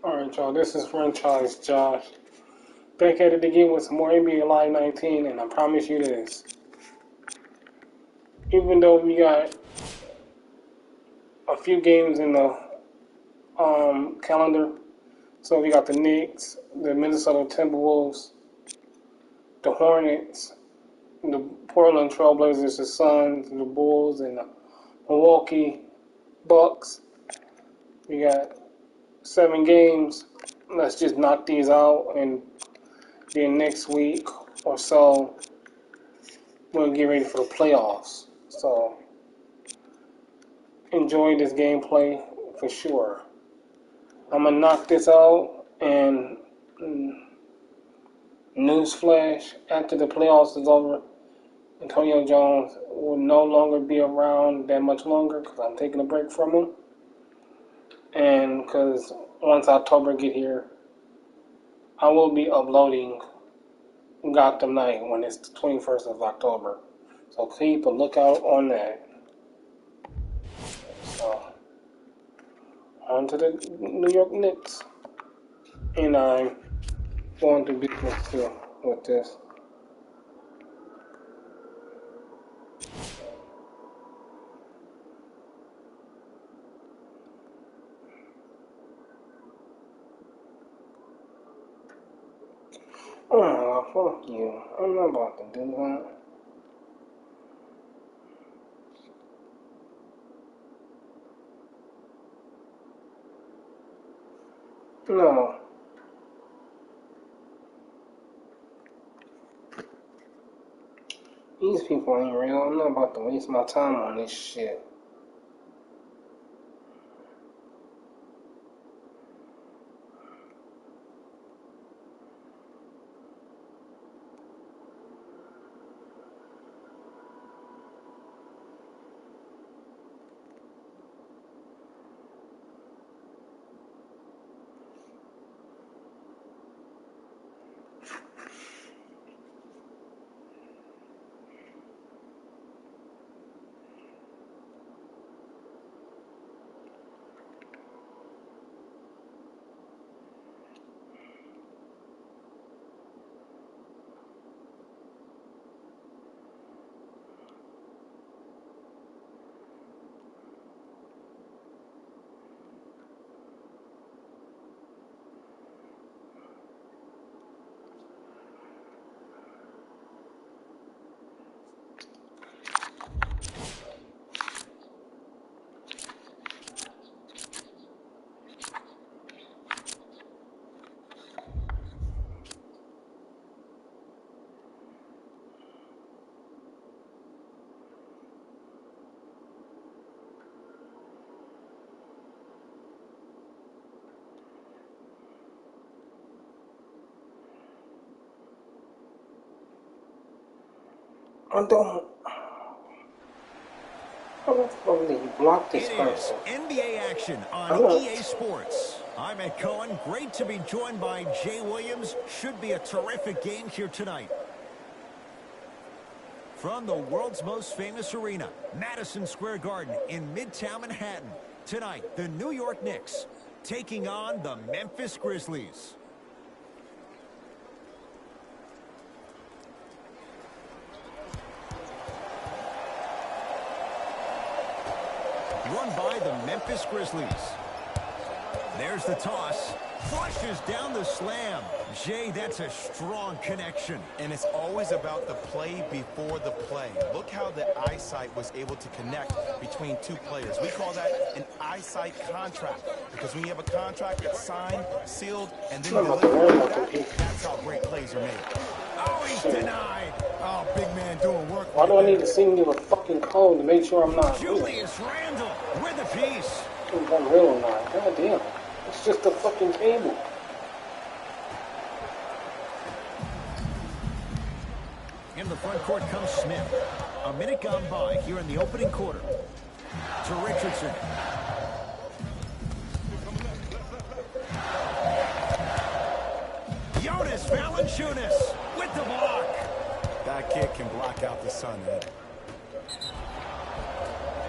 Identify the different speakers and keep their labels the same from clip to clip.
Speaker 1: Alright, y'all, this is Franchise Josh. Back at it again with some more NBA Live 19, and I promise you this. Even though we got a few games in the calendar, so we got the Knicks, the Minnesota Timberwolves, the Hornets, the Portland Trailblazers, the Suns, the Bulls, and the Milwaukee Bucks. We got 7 games. Let's just knock these out, and then next week or so, we'll get ready for the playoffs. So, enjoy this gameplay for sure. I'm going to knock this out, and newsflash, after the playoffs is over, Antonio Jones will no longer be around that much longer because I'm taking a break from him. And because once October get here, I will be uploading Gotham Knight when it's the 21st of October. So keep a lookout on that. So, on to the New York Knicks. And I'm going to business too with this. Oh, fuck you. I'm not about to do that. No. These people ain't real. I'm not about to waste my time on this shit. I don't. How the fuck did you block this person?
Speaker 2: NBA action on EA Sports. I'm Ed Cohen. Great to be joined by Jay Williams. Should be a terrific game here tonight. From the world's most famous arena, Madison Square Garden in Midtown Manhattan. Tonight, the New York Knicks taking on the Memphis Grizzlies. Run by the Memphis Grizzlies. There's the toss. Flushes down the slam. Jay, that's a strong connection.
Speaker 3: And it's always about the play before the play. Look how the eyesight was able to connect between two players. We call that an eyesight contract. Because when you have a contract that's signed, sealed, and then delivered, that's how great plays are made.
Speaker 2: Oh, he's denied.
Speaker 3: Oh, big man doing work.
Speaker 1: Why do I need to send you a fucking code to make sure I'm not real?
Speaker 2: Julius Randle with a piece.
Speaker 1: If I'm real or not. God damn. It's just a fucking table.
Speaker 2: In the front court comes Smith. A minute gone by here in the opening quarter. To Richardson. Jonas Valanciunas with the block.
Speaker 3: That kid can block out the sun, Ed.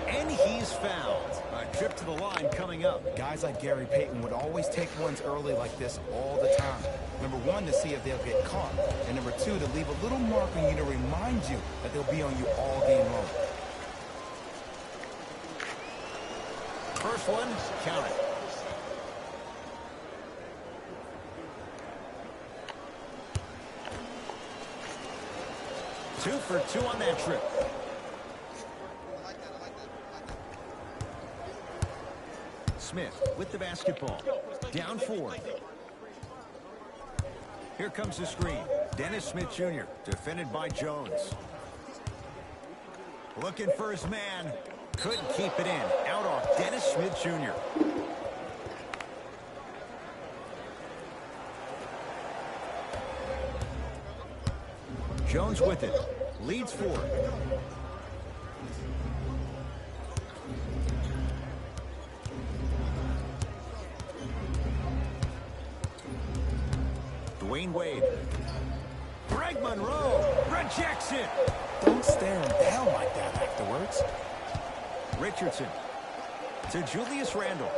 Speaker 2: And he's fouled. A trip to the line coming up.
Speaker 3: Guys like Gary Payton would always take ones early like this all the time. Number one, to see if they'll get caught. And number two, to leave a little mark on you to remind you that they'll be on you all game long.
Speaker 2: First one, count it. Two for two on that trip. Smith with the basketball. Down 4. Here comes the screen. Dennis Smith Jr. defended by Jones. Looking for his man. Couldn't keep it in. Out off Dennis Smith Jr. Jones with it. Leads 4. Dwayne Wade. Greg Monroe rejects it.
Speaker 3: Don't stare him down like that afterwards.
Speaker 2: Richardson to Julius Randle.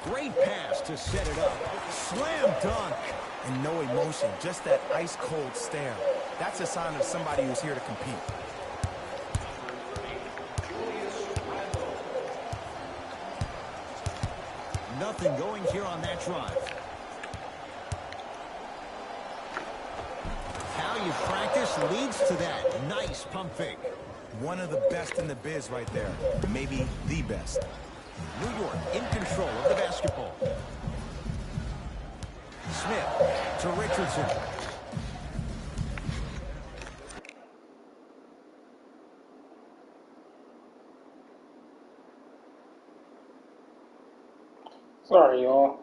Speaker 2: Great pass to set it up. Slam dunk.
Speaker 3: And no emotion, just that ice-cold stare. That's a sign of somebody who's here to compete.
Speaker 2: Nothing going here on that drive. How you practice leads to that. Nice pump fake.
Speaker 3: One of the best in the biz right there. Maybe the best.
Speaker 2: New York in control of the basketball. Smith to Richardson.
Speaker 1: Sorry, y'all.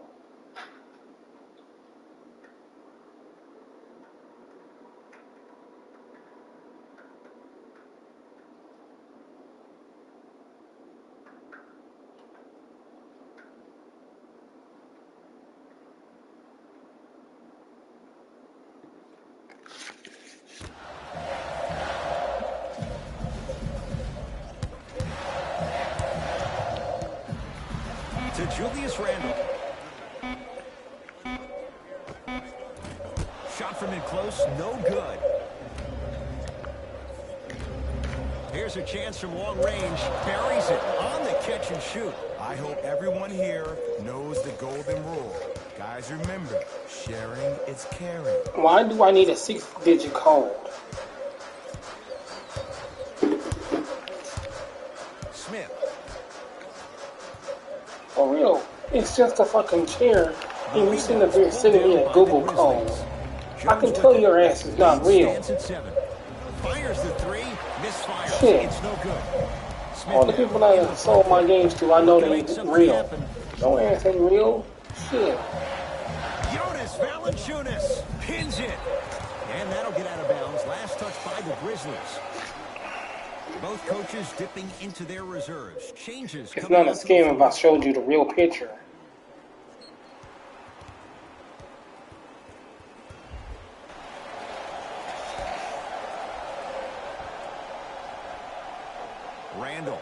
Speaker 2: To Julius Randle. Shot from in close, no good. Here's a chance from long range. Buries it on the catch and shoot.
Speaker 3: I hope everyone here knows the golden rule. Guys, remember, sharing is caring.
Speaker 1: Why do I need a 6-digit code?
Speaker 2: Smith.
Speaker 1: For real, it's just a fucking chair, and you sitting up here sending me a Google code. I can tell your ass is not real.
Speaker 2: Stands at 7. Fires the 3, misfires.
Speaker 1: Shit.
Speaker 2: It's no good. Smith
Speaker 1: All the people that I sold my games to, I know they ain't real. Your ass ain't real. Shit.
Speaker 2: Jonas Valanciunas pins it. And that'll get out of bounds. Last touch by the Grizzlies. Both coaches dipping into their reserves. Changes.
Speaker 1: It's not a scam if I showed you the real picture.
Speaker 2: Randall.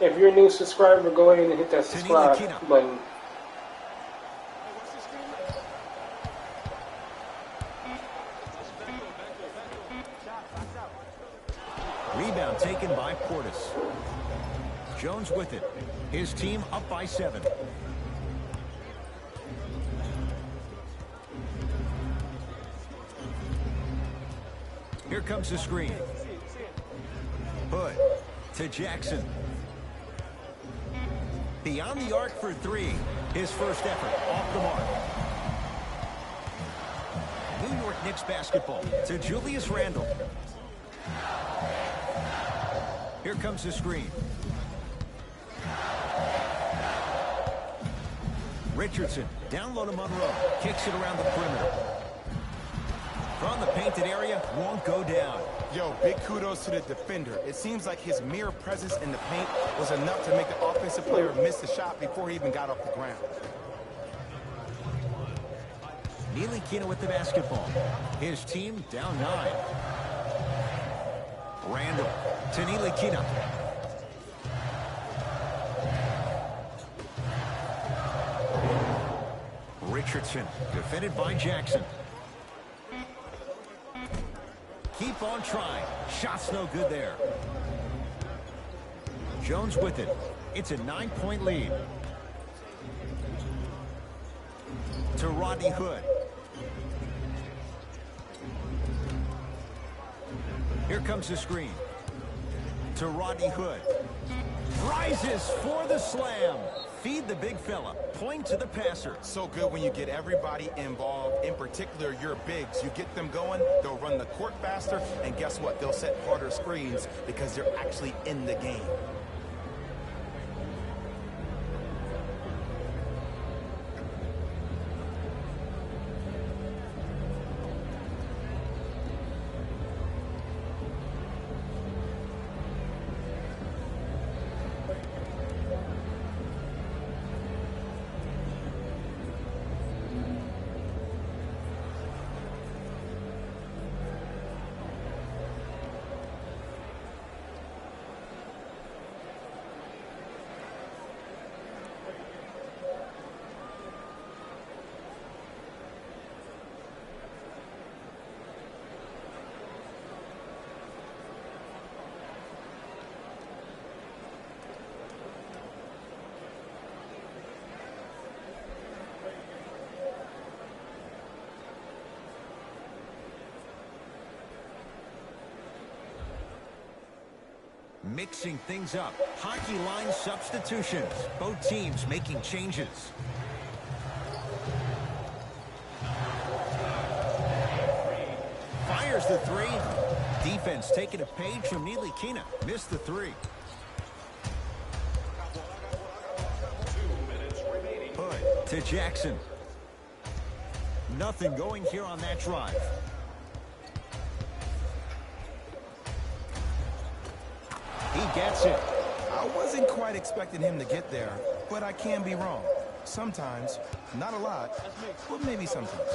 Speaker 1: If you're a new subscriber, go ahead and hit that subscribe button.
Speaker 2: Rebound taken by Portis. Jones with it. His team up by 7. Here comes the screen. Hood to Jackson. Beyond the arc for 3. His first effort off the mark. New York Knicks basketball to Julius Randle. Here comes the screen. Richardson down low to Monroe. Kicks it around the perimeter. From the painted area, won't go down.
Speaker 3: Yo, big kudos to the defender. It seems like his mere presence in the paint was enough to make the offensive player miss the shot before he even got off the ground.
Speaker 2: Ntilikina with the basketball. His team down 9. Randall to Ntilikina. Richardson, defended by Jackson. Keep on trying. Shot's no good there. Jones with it. It's a 9-point lead. To Rodney Hood. Here comes the screen. To Rodney Hood. Rises for the slam. Feed the big fella. Point to the passer.
Speaker 3: So good when you get everybody involved, in particular your bigs. You get them going, they'll run the court faster, and guess what? They'll set harder screens because they're actually in the game.
Speaker 2: Mixing things up. Hockey line substitutions. Both teams making changes. Fires the three. Defense taking a page from Ntilikina. Missed the three. Hood to Jackson. Nothing going here on that drive. He gets it.
Speaker 3: I wasn't quite expecting him to get there, but I can be wrong. Sometimes, not a lot, but maybe sometimes.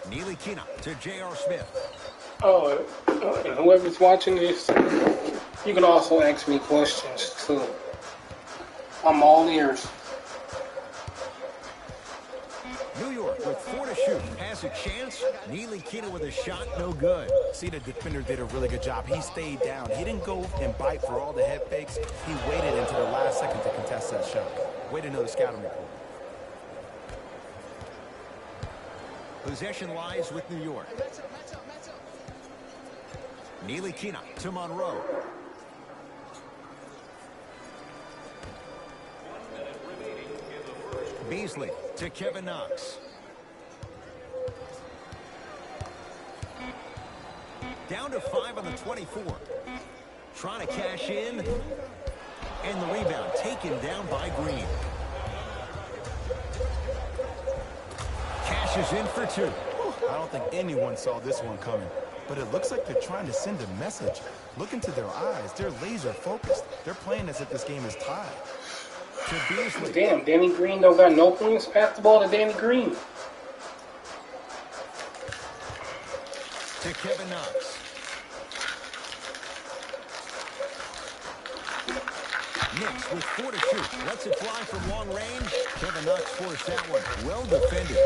Speaker 2: Ntilikina to J.R. Smith.
Speaker 1: Oh, and whoever's watching this, you can also ask me questions too. I'm all ears.
Speaker 2: New York with 4 to shoot. Has a chance. Ntilikina with a shot, no good.
Speaker 3: See, the defender did a really good job. He stayed down. He didn't go and bite for all the head fakes. He waited until the last second to contest that shot. Way to know the scouting report.
Speaker 2: Possession lies with New York. Ntilikina to Monroe. Beasley to Kevin Knox. Down to 5 on the 24. Trying to cash in. And the rebound taken down by Green. Cashes in for 2.
Speaker 3: I don't think anyone saw this one coming, but it looks like they're trying to send a message. Look into their eyes. They're laser focused. They're playing as if this game is tied.
Speaker 2: To Beasley.
Speaker 1: Damn, Danny Green don't got no points. Pass the ball to Danny Green.
Speaker 2: To Kevin Knox. Knicks with 4 to shoot. Lets it fly from long range. Kevin Knox forced that one. Well defended.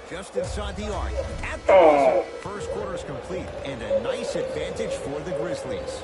Speaker 2: Just inside the arc. At the buzzer. First quarter is complete. And a nice advantage for the Grizzlies.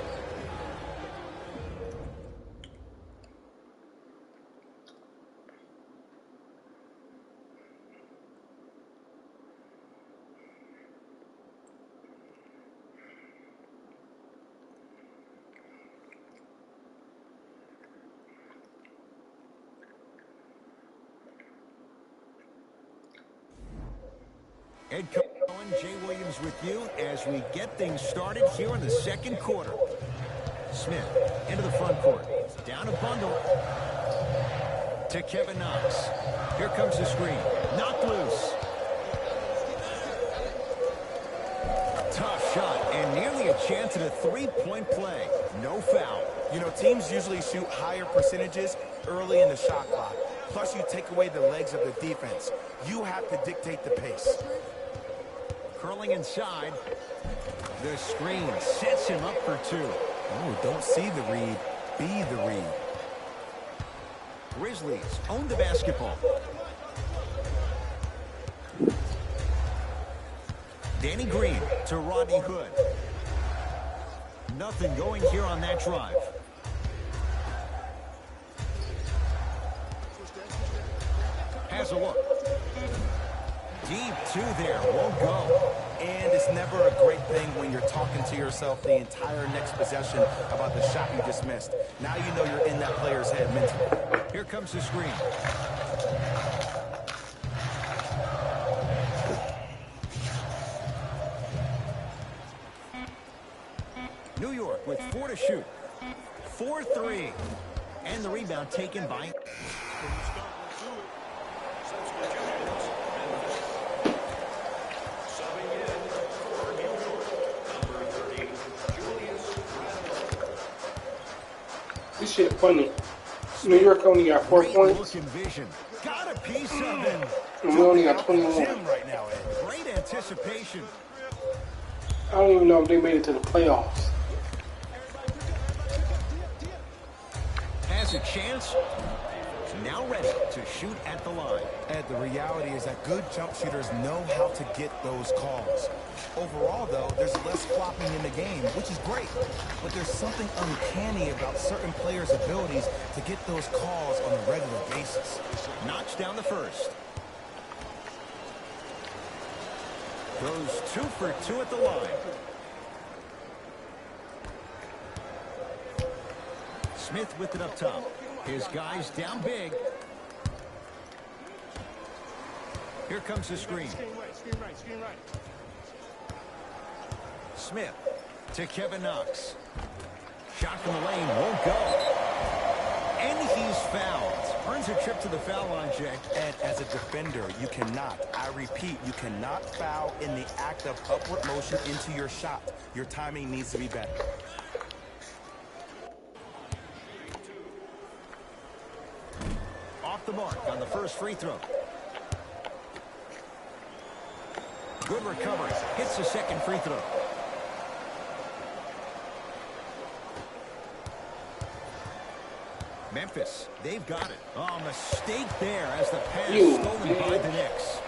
Speaker 2: Ed Cohen, Jay Williams with you as we get things started here in the second quarter. Smith into the front court. Down a bundle. To Kevin Knox. Here comes the screen. Knocked loose. Tough shot and nearly a chance at a three-point play. No foul.
Speaker 3: You know, teams usually shoot higher percentages early in the shot clock. Plus, you take away the legs of the defense. You have to dictate the pace.
Speaker 2: Curling inside. The screen sets him up for two.
Speaker 3: Oh, don't see the read. Be the read.
Speaker 2: Grizzlies own the basketball. Danny Green to Rodney Hood. Nothing going here on that drive. Has a look. Deep two there, won't go.
Speaker 3: And it's never a great thing when you're talking to yourself the entire next possession about the shot you just missed. Now you know you're in that player's head mentally.
Speaker 2: Here comes the screen. New York with 4 to shoot. 4-3. And the rebound taken by...
Speaker 1: This shit funny. New York only got 4
Speaker 2: Great
Speaker 1: points.
Speaker 2: looking vision. Got a piece of him.
Speaker 1: And we only got 21.
Speaker 3: Jim right now, Ed.
Speaker 2: Great anticipation.
Speaker 1: I don't even know if they made it to the playoffs.
Speaker 2: Has a chance. Now ready to shoot at the line.
Speaker 3: Ed, the reality is that good jump shooters know how to get those calls. Overall, though, there's less flopping in the game, which is great. But there's something uncanny about certain players' abilities to get those calls on a regular basis.
Speaker 2: Knocks down the first. Goes 2 for 2 at the line. Smith with it up top. His guys down big. Here comes the screen. Smith to Kevin Knox. Shot from the lane won't go. And he's fouled. Earns a trip to the foul line, Jay.
Speaker 3: And as a defender, you cannot, I repeat, you cannot foul in the act of upward motion into your shot. Your timing needs to be better.
Speaker 2: Off the mark on the first free throw. Good recovery. Hits the second free throw. Memphis, they've got it. Oh, mistake there as the pass stolen by the Knicks.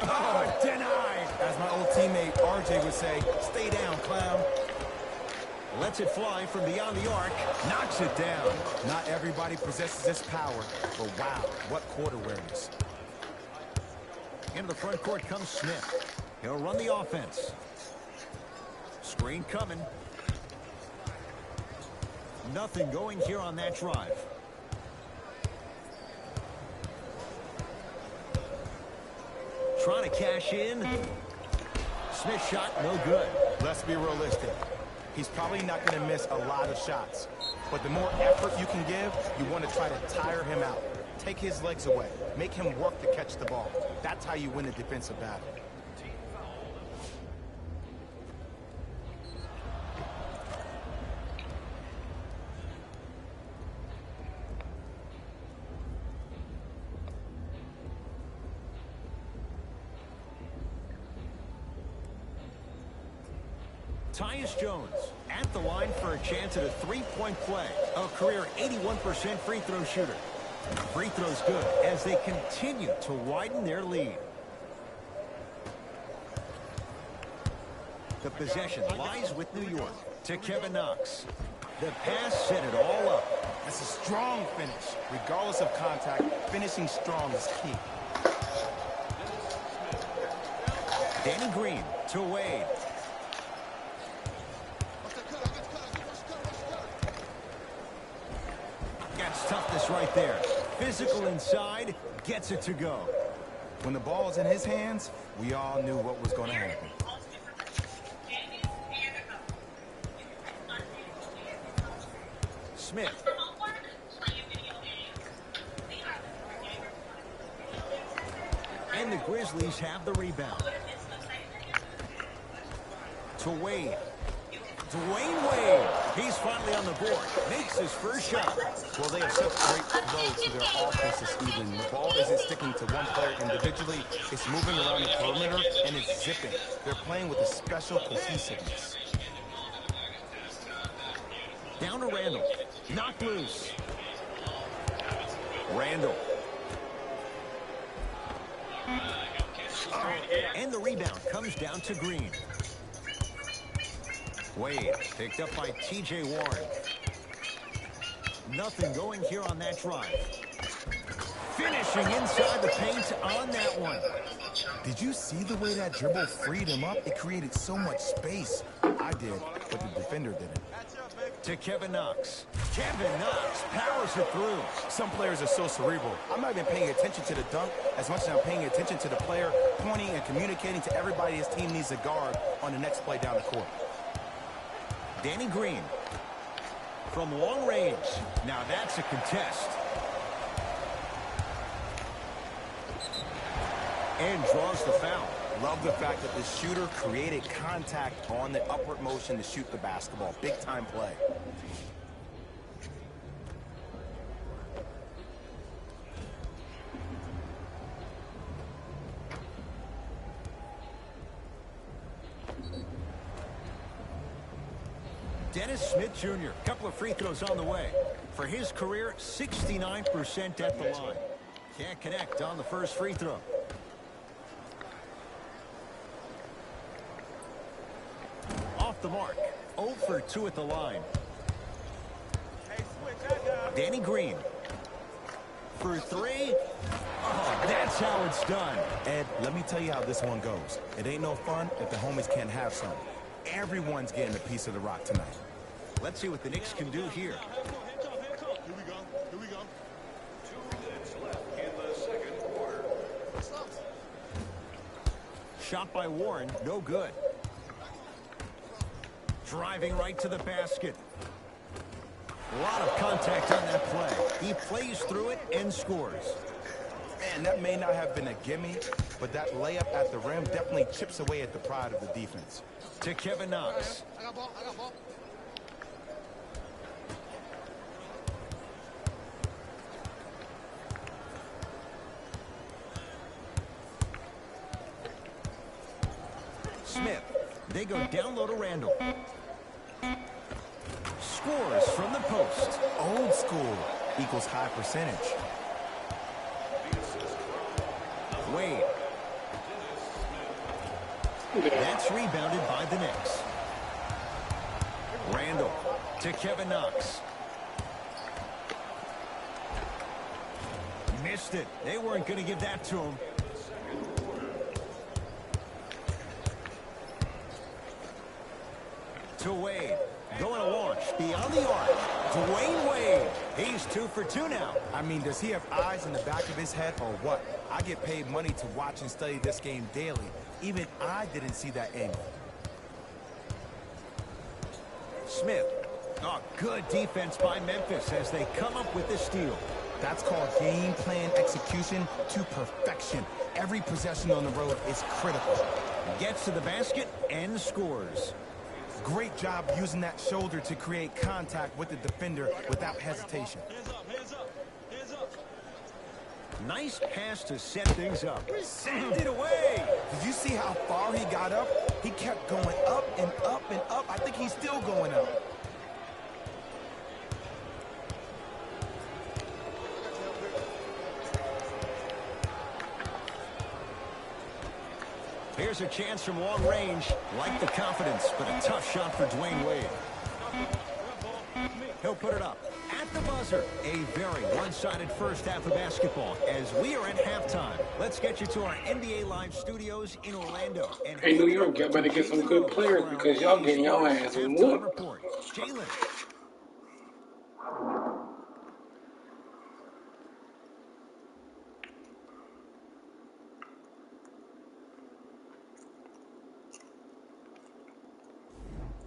Speaker 2: Oh, denied.
Speaker 3: As my old teammate RJ would say, stay down, clown.
Speaker 2: Lets it fly from beyond the arc. Knocks it down.
Speaker 3: Not everybody possesses this power, but wow, what court awareness.
Speaker 2: Into the front court comes Smith. He'll run the offense. Screen coming. Nothing going here on that drive. Trying to cash in. Smith shot, no good.
Speaker 3: Let's be realistic. He's probably not going to miss a lot of shots. But the more effort you can give, you want to try to tire him out. Take his legs away. Make him work to catch the ball. That's how you win a defensive battle.
Speaker 2: Tyus Jones at the line for a chance at a three-point play. A career 81% free throw shooter. Free throws good as they continue to widen their lead. The possession lies with New York to Kevin Knox. The pass set it all up.
Speaker 3: That's a strong finish. Regardless of contact, finishing strong is key.
Speaker 2: Danny Green to Wade. That's toughness right there. Physical inside, gets it to go.
Speaker 3: When the ball is in his hands, we all knew what was going to happen.
Speaker 2: Smith. And the Grizzlies have the rebound. To Wade. Dwayne Wade. He's finally on on the board. Makes his first shot.
Speaker 3: Well, they have such great flow to their offense this evening. The ball isn't sticking to one player individually. It's moving around the perimeter, and it's zipping. They're playing with a special cohesiveness.
Speaker 2: Down to Randall. Knocked loose. Randall. And the rebound comes down to Green. Wade picked up by T.J. Warren. Nothing going here on that drive. Finishing inside the paint on that one.
Speaker 3: Did you see the way that dribble freed him up? It created so much space. I did, but the defender didn't.
Speaker 2: To Kevin Knox. Kevin Knox powers it through.
Speaker 3: Some players are so cerebral. I'm not even paying attention to the dunk as much as I'm paying attention to the player pointing and communicating to everybody his team needs a guard on the next play down the court.
Speaker 2: Danny Green. From long range. Now that's a contest. And draws the foul.
Speaker 3: Love the fact that the shooter created contact on the upward motion to shoot the basketball. Big time play.
Speaker 2: Dennis Smith Jr. Couple of free throws on the way. For his career, 69% at the line. Can't connect on the first free throw. Off the mark. 0 for 2 at the line. Danny Green. For 3. Oh, that's how it's done.
Speaker 3: Ed, let me tell you how this one goes. It ain't no fun if the homies can't have some. Everyone's getting a piece of the rock tonight.
Speaker 2: Let's see what the Knicks can do here.
Speaker 4: Here we go. Here we go. 2 minutes left in the second quarter.
Speaker 2: Shot by Warren, no good. Driving right to the basket. A lot of contact on that play. He plays through it and scores.
Speaker 3: Man, that may not have been a gimme, but that layup at the rim definitely chips away at the pride of the defense.
Speaker 2: To Kevin Knox.
Speaker 4: I got ball.
Speaker 2: Smith. They go down low to Randall. Scores from the post.
Speaker 3: Old school equals high percentage.
Speaker 2: Wade. That's rebounded by the Knicks. Randall to Kevin Knox. Missed it. They weren't going to give that to him. To Wade. Going to launch beyond the arc. Dwayne Wade. He's 2 for 2 now.
Speaker 3: I mean, does he have eyes in the back of his head or what? I get paid money to watch and study this game daily. Even I didn't see that angle.
Speaker 2: Smith. Oh, good defense by Memphis as they come up with the steal.
Speaker 3: That's called game plan execution to perfection. Every possession on the road is critical.
Speaker 2: Gets to the basket and scores.
Speaker 3: Great job using that shoulder to create contact with the defender without hesitation.
Speaker 2: Nice pass to set things up. Send it away.
Speaker 3: Did you see how far he got up? He kept going up and up and up. I think he's still going up.
Speaker 2: Here's a chance from long range. Like the confidence, but a tough shot for Dwayne Wade. He'll put it up at the buzzer. A very one-sided first half of basketball as we are at halftime. Let's get you to our NBA Live studios in Orlando. And
Speaker 1: Hey, New York, y'all better get some good players because y'all getting your ass whooped.
Speaker 2: Jalen.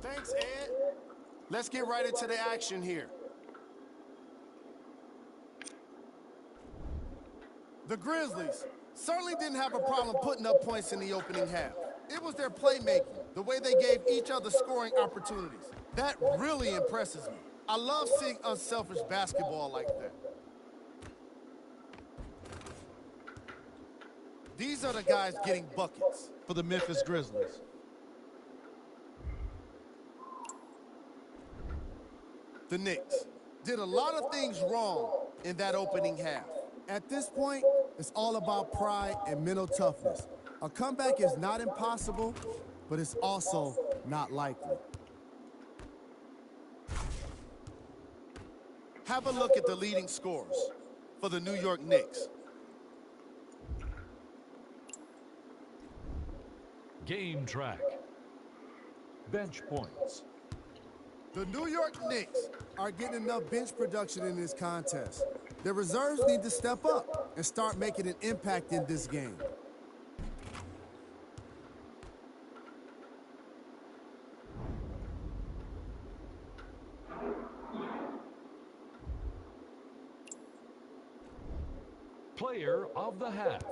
Speaker 4: Thanks, Ed. Let's get right into the action here. The Grizzlies certainly didn't have a problem putting up points in the opening half. It was their playmaking, the way they gave each other scoring opportunities. That really impresses me.
Speaker 5: I love seeing unselfish basketball like that. These are the guys getting buckets for the Memphis Grizzlies. The Knicks did a lot of things wrong in that opening half. At this point, it's all about pride and mental toughness. A comeback is not impossible, but it's also not likely. Have a look at the leading scorers for the New York Knicks.
Speaker 6: Game track. Bench points.
Speaker 5: The New York Knicks are getting enough bench production in this contest. Their reserves need to step up and start making an impact in this game.
Speaker 6: Player of the half.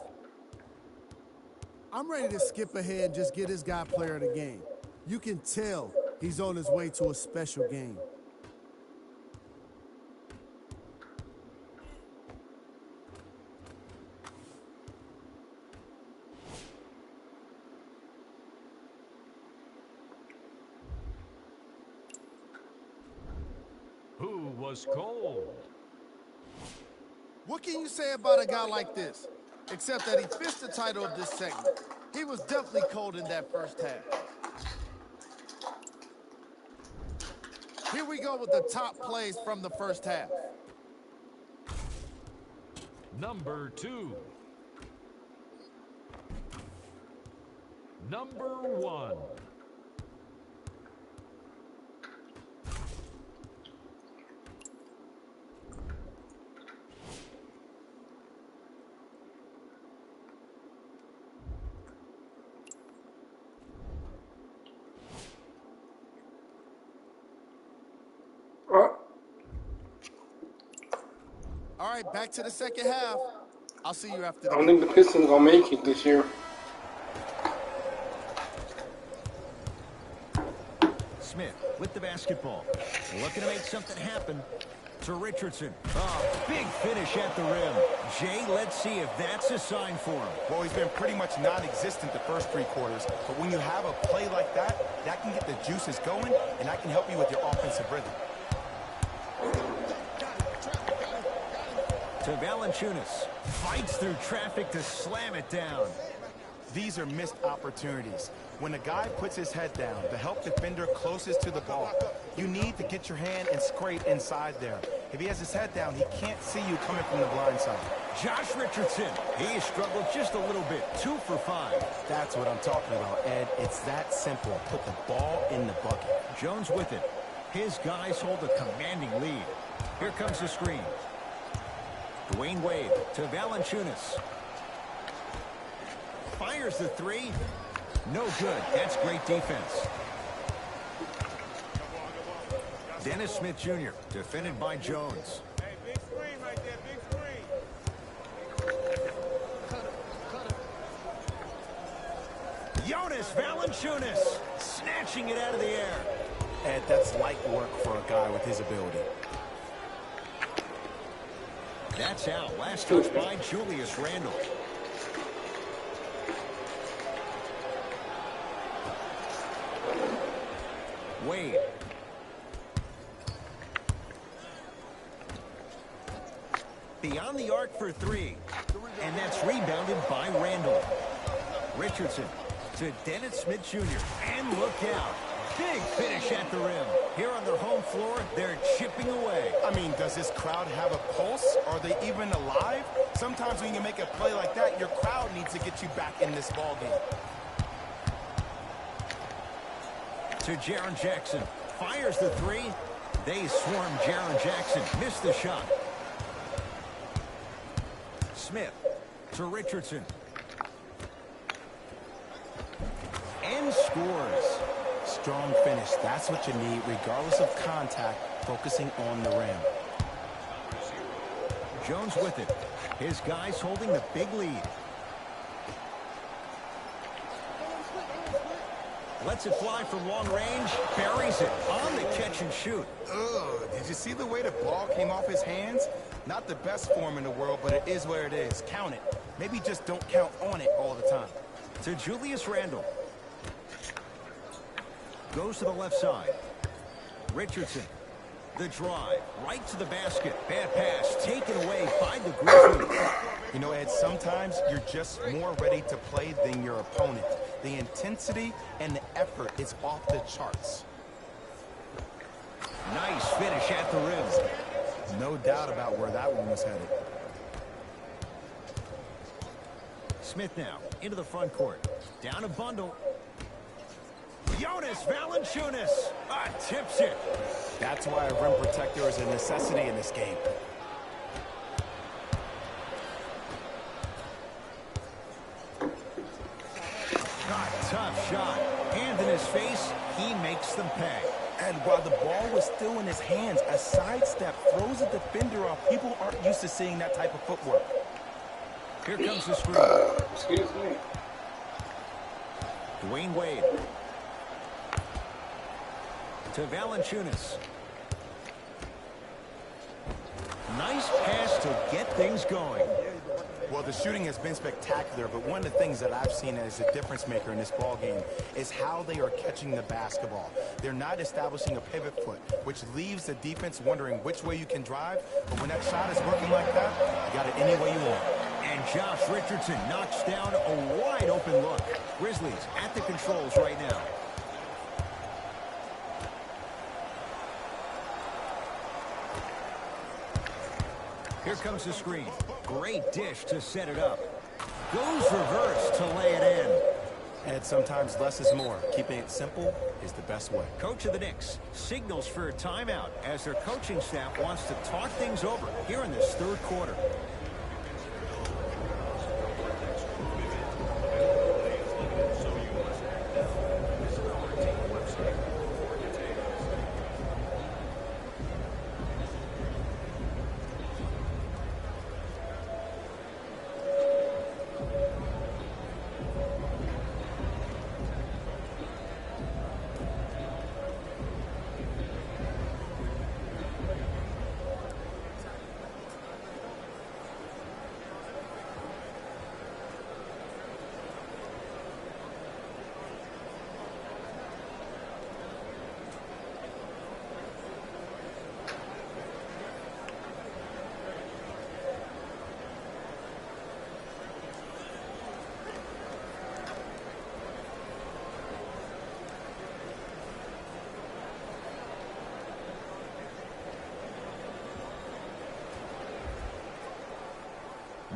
Speaker 5: I'm ready to skip ahead and just get this guy player of the game. You can tell he's on his way to a special game.
Speaker 6: Who was cold?
Speaker 5: What can you say about a guy like this? Except that he fits the title of this segment. He was definitely cold in that first half. Here we go with the top plays from the first half.
Speaker 6: Number 2. Number 1.
Speaker 5: All right, back to the second half. I'll see you after
Speaker 1: I don't think the Pistons gonna make it this year.
Speaker 2: Smith with the basketball. Looking to make something happen. To Richardson. Oh, big finish at the rim. Jay, let's see if that's a sign for him.
Speaker 3: Well, he's been pretty much non-existent the first 3 quarters, but when you have a play like that, that can get the juices going, and that can help you with your offensive rhythm.
Speaker 2: To Valanciunas. Fights through traffic to slam it down.
Speaker 3: These are missed opportunities. When a guy puts his head down, the help defender closest to the ball, you need to get your hand and scrape inside there. If he has his head down, he can't see you coming from the blind side.
Speaker 2: Josh Richardson. He has struggled just a little bit. 2 for 5.
Speaker 3: That's what I'm talking about, Ed. It's that simple. Put the ball in the bucket.
Speaker 2: Jones with it. His guys hold a commanding lead. Here comes the screen. Dwayne Wade to Valanciunas. Fires the 3. No good. That's great defense. Dennis Smith Jr. defended by Jones.
Speaker 4: Hey, big screen right there, big screen.
Speaker 2: Jonas Valanciunas snatching it out of the air.
Speaker 3: Ed, that's light work for a guy with his ability.
Speaker 2: That's out. Last touch by Julius Randle. Wade. Beyond the arc for 3. And that's rebounded by Randle. Richardson to Dennis Smith Jr. And look out. Big finish at the rim. Here on their home floor, they're chipping away.
Speaker 3: I mean, does this crowd have a pulse? Are they even alive? Sometimes when you make a play like that, your crowd needs to get you back in this ball game.
Speaker 2: To Jaren Jackson. Fires the 3. They swarm Jaren Jackson. Missed the shot. Smith to Richardson. And scores.
Speaker 3: Strong finish. That's what you need, regardless of contact, focusing on the rim.
Speaker 2: Jones with it. His guys holding the big lead. Lets it fly from long range, buries it on the catch and shoot.
Speaker 3: Ugh, did you see the way the ball came off his hands? Not the best form in the world, but it is where it is. Count it. Maybe just don't count on it all the time.
Speaker 2: To Julius Randle. Goes to the left side. Richardson. The drive. Right to the basket. Bad pass. Taken away by the Grizzlies.
Speaker 3: You know, Ed, sometimes you're just more ready to play than your opponent. The intensity and the effort is off the charts.
Speaker 2: Nice finish at the rim.
Speaker 3: No doubt about where that one was headed.
Speaker 2: Smith now into the front court. Down a bundle. Jonas Valanciunas tips it.
Speaker 3: That's why a rim protector is a necessity in this game.
Speaker 2: Tough shot. Hand in his face. He makes them pay.
Speaker 3: And while the ball was still in his hands, a sidestep throws a defender off. People aren't used to seeing that type of footwork.
Speaker 2: Here comes the screen.
Speaker 1: Excuse me.
Speaker 2: Dwayne Wade. To Valanciunas. Nice pass to get things going.
Speaker 3: Well, the shooting has been spectacular, but one of the things that I've seen as a difference maker in this ball game is how they are catching the basketball. They're not establishing a pivot foot, which leaves the defense wondering which way you can drive, but when that shot is working like that, you got it any way you want.
Speaker 2: And Josh Richardson knocks down a wide open look. Grizzlies at the controls right now. Here comes the screen. Great dish to set it up. Goes reverse to lay it in.
Speaker 3: And sometimes less is more. Keeping it simple is the best way.
Speaker 2: Coach of the Knicks signals for a timeout as their coaching staff wants to talk things over here in this third quarter.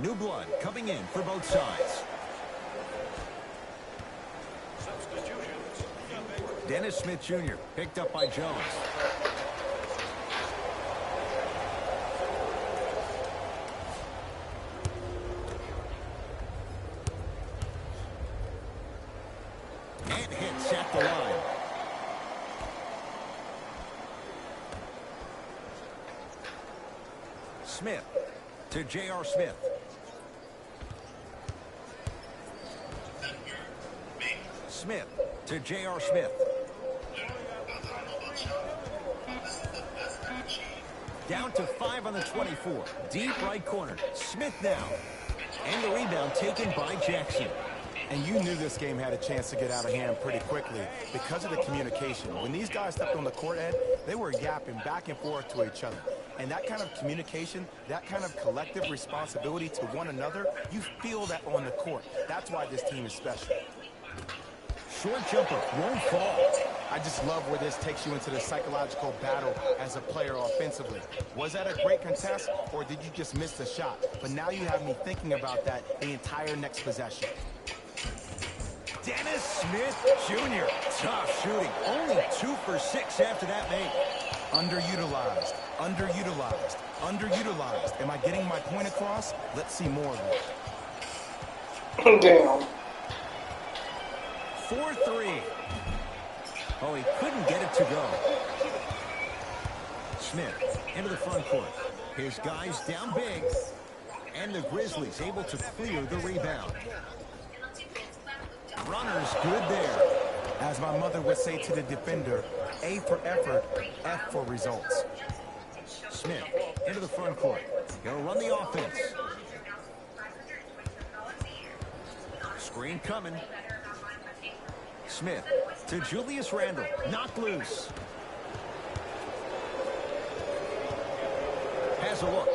Speaker 2: New blood coming in for both sides.
Speaker 4: Substitutions.
Speaker 2: Dennis Smith Jr. picked up by Jones. And hits at the line. Smith to J.R. Smith. Smith to J.R. Smith. Down to 5 on the 24. Deep right corner. Smith now. And the rebound taken by Jackson.
Speaker 3: And you knew this game had a chance to get out of hand pretty quickly because of the communication. When these guys stepped on the court, Ed, they were yapping back and forth to each other. And that kind of communication, that kind of collective responsibility to one another, you feel that on the court. That's why this team is special.
Speaker 2: Short jumper won't fall.
Speaker 3: I just love where this takes you into the psychological battle as a player offensively. Was that a great contest, or did you just miss the shot? But now you have me thinking about that the entire next possession.
Speaker 2: Dennis Smith Jr. Tough shooting. Only 2 for 6 after that make.
Speaker 3: Underutilized, underutilized, underutilized. Am I getting my point across? Let's see more of it.
Speaker 1: Damn.
Speaker 2: 4-3. Oh, he couldn't get it to go. Smith into the front court. His guys down big. And the Grizzlies able to clear the rebound. Runners good there.
Speaker 3: As my mother would say to the defender, A for effort, F for results.
Speaker 2: Smith into the front court. Gonna run the offense. Screen coming. Smith to Julius Randle. Knocked loose. Has a look.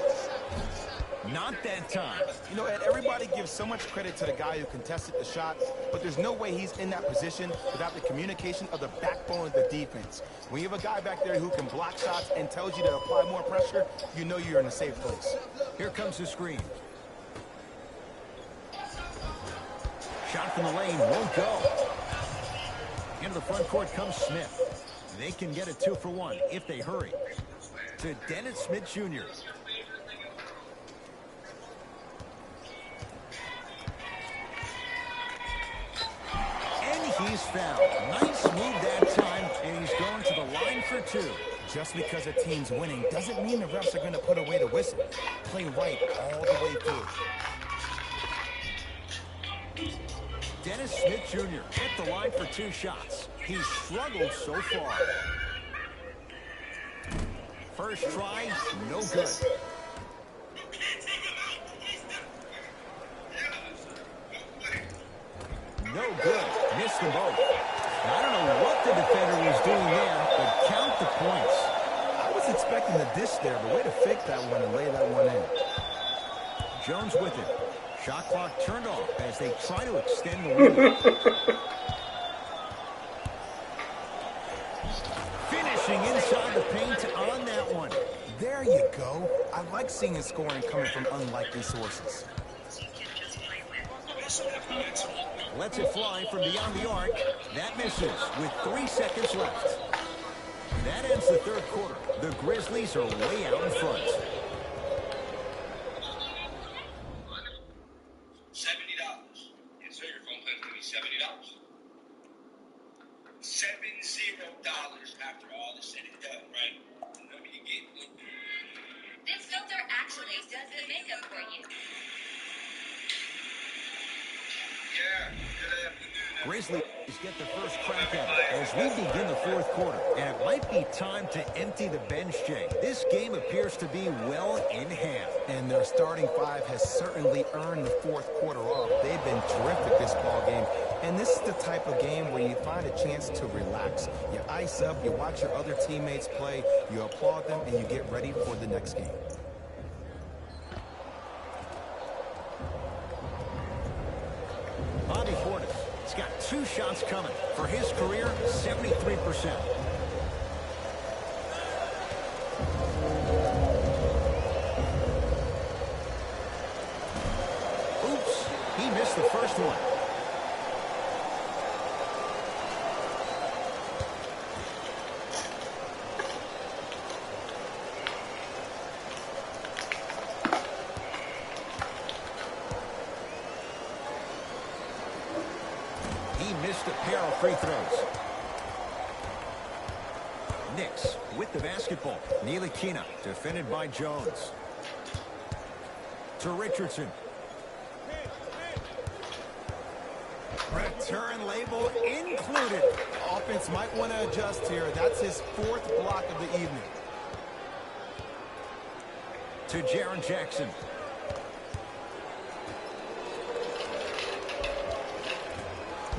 Speaker 2: Not that time.
Speaker 3: You know, Ed, everybody gives so much credit to the guy who contested the shot, but there's no way he's in that position without the communication of the backbone of the defense. When you have a guy back there who can block shots and tells you to apply more pressure, you know you're in a safe place.
Speaker 2: Here comes the screen. Shot from the lane won't go. Into the front court comes Smith. They can get a 2-for-1 if they hurry. To Dennis Smith Jr. And he's fouled. Nice move that time, and he's going to the line for 2.
Speaker 3: Just because a team's winning doesn't mean the refs are going to put away the whistle. Play right all the way through.
Speaker 2: Dennis Smith Jr. at the line for 2 shots. He's struggled so far. First try, no good. No good. Missed them both. Now, I don't know what the defender was doing there, but count the points.
Speaker 3: I was expecting a dish there, but way to fake that one and lay that one in.
Speaker 2: Jones with it. Shot clock turned off as they try to extend the lead. Finishing inside the paint on that one.
Speaker 3: There you go. I like seeing the scoring coming from unlikely sources.
Speaker 2: Lets it fly from beyond the arc. That misses with 3 seconds left. That ends the third quarter. The Grizzlies are way out in front.
Speaker 7: $70. Yes, sir, your phone plan's going to be $70. $70 after all is said and done, right? Remember you get
Speaker 8: This filter actually does the makeup for you.
Speaker 7: Yeah, good afternoon.
Speaker 2: Grizzlies get the first crack at it as we begin the fourth quarter. And it might be time to empty the bench, Jay. This game appears to be well in hand.
Speaker 3: And their starting 5 has certainly earned the fourth quarter off. They've been terrific this ball game. And this is the type of game where you find a chance to relax. You ice up, you watch your other teammates play, you applaud them, and you get ready for the next game.
Speaker 2: Bobby Portis has got 2 shots coming. For his career, 73%. Oops, he missed the first one. He missed a pair of free throws. Knicks with the basketball. Ntilikina defended by Jones. To Richardson. Return label included.
Speaker 3: Offense might want to adjust here. That's his 4th block of the evening.
Speaker 2: To Jaren Jackson.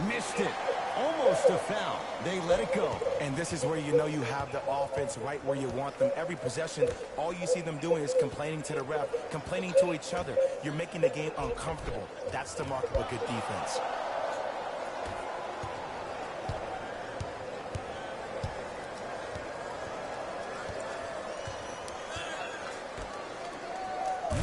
Speaker 2: Missed it. Almost a foul. They let it go.
Speaker 3: And this is where you know you have the offense right where you want them. Every possession, all you see them doing is complaining to the ref, complaining to each other. You're making the game uncomfortable. That's the mark of a good defense.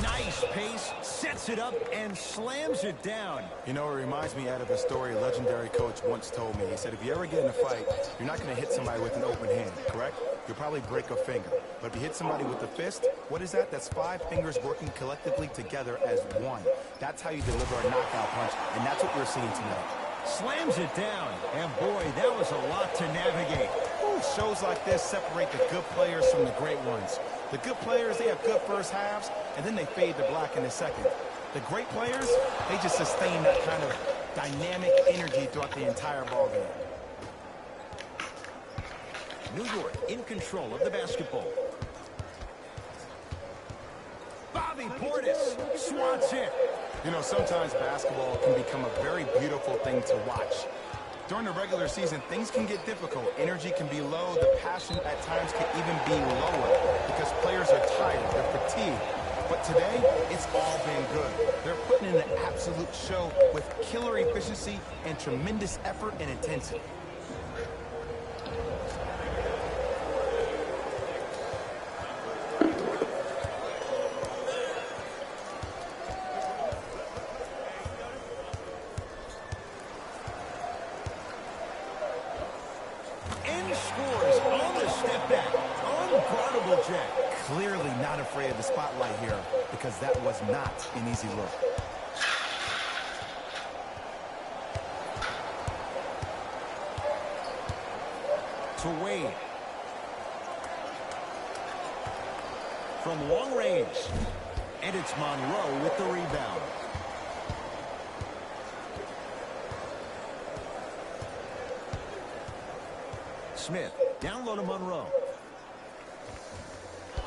Speaker 2: Nice pace, sets it up, and slams it down.
Speaker 3: You know, it reminds me out of a story a legendary coach once told me. He said, if you ever get in a fight, you're not going to hit somebody with an open hand, correct? You'll probably break a finger. But if you hit somebody with a fist, what is that? That's 5 fingers working collectively together as one. That's how you deliver a knockout punch, and that's what we're seeing tonight.
Speaker 2: Slams it down, and boy, that was a lot to navigate.
Speaker 3: Ooh, shows like this separate the good players from the great ones. The good players, they have good first halves, and then they fade to black in the second. The great players, they just sustain that kind of dynamic energy throughout the entire ball game.
Speaker 2: New York in control of the basketball. Bobby Portis swats it.
Speaker 3: You know, sometimes basketball can become a very beautiful thing to watch. During the regular season, things can get difficult. Energy can be low. The passion at times can even be lower because players are tired, they're fatigued. But today, it's all been good. They're putting in an absolute show with killer efficiency and tremendous effort and intensity.
Speaker 2: And scores on the step back. Unguardable Jack.
Speaker 3: Clearly not afraid of the spotlight here because that was not an easy look.
Speaker 2: To Wade. From long range. And it's Monroe with the rebound. Smith, down low to Monroe.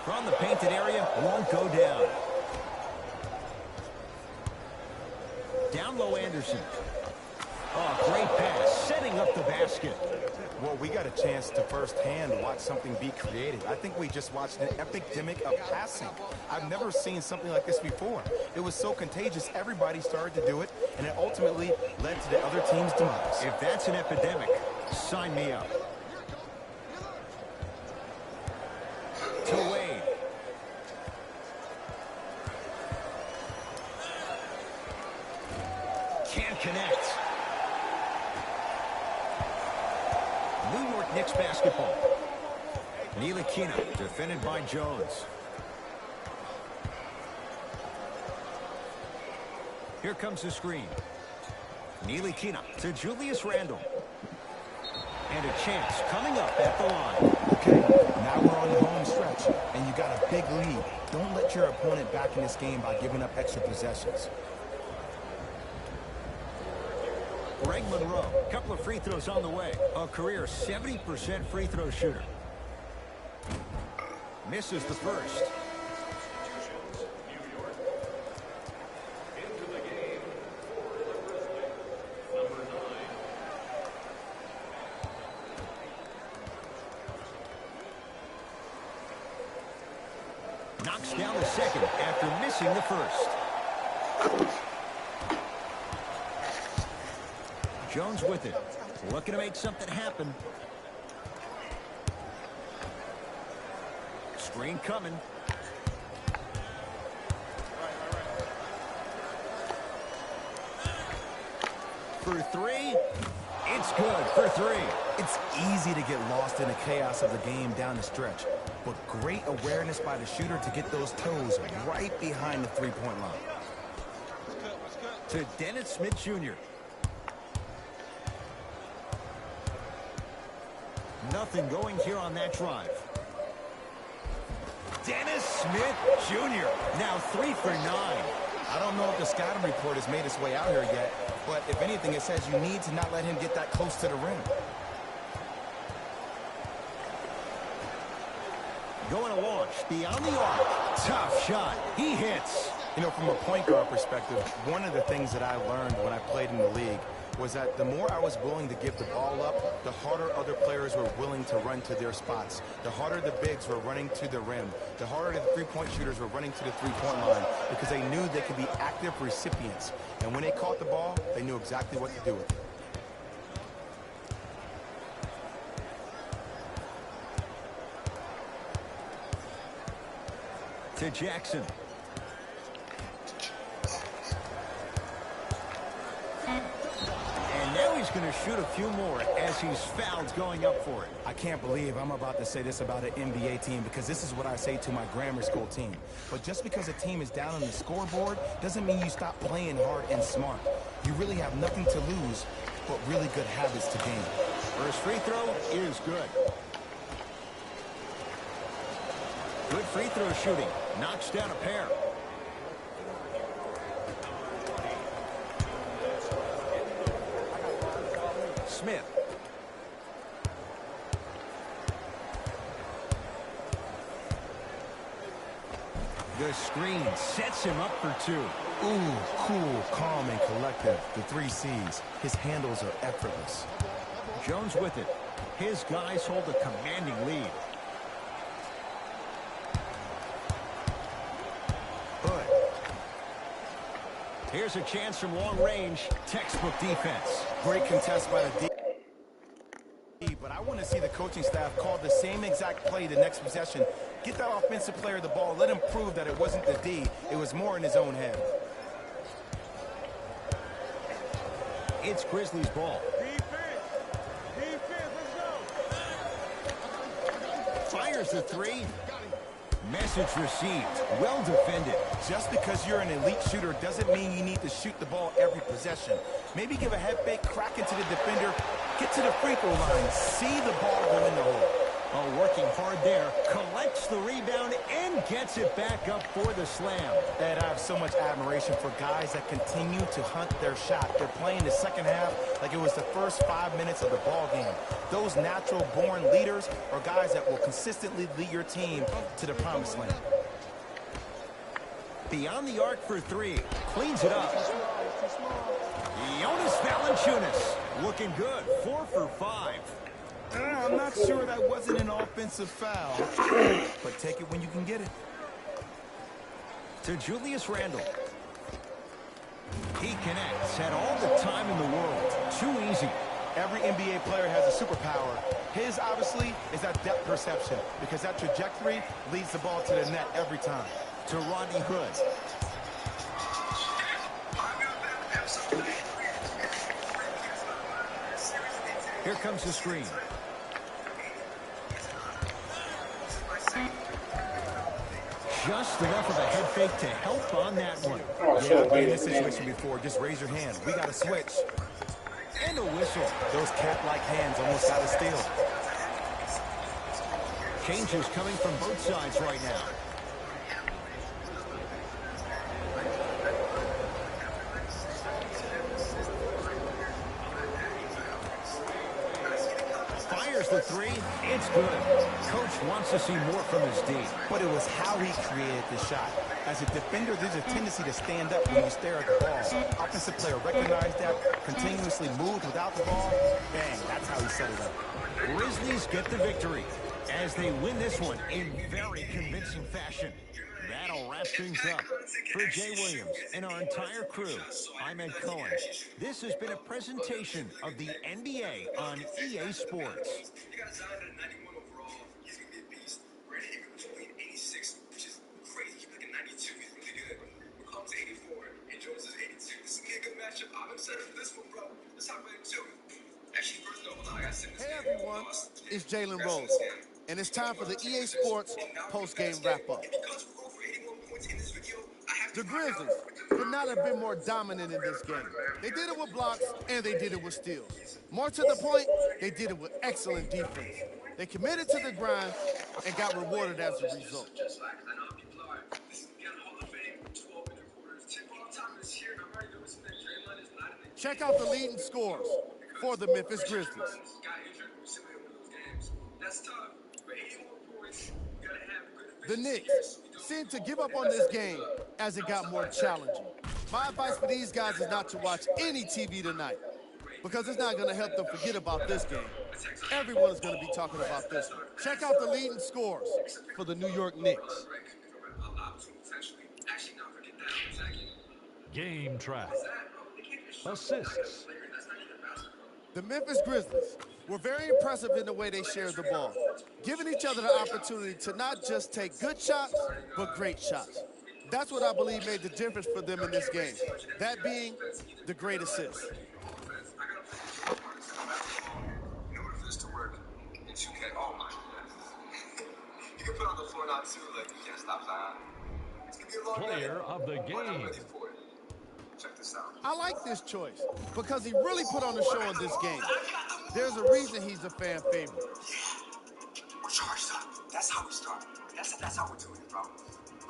Speaker 2: From the painted area, won't go down. Down low Anderson. Oh, great pass, setting up the basket.
Speaker 3: Well, we got a chance to firsthand watch something be created. I think we just watched an epidemic of passing. I've never seen something like this before. It was so contagious, everybody started to do it, and it ultimately led to the other team's demise.
Speaker 2: If that's an epidemic, sign me up. To Wade. Can't connect. New York Knicks basketball. Ntilikina defended by Jones. Here comes the screen. Ntilikina to Julius Randle. And a chance coming up at the line.
Speaker 3: Okay, now we're on the home stretch, and you got a big lead. Don't let your opponent back in this game by giving up extra possessions.
Speaker 2: Greg Monroe, couple of free throws on the way. A career 70% free throw shooter. Misses the first.
Speaker 4: Into the game for the Grizzlies, number 9.
Speaker 2: Knocks down the second after missing the first. Jones with it. Looking to make something happen. Screen coming. For three. It's good for three.
Speaker 3: It's easy to get lost in the chaos of the game down the stretch, but great awareness by the shooter to get those toes right behind the three-point line.
Speaker 2: To Dennis Smith Jr. Nothing going here on that drive. Dennis Smith Jr. Now 3 for 9.
Speaker 3: I don't know if the scouting report has made its way out here yet, but if anything, it says you need to not let him get that close to the rim.
Speaker 2: Going to launch beyond the arc. Tough shot. He hits.
Speaker 3: You know, from a point guard perspective, one of the things that I learned when I played in the league was that the more I was willing to give the ball up, the harder other players were willing to run to their spots. The harder the bigs were running to the rim. The harder the three-point shooters were running to the three-point line because they knew they could be active recipients. And when they caught the ball, they knew exactly what to do with it.
Speaker 2: To Jackson. And now he's going to shoot a few more as he's fouled going up for it.
Speaker 3: I can't believe I'm about to say this about an NBA team because this is what I say to my grammar school team. But just because a team is down on the scoreboard doesn't mean you stop playing hard and smart. You really have nothing to lose but really good habits to gain.
Speaker 2: First free throw is good. Good free throw shooting. Knocks down a pair. Smith. The screen sets him up for two.
Speaker 3: Ooh, cool, calm, and collective. The 3 C's. His handles are effortless.
Speaker 2: Jones with it. His guys hold a commanding lead. Hood. Here's a chance from long range. Textbook defense.
Speaker 3: Great contest by the D. But I want to see the coaching staff call the same exact play the next possession. Get that offensive player the ball. Let him prove that it wasn't the D. It was more in his own head.
Speaker 2: It's Grizzlies ball. Fires the 3. Message received. Well defended.
Speaker 3: Just because you're an elite shooter doesn't mean you need to shoot the ball every possession. Maybe give a head fake, crack into the defender, get to the free throw line, see the ball go in the hole.
Speaker 2: Oh, working hard there. Collects the rebound and gets it back up for the slam.
Speaker 3: Ed, I have so much admiration for guys that continue to hunt their shot. They're playing the second half like it was the first 5 minutes of the ball game. Those natural-born leaders are guys that will consistently lead your team to the promised land.
Speaker 2: Beyond the arc for 3. Cleans it up. Jonas Valanciunas looking good. 4 for 5.
Speaker 3: I'm not sure that wasn't an offensive foul, but take it when you can get it.
Speaker 2: To Julius Randle. He connects. Had all the time in the world. Too easy.
Speaker 3: Every NBA player has a superpower. His, obviously, is that depth perception, because that trajectory leads the ball to the net every time.
Speaker 2: To Rodney Hood. Here comes the screen. Just enough of a head fake to help on that one.
Speaker 1: Oh,
Speaker 3: Yeah, I've been in this situation before. Just raise your hand. We got to switch.
Speaker 2: And a whistle.
Speaker 3: Those cat-like hands almost got a steal.
Speaker 2: Changes coming from both sides right now. Fires the 3. It's good. Coach wants to see more from his D.
Speaker 3: But it was how he created the shot. As a defender, there's a tendency to stand up when you stare at the ball. Offensive player recognized that, continuously moved without the ball. Bang, that's how he set it up.
Speaker 2: Grizzlies get the victory as they win this one in very convincing fashion. That'll wrap things up. For Jay Williams and our entire crew, I'm Ed Cohen. This has been a presentation of the NBA on EA Sports.
Speaker 7: You got Zion at 91 overall. He's going to be a beast. Brandon Ingram is only 86, which is crazy. He's like a 92. He's really good. McCollum's 84, and Jones is 82. This is going to be a good matchup. I'm excited for this one, bro. Let's talk about it, too. Actually, first of all, I got to send this
Speaker 5: Hey
Speaker 7: game.
Speaker 5: everyone, it's Jalen Rose, and it's time for the EA Sports post-game wrap-up. The Grizzlies could not have been more dominant in this game. They did it with blocks, and they did it with steals. More to the point, they did it with excellent defense. They committed to the grind and got rewarded as a result. Check out the leading scores for the Memphis Grizzlies. The Knicks seemed to give up on this game as it got more challenging. My advice for these guys is not to watch any TV tonight, because it's not going to help them forget about this game. Everyone is going to be talking about this one. Check out the leading scores for the New York Knicks.
Speaker 6: Game track. Assists.
Speaker 5: The Memphis Grizzlies were very impressive in the way they shared the ball, giving each other the opportunity to not just take good shots, but great shots. That's what I believe made the difference for them in this game, that being the great assist.
Speaker 7: In order for this to work in 2K, oh my God. You can put on the floor now too, like you can't stop Zion. It's gonna be a long
Speaker 6: Player
Speaker 7: night,
Speaker 6: of the
Speaker 7: but I'm
Speaker 6: game.
Speaker 7: ready for it. Check this out.
Speaker 5: I like this choice because he really put on the show in this game. There's a reason he's a fan favorite.
Speaker 7: We're charged up. That's how we start. That's how we're doing it, bro.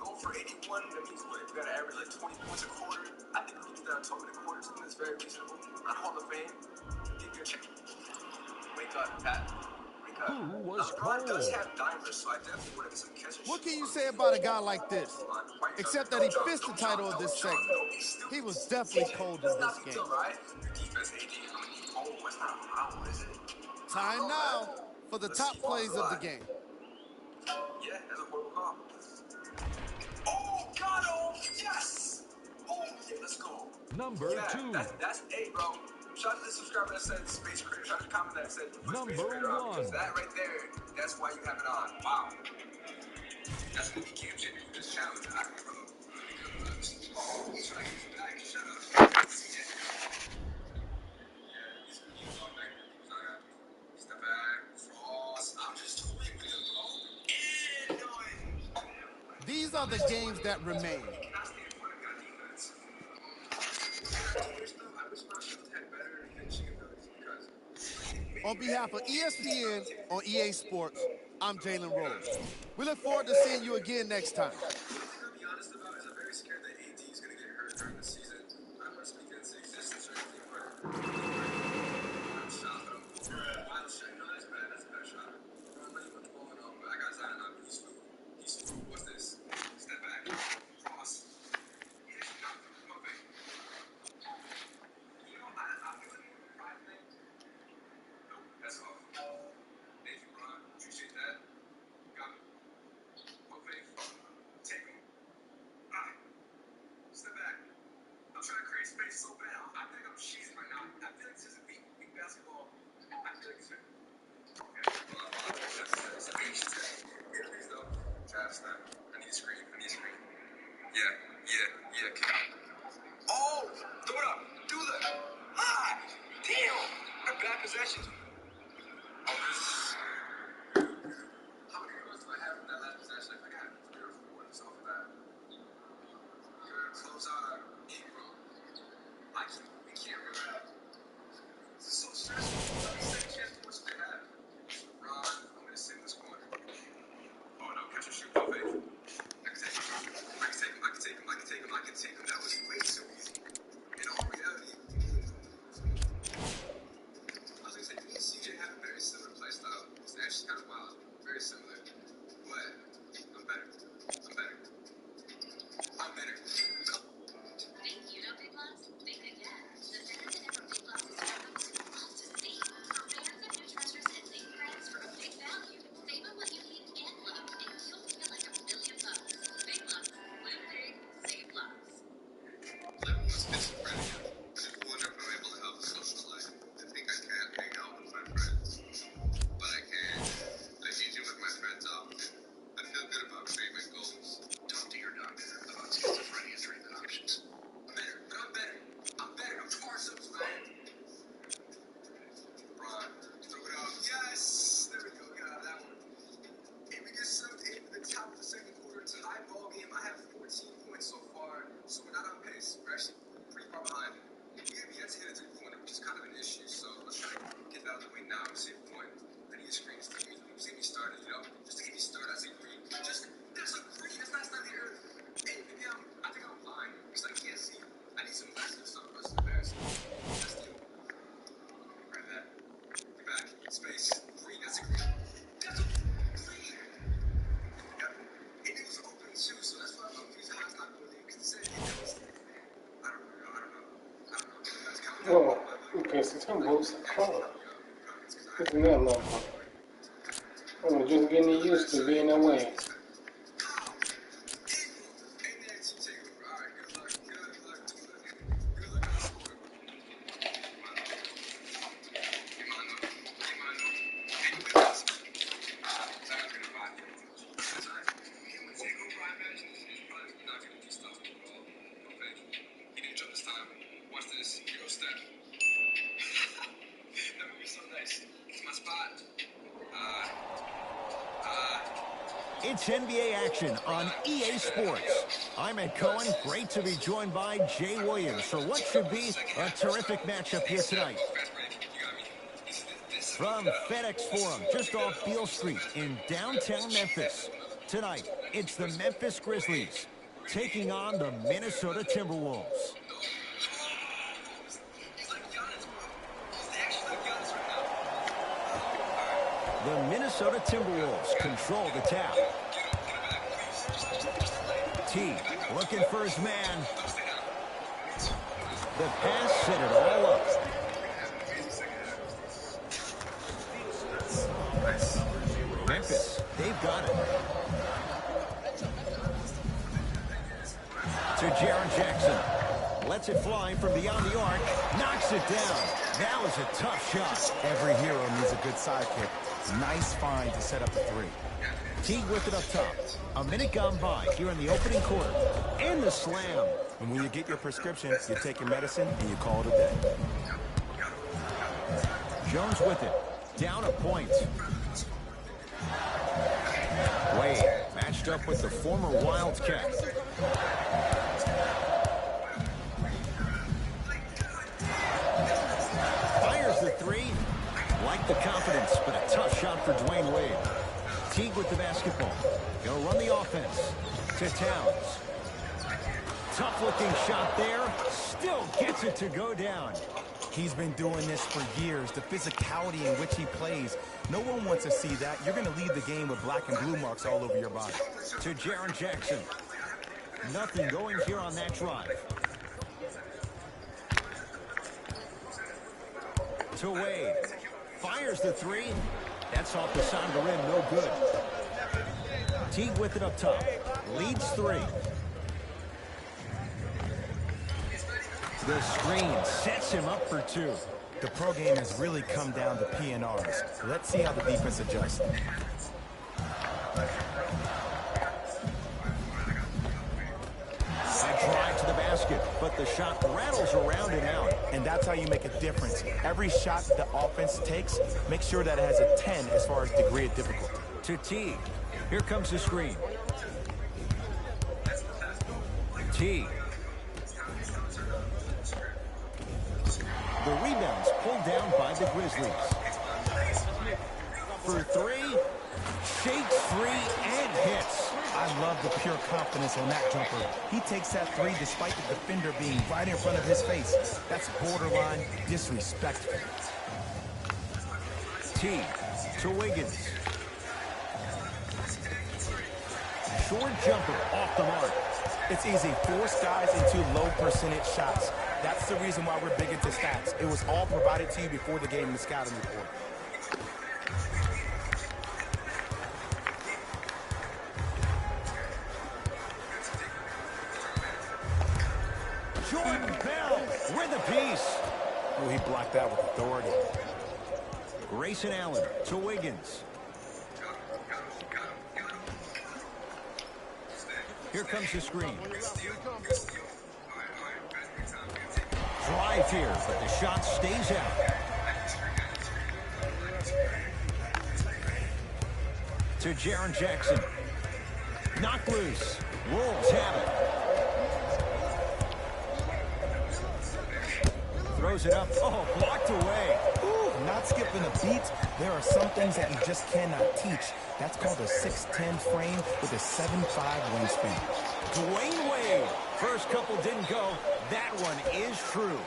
Speaker 7: Going for 81, that means what? We gotta average like 20 points a quarter. I think we can do that on 12 and a quarter. Something that's very reasonable. On Hall of Fame, give you a check. Wake up, Pat.
Speaker 6: Who was cold?
Speaker 5: What can you say about a guy like this? Except that he fits the title of this segment. He was definitely cold in this game. Time now for the top plays of the game.
Speaker 7: Yeah, that's a horrible call. Oh, got him! Yes! Oh, yeah, let's go.
Speaker 6: Number 2.
Speaker 7: That's A, bro. Shout out to the subscriber that said Space Creator. Shout out to the comment that said put
Speaker 6: Number
Speaker 7: Space Creator on.
Speaker 6: 1.
Speaker 7: Because that right there, that's why you have it on. Wow. That's what he came to this challenge. I can bro. Oh, he's trying to get you back. Shut up. Step back. Cross. I'm just toying with him, bro. And
Speaker 5: These are the games that remain. On behalf of ESPN on EA Sports, I'm Jalen Rose. We look forward to seeing you again next time.
Speaker 7: What I'm be honest about is I'm very scared that AD is going to get hurt during the season. I'm not speaking into existence or anything, but I'm shot. Wild shot. No, that's bad. That's a bad shot. I'm not even going on, but I got Zion on. He's smooth. He's smooth. What's this? Step back. Cross. Yeah, come on, baby. You know, I feel like more pride thing. Nope, that's off. Thank you, Ron. Appreciate that. Got me. Put faith. Take him. Step back. I'm trying to create space so bad. I feel like I'm cheesing right now. I feel like this is weak basketball. I feel like it's okay. That's a beach test. Here it is, though. Travis, I need a screen. Yeah. Kick out. Oh! Throw it up. Do that. Ah! Damn! A bad possession. Oh, this. How many runs do I have from that last possession? I got 3 or 4 just off of that. Good. Close out our Ingram. We can't run out. This is so stressful. Second chance points they have. Ron, I'm going to sit in this corner. Oh, no. Catch and shoot. No faith. I can take him. That was way too easy. In all reality, I was going to say, me and CJ have a very similar play style. It's actually kind of wild. Very similar. But I'm better.
Speaker 8: Think you know Big Lots? Think again. The fans and ever Big Lots is love to see. For fans of new treasures and think brands for a big value. Save on what you need and love, and you'll feel like $1,000,000. Big Lots. Live big, save lots.
Speaker 7: Everyone's schizophrenic. I just wonder if I'm able to help social life. I think I can't hang out with my friends. But I can. I usually with my friends often. I feel good about treatment goals. Talk to your doctor about schizophrenia treatment options. I'm better. I'm Parsons, man. Ron, throw it out. Yes! There we go. Got out of that one. And we get subbed in the top of the second quarter. Tie ball game. I have 14 points so far, so we're not on pace. We're actually pretty far behind. We have yet to hit a three-pointer, which is kind of an issue. So let's try to get that out of the way now and save a point. I need a screen to get me started, you know? Just to get me started, that's a green. That's not the earth. Hey, maybe I think I'm blind because I can't see. I need some lessons or something. That's embarrassing. That's the grab that. Get back. Space. Green. That's a green. That's a green. Yeah. And it was open too, so that's why I'm confused how it's not going in. Because it said it was. I don't know. That's kind of.
Speaker 1: Oh, okay, so Timberwolves. Oh, isn't that motherfucker? I'm just getting used to being away.
Speaker 7: Watch this. Hero step. That would be so nice. It's my spot.
Speaker 2: It's NBA action on EA Sports. I'm Ed Cohen. Great to be joined by Jay Williams for what should be a terrific matchup here tonight. From FedEx Forum, just off Beale Street in downtown Memphis. Tonight, it's the Memphis Grizzlies taking on the Minnesota Timberwolves. The Minnesota Timberwolves control the tap. T looking for his man. The pass set it all up. Memphis, they've got it. To Jaren Jackson. Lets it fly from beyond the arc. Knocks it down. That was a tough shot.
Speaker 3: Every hero needs a good sidekick. Nice find to set up the three.
Speaker 2: Teague with it up top. A minute gone by here in the opening quarter. And the slam.
Speaker 3: And when you get your prescription, you take your medicine and you call it a day.
Speaker 2: Jones with it. Down a point. Wade matched up with the former Wildcat. Fires the three. Like the confidence, but a tough shot for Dwayne Wade. Teague with the basketball. He'll run the offense to Towns. Tough-looking shot there. Still gets it to go down.
Speaker 3: He's been doing this for years. The physicality in which he plays. No one wants to see that. You're going to leave the game with black and blue marks all over your body.
Speaker 2: To Jaren Jackson. Nothing going here on that drive. To Wade. Fires the three. That's off the side of the rim. No good. Teague with it up top. Leads three. The screen sets him up for two.
Speaker 3: The pro game has really come down to PNRs. Let's see how the defense adjusts.
Speaker 2: A drive to the basket, but the shot rattles around and out.
Speaker 3: And that's how you make a difference. Every shot the offense takes, make sure that it has a 10 as far as degree of difficulty.
Speaker 2: To Teague. Here comes the screen. Teague. The rebound's pulled down by the Grizzlies. For three, shakes free and hits.
Speaker 3: I love the pure confidence on that jumper. He takes that three despite the defender being right in front of his face. That's borderline disrespectful.
Speaker 2: T to Wiggins. Short jumper off the mark.
Speaker 3: It's easy. Force guys into low percentage shots. That's the reason why we're big into stats. It was all provided to you before the game in the scouting report.
Speaker 2: Jordan Bell with a piece.
Speaker 3: Oh, he blocked that with authority.
Speaker 2: Grayson Allen to Wiggins. Here comes the screen. Drive here, but the shot stays out. To Jaren Jackson. Knocked loose. Wolves have it. Throws it up. Oh, blocked away.
Speaker 3: Ooh, not skipping a beat. There are some things that you just cannot teach. That's called a 6'10 frame with a 7'5 wingspan.
Speaker 2: Dwayne Wade. First couple didn't go. That one is true.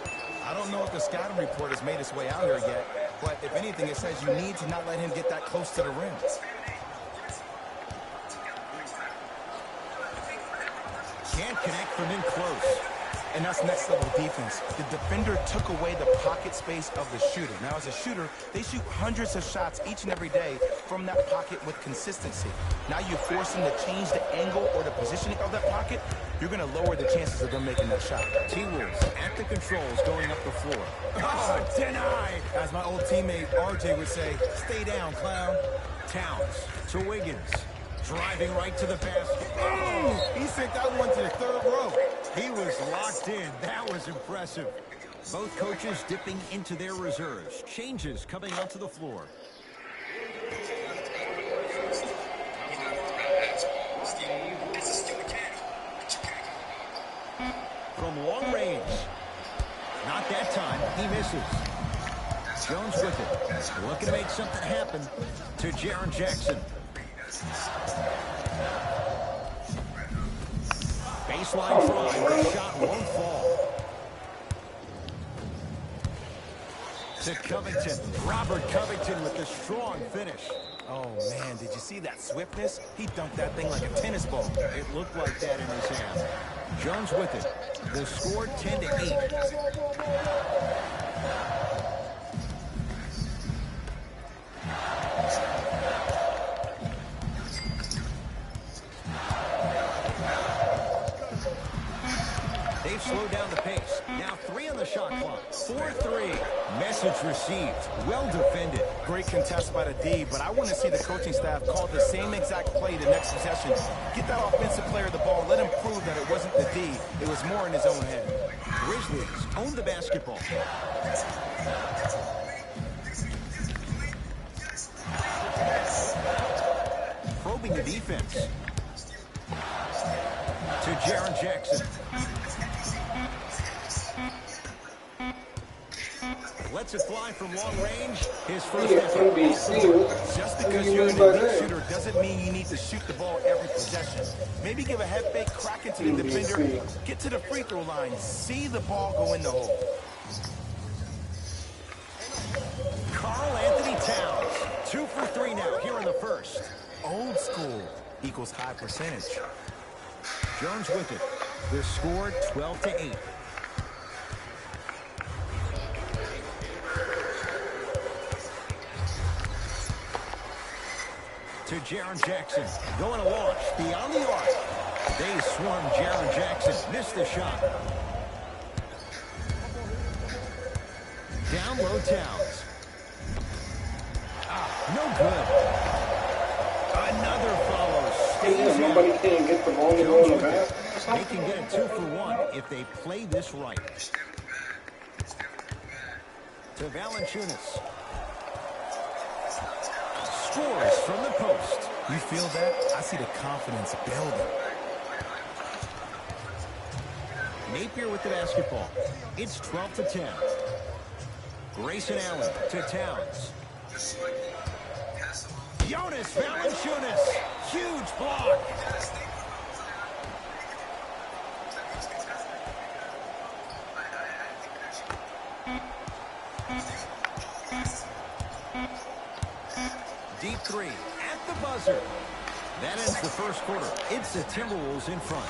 Speaker 3: I don't know if the scouting report has made its way out here yet, but if anything, it says you need to not let him get that close to the rim.
Speaker 2: Can't connect from in close.
Speaker 3: And that's next level defense. The defender took away the pocket space of the shooter. Now, as a shooter, they shoot hundreds of shots each and every day from that pocket with consistency. Now you force them to change the angle or the positioning of that pocket, you're going to lower the chances of them making that shot.
Speaker 2: T-Wolves at the controls going up the floor. Oh, denied.
Speaker 3: As my old teammate RJ would say, stay down, clown.
Speaker 2: Towns to Wiggins. Driving right to the basket.
Speaker 3: Oh, he sent that one to the third row.
Speaker 2: He was locked in. That was impressive. Both coaches dipping into their reserves. Changes coming onto the floor. From long range. Not that time. He misses. Jones with it. Looking to make something happen to Jaren Jackson. Baseline drive. The shot won't fall. To Covington. Robert Covington with the strong finish.
Speaker 3: Oh, man, did you see that swiftness? He dunked that thing like a tennis ball.
Speaker 2: It looked like that in his hand. Jones with it. The score 10-8. They've slowed down the pace. Now 3 on the shot clock. 4-3. Message received. Well defended.
Speaker 3: Great contest by the D, but I want to see the coaching staff call the same exact play the next possession. Get that offensive player the ball. Let him prove that it wasn't the D. It was more in his own head.
Speaker 2: Grizzlies own the basketball. Probing the defense. To Jaren Jackson. Lets it fly from long range. His first effort.
Speaker 3: Just because you're an elite shooter doesn't mean you need to shoot the ball every possession. Maybe give a head fake, crack into the defender, get to the free throw line, see the ball go in the hole.
Speaker 2: Karl Anthony Towns. 2 for 3 now here in the first.
Speaker 3: Old school equals high percentage.
Speaker 2: Jones with it. The score 12-8. To Jaren Jackson. Going to launch beyond the arc. They swarm Jaren Jackson. Missed the shot. Down low Towns. No good. Another follow. Stays
Speaker 1: Nobody
Speaker 2: in.
Speaker 1: can get the ball to go in the basket.
Speaker 2: They can get a 2 for 1 if they play this right. To Valanciunas. Scores from the post.
Speaker 3: You feel that? I see the confidence building.
Speaker 2: Napier with the basketball. It's 12-10. Grayson Allen to Towns. Jonas Valanciunas. Huge block. Deep 3 at the buzzer. That ends the first quarter. It's the Timberwolves in front.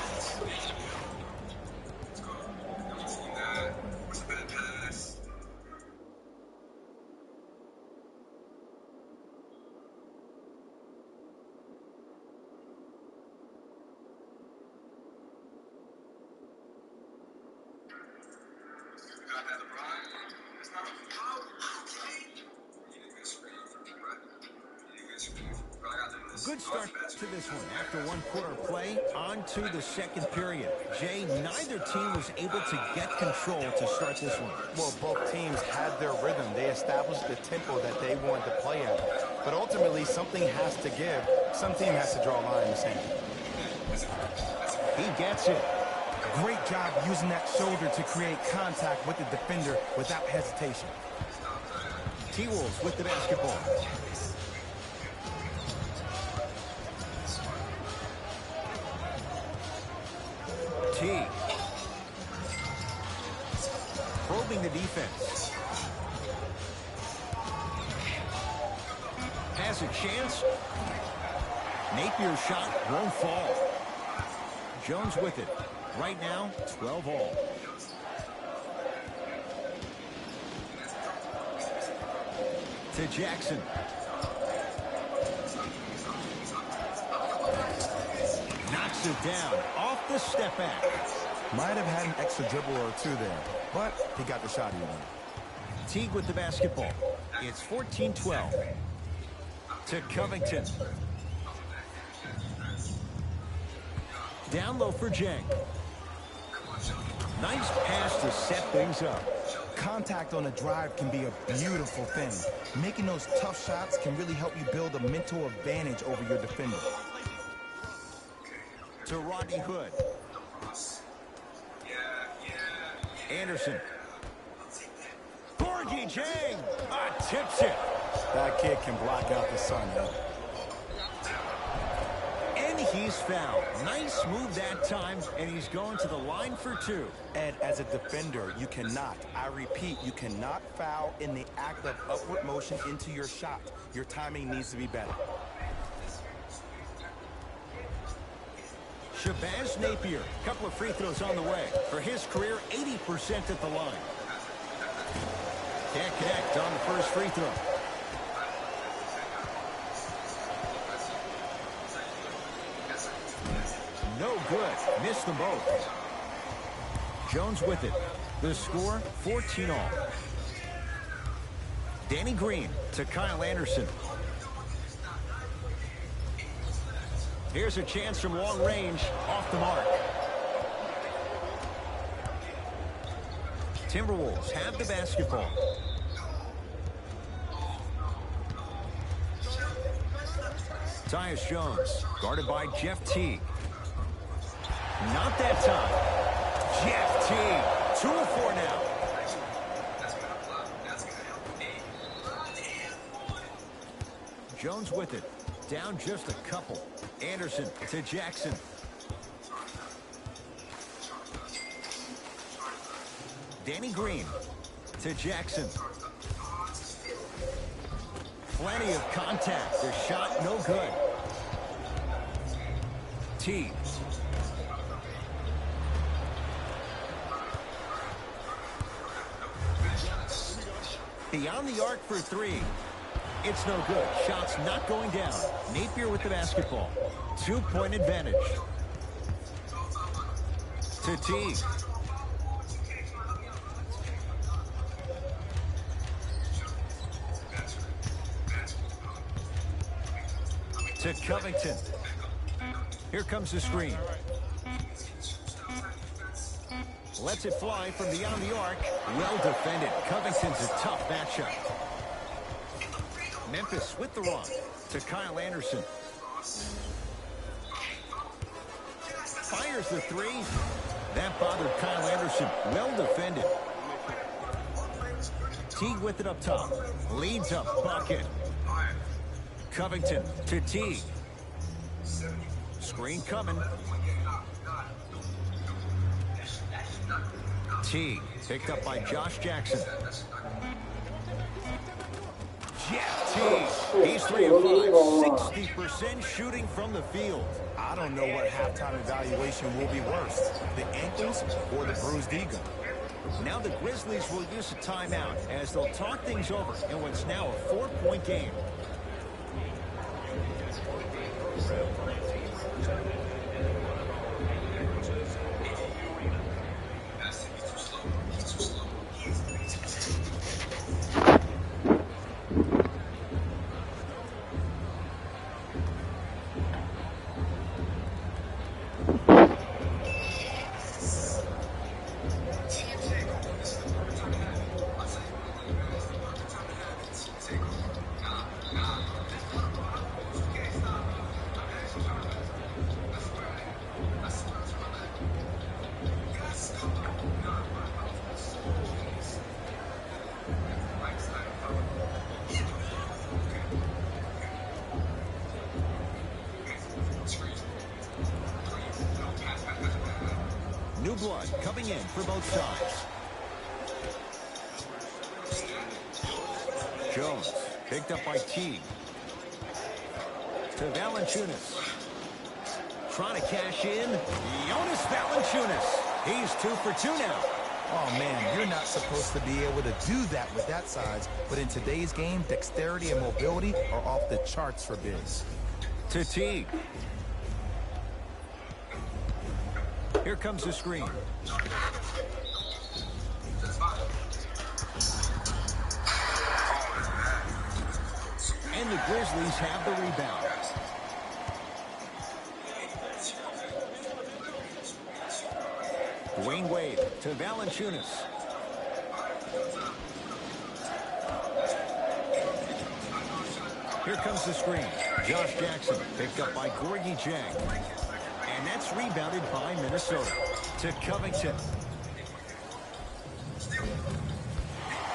Speaker 2: Good start to this one. After 1 quarter play, on to the second period. Jay, neither team was able to get control to start this one.
Speaker 3: Well, both teams had their rhythm. They established the tempo that they wanted to play at. But ultimately, something has to give. Some team has to draw a line in the sand.
Speaker 2: He gets it.
Speaker 3: Great job using that shoulder to create contact with the defender without hesitation.
Speaker 2: T-Wolves with the basketball. T. Probing the defense. Has a chance. Napier's shot won't fall. Jones with it. Right now, 12 all. To Jackson. Knocks it down off the step back.
Speaker 3: Might have had an extra dribble or two there, but he got the shot he wanted.
Speaker 2: Teague with the basketball. It's 14-12. To Covington. Down low for Jang. Nice pass to set things up.
Speaker 3: Contact on a drive can be a beautiful thing. Making those tough shots can really help you build a mental advantage over your defender.
Speaker 2: To Rodney Hood. Anderson. Gorgie Jang. Tips it.
Speaker 3: That kid can block out the sun, man.
Speaker 2: And he's fouled. Nice move that time, and he's going to the line for 2.
Speaker 3: Ed, as a defender, you cannot, I repeat, you cannot foul in the act of upward motion into your shot. Your timing needs to be better.
Speaker 2: Shabazz Napier, couple of free throws on the way. For his career, 80% at the line. Can't connect on the first free throw. No good. Missed them both. Jones with it. The score, 14-all. Danny Green to Kyle Anderson. Here's a chance from long range. Off the mark. Timberwolves have the basketball. Tyus Jones, guarded by Jeff Teague. Not that time. Jeff Teague, 2 of 4 now. Jones with it. Down just a couple. Anderson to Jackson. Danny Green to Jackson. Plenty of contact. The shot no good. Teague. Beyond the arc for 3. It's no good. Shot's not going down. Napier with the basketball. 2-point advantage. To Teague. To Covington. Here comes the screen. Lets it fly from beyond the arc. Well defended. Covington's a tough matchup. Memphis with the run to Kyle Anderson. Fires the 3. That bothered Kyle Anderson. Well defended. Teague with it up top. Leads up bucket. Covington to Teague. Screen coming. Teague picked up by Josh Jackson. Jeff Teague. He's 3 of 5. 60% shooting from the field.
Speaker 3: I don't know what halftime evaluation will be worse, the ankles or the bruised ego.
Speaker 2: Now the Grizzlies will use a timeout as they'll talk things over in what's now a 4-point game. New blood coming in for both sides. Jones picked up by Teague. To Valanciunas. Trying to cash in. Jonas Valanciunas. He's 2 for 2 now.
Speaker 3: Oh, man, you're not supposed to be able to do that with that size. But in today's game, dexterity and mobility are off the charts for Biz.
Speaker 2: To Teague. Here comes the screen. And the Grizzlies have the rebound. Dwayne Wade to Valanciunas. Here comes the screen. Josh Jackson picked up by Gorgie Jang. And that's rebounded by Minnesota. To Covington.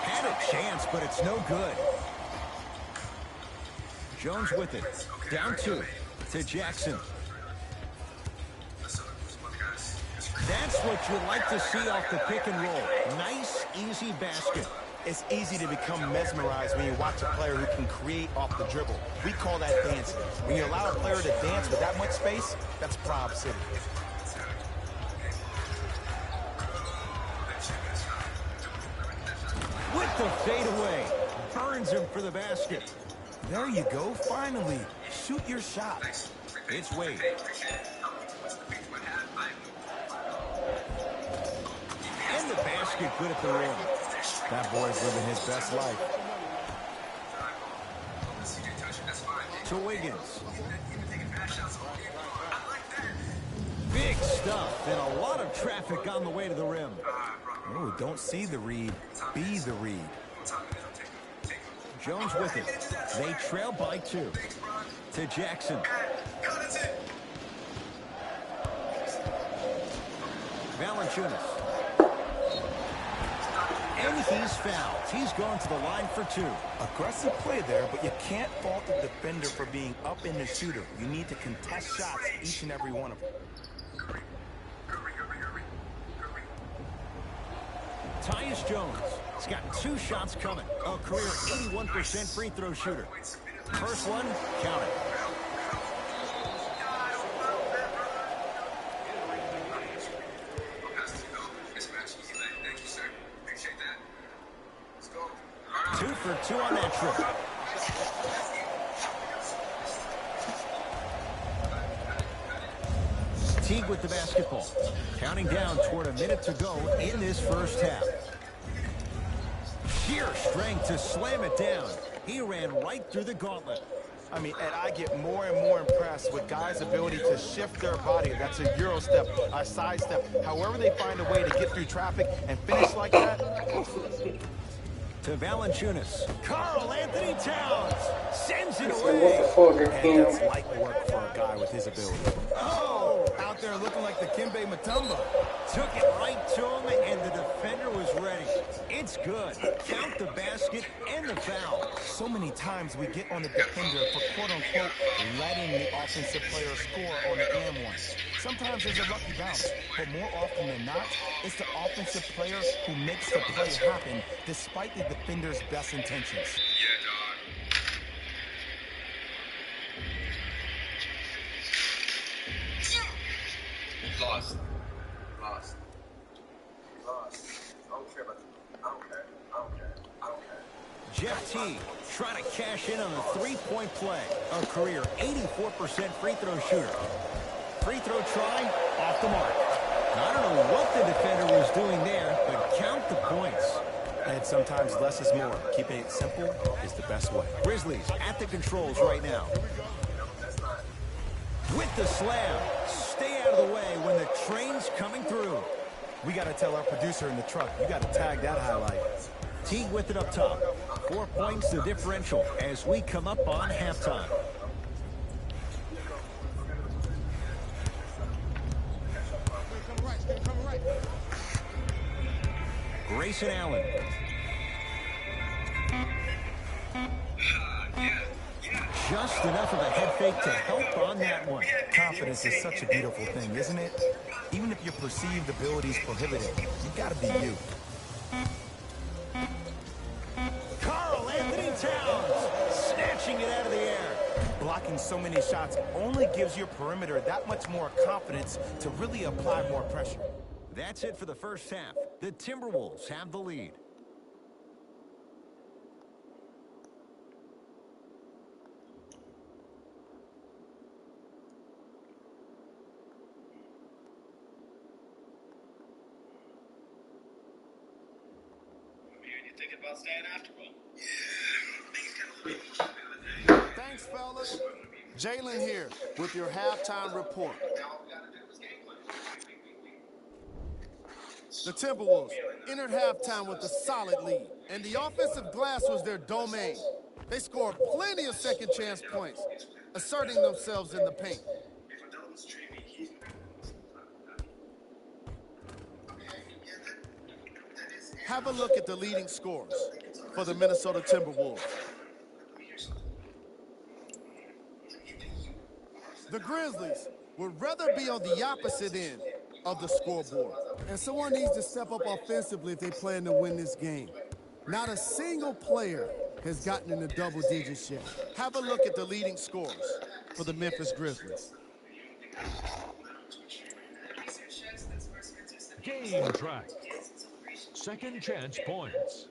Speaker 2: Had a chance, but it's no good. Jones with it. Down 2. To Jackson. what you'd like to see off the pick and roll. Nice, easy basket.
Speaker 3: It's easy to become mesmerized when you watch a player who can create off the dribble. We call that dancing. When you allow a player to dance with that much space, that's Prob City.
Speaker 2: With the fadeaway. Burns him for the basket.
Speaker 3: There you go, finally. Shoot your shot.
Speaker 2: It's Wade. And the basket good at the rim.
Speaker 3: That boy's living his best life.
Speaker 2: To Wiggins. Big stuff and a lot of traffic on the way to the rim.
Speaker 3: Oh, don't see the read. Be the read.
Speaker 2: Jones with it. They trail by 2. To Jackson. Valanciunas. And he's fouled. He's going to the line for 2.
Speaker 3: Aggressive play there, but you can't fault the defender for being up in the shooter. You need to contest shots, each and every one of them.
Speaker 2: Tyus Jones. He's got 2 shots coming. A career 81% free throw shooter. First one, count it. Two for 2 on that trip. Teague with the basketball. Counting down toward a minute to go in this first half. Sheer strength to slam it down. He ran right through the gauntlet.
Speaker 3: I mean, Ed, I get more and more impressed with guys' ability to shift their body. That's a Euro step, a side step. However they find a way to get through traffic and finish like that.
Speaker 2: To Valanciunas. Karl Anthony Towns sends it
Speaker 1: What
Speaker 2: away.
Speaker 1: the fuck,
Speaker 3: And that's light work for a guy with his ability.
Speaker 2: Oh,
Speaker 3: Out there looking like the Kimbe Mutombo.
Speaker 2: took it right to him, and the defender was ready. It's good. Count the basket and the foul.
Speaker 3: So many times we get on the defender for quote-unquote letting the offensive player score on the and one. Sometimes there's a lucky bounce, but more often than not, it's the offensive player who makes the play happen despite the defender's best intentions.
Speaker 7: Lost. Lost. Lost. I don't care about the... I don't care. I don't care. I don't care.
Speaker 2: Jeff Teague trying to cash in on a three-point play. A career 84% free throw shooter. Free throw try, off the mark. Now, I don't know what the defender was doing there, but count the points.
Speaker 3: And sometimes less is more. Keeping it simple is the best way.
Speaker 2: Grizzlies at the controls right now. With the slam. Stay out of the way when the train's coming through.
Speaker 3: We got to tell our producer in the truck, you got to tag that highlight.
Speaker 2: Teague with it up top. 4 points the differential as we come up on halftime. Grayson Allen. Just enough of a head fake to help on that one.
Speaker 3: Confidence is such a beautiful thing, isn't it? Even if your perceived ability is prohibited, you got to be you.
Speaker 2: Karl Anthony Towns snatching it out of the air.
Speaker 3: Blocking so many shots only gives your perimeter that much more confidence to really apply more pressure.
Speaker 2: That's it for the first half. The Timberwolves have the lead.
Speaker 7: Thinking about staying afterward.
Speaker 5: Thanks, fellas. Jalen here with your halftime report. The Timberwolves entered halftime with a solid lead, and the offensive glass was their domain. They scored plenty of second chance points, asserting themselves in the paint. Have a look at the leading scorers for the Minnesota Timberwolves. The Grizzlies would rather be on the opposite end, of the scoreboard. And someone needs to step up offensively if they plan to win this game. Not a single player has gotten into double digits yet.
Speaker 3: Have a look at the leading scorers for the Memphis Grizzlies.
Speaker 6: Game track. Second chance points.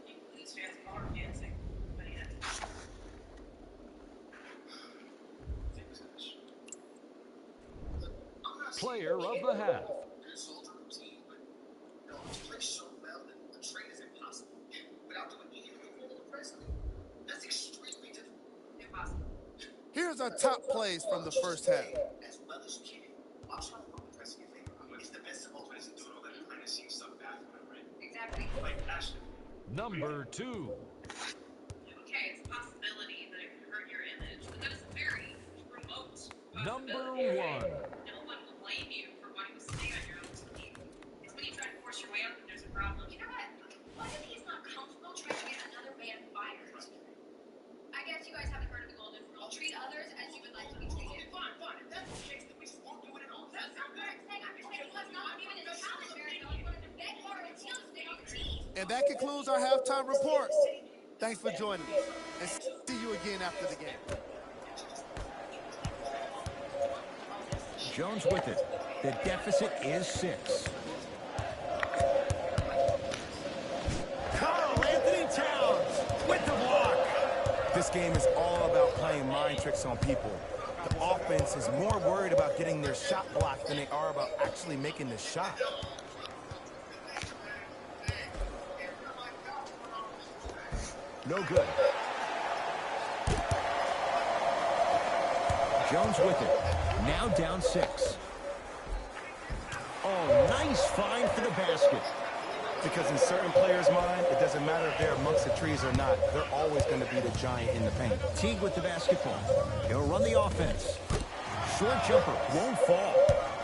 Speaker 6: Player of the half.
Speaker 3: Here's our top plays from the first half.
Speaker 7: As well as you can. I'll try to put the press in your favor. He's the best of all players and doing all that behind the scenes stuff back when I'm right.
Speaker 8: Exactly.
Speaker 7: Like passion.
Speaker 6: Number 2.
Speaker 8: Okay, it's a possibility that it could hurt your image, but that is a very remote
Speaker 6: Number
Speaker 8: possibility.
Speaker 6: 1.
Speaker 8: No one will blame you for wanting to stay on your own team. It's when you try to force your way out that there's a problem. You know what? What if he's not comfortable trying to get another man fired? I guess you guys haven't heard of the golden rule. Treat others as you would like to be treated.
Speaker 7: Fine, fine. If that's the case, then we just won't do it at all.
Speaker 8: That's not what I'm saying. I'm just saying he was not even in the challenge marathon. He wanted to beg hard and he'll stay on the team.
Speaker 3: And that concludes our halftime report. Thanks for joining us, and see you again after the game.
Speaker 2: Jones with it. The deficit is 6.
Speaker 3: Karl Anthony Towns with the block. This game is all about playing mind tricks on people. The offense is more worried about getting their shot blocked than they are about actually making the shot.
Speaker 2: No good. Jones with it. Now down 6. Oh, nice find for the basket.
Speaker 3: Because in certain players' mind, it doesn't matter if they're amongst the trees or not. They're always going to be the giant in the paint.
Speaker 2: Teague with the basketball. He'll run the offense. Short jumper won't fall.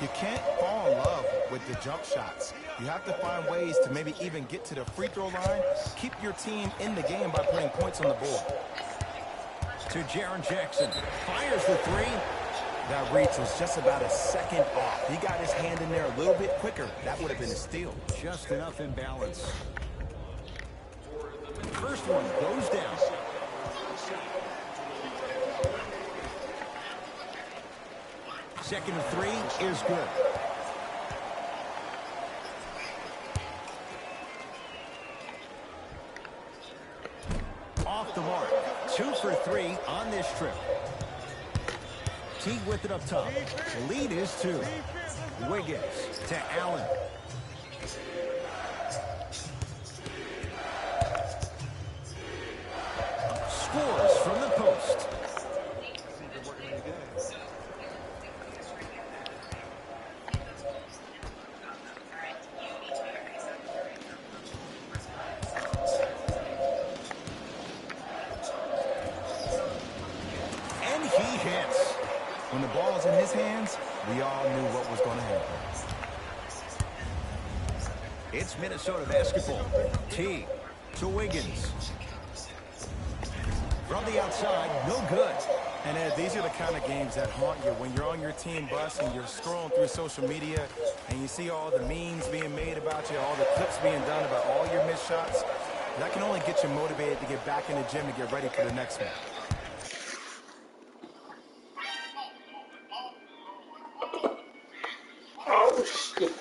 Speaker 3: You can't fall in love with the jump shots. You have to find ways to maybe even get to the free throw line. Keep your team in the game by putting points on the board.
Speaker 2: To Jaren Jackson. Fires the 3.
Speaker 3: That reach was just about a second off. He got his hand in there a little bit quicker. That would have been a steal.
Speaker 2: Just enough imbalance. First one goes down. Second and 3 is good. Off the mark. 2 for 3 on this trip. Teague with it up top. Lead is 2. Wiggins to Allen. Scores from the post. And he hits.
Speaker 3: When the ball was in his hands, we all knew what was going to happen.
Speaker 2: It's Minnesota basketball. Teague to Wiggins. From the outside, no good.
Speaker 3: And Ed, these are the kind of games that haunt you when you're on your team bus and you're scrolling through social media and you see all the memes being made about you, all the clips being done about all your missed shots. That can only get you motivated to get back in the gym to get ready for the next one.
Speaker 1: Oh, shit.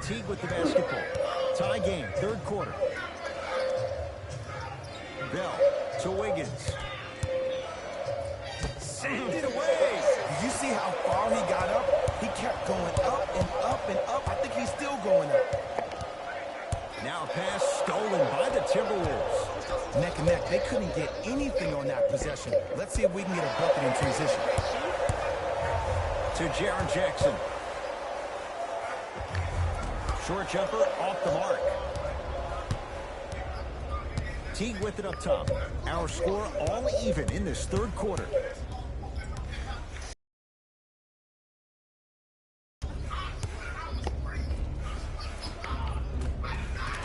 Speaker 2: Teague with the basketball. Tie game, 3rd quarter. Bell to Wiggins.
Speaker 3: Send it away. Did you see how far he got up? He kept going up and up and up. I think he's still going up.
Speaker 2: Now a pass stolen by the Timberwolves.
Speaker 3: Neck and neck. They couldn't get anything on that possession. Let's see if we can get a bucket in transition.
Speaker 2: To Jaren Jackson. Short jumper off the mark. Teague with it up top. Our score all even in this 3rd quarter.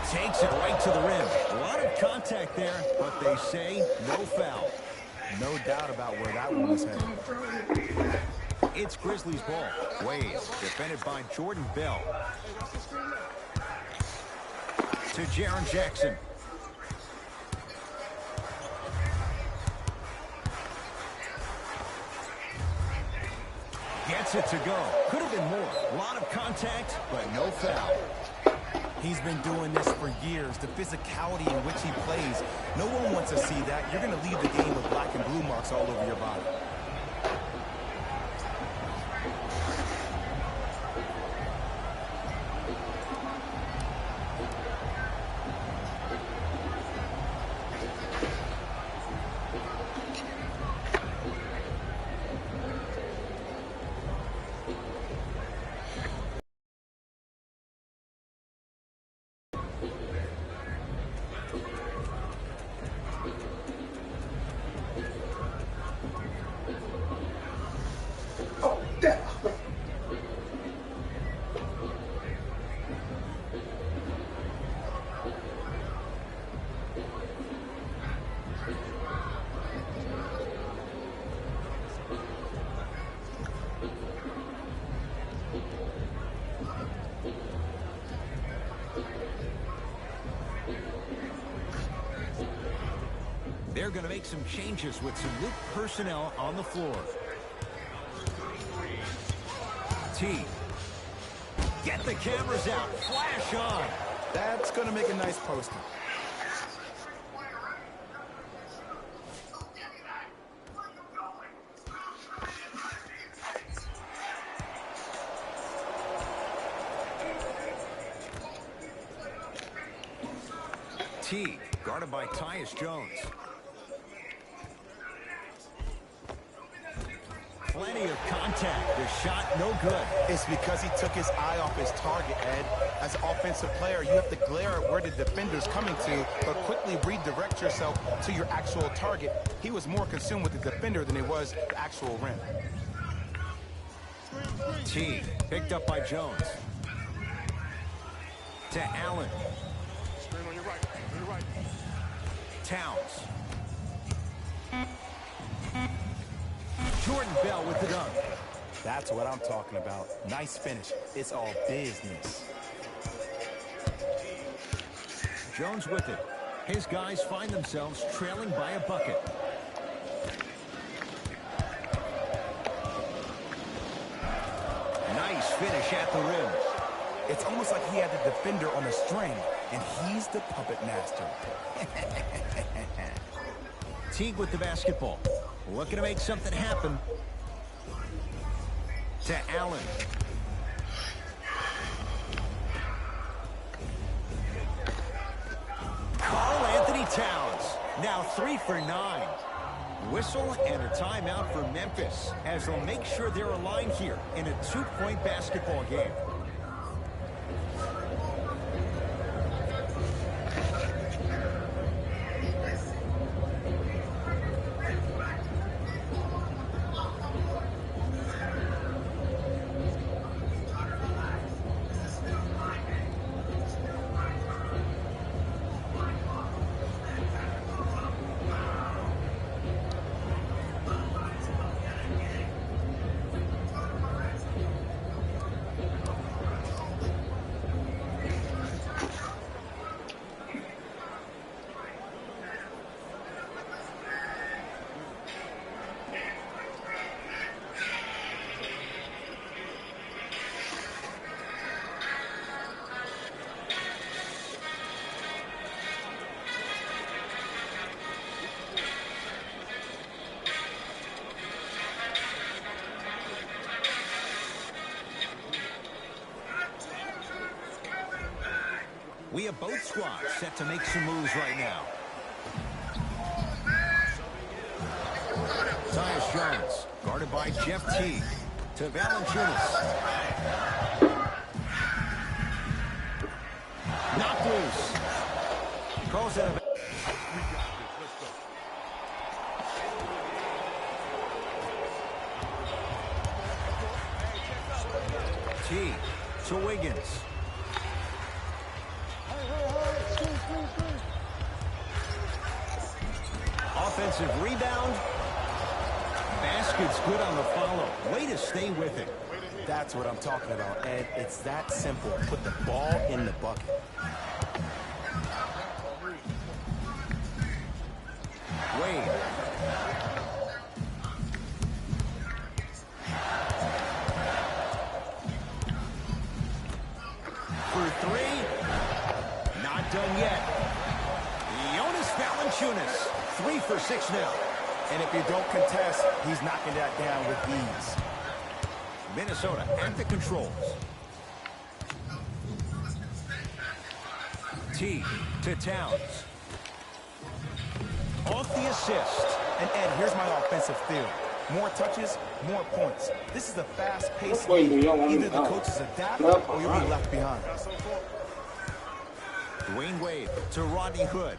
Speaker 2: Takes it right to the rim. A lot of contact there, but they say no foul.
Speaker 3: No doubt about where that one was headed.
Speaker 2: It's Grizzlies ball. Wade, defended by Jordan Bell. To Jaren Jackson. Gets it to go. Could have been more. A lot of contact, but no foul.
Speaker 3: He's been doing this for years. The physicality in which he plays. No one wants to see that. You're going to leave the game with black and blue marks all over your body.
Speaker 2: They're going to make some changes with some Luke personnel on the floor. T. Get the cameras out. Flash on.
Speaker 3: That's going to make a nice poster.
Speaker 2: T. Guarded by Tyus Jones. Plenty of contact. The shot no good.
Speaker 3: It's because he took his eye off his target, Ed. As an offensive player, you have to glare at where the defender's coming to, but quickly redirect yourself to your actual target. He was more consumed with the defender than he was the actual rim.
Speaker 2: T. Picked up by Jones. To Allen.
Speaker 4: Screen on your right. On your right.
Speaker 2: Towns. Jordan Bell with the dunk.
Speaker 3: That's what I'm talking about. Nice finish. It's all business.
Speaker 2: Jones with it. His guys find themselves trailing by a bucket. Nice finish at the rim.
Speaker 3: It's almost like he had the defender on a string, and he's the puppet master.
Speaker 2: Teague with the basketball. Looking to make something happen. To Allen. Karl Anthony Towns. Now 3 for 9. Whistle and a timeout for Memphis as they'll make sure they're aligned here in a 2-point basketball game. We have both squads set to make some moves right now. Tyus Jones, guarded by Jeff Teague. To Valanciunas. Knocked loose. Calls it a... Teague to Wiggins. Offensive rebound. Basket's good on the follow. Way to stay with it.
Speaker 3: That's what I'm talking about, Ed. It's that simple. Put the ball in the bucket.
Speaker 2: Wade. For three. Not done yet. Jonas Valanciunas. 3 for 6 now.
Speaker 3: And if you don't contest, he's knocking that down with ease.
Speaker 2: Minnesota at the controls. T to Towns. Off the assist.
Speaker 3: And Ed, here's my offensive theory. More touches, more points. This is a fast-paced
Speaker 1: Wait,
Speaker 3: league.
Speaker 1: you don't
Speaker 3: Either the
Speaker 1: know.
Speaker 3: coaches adapt
Speaker 1: Not
Speaker 3: or you'll be left behind.
Speaker 2: Dwayne Wade to Rodney Hood.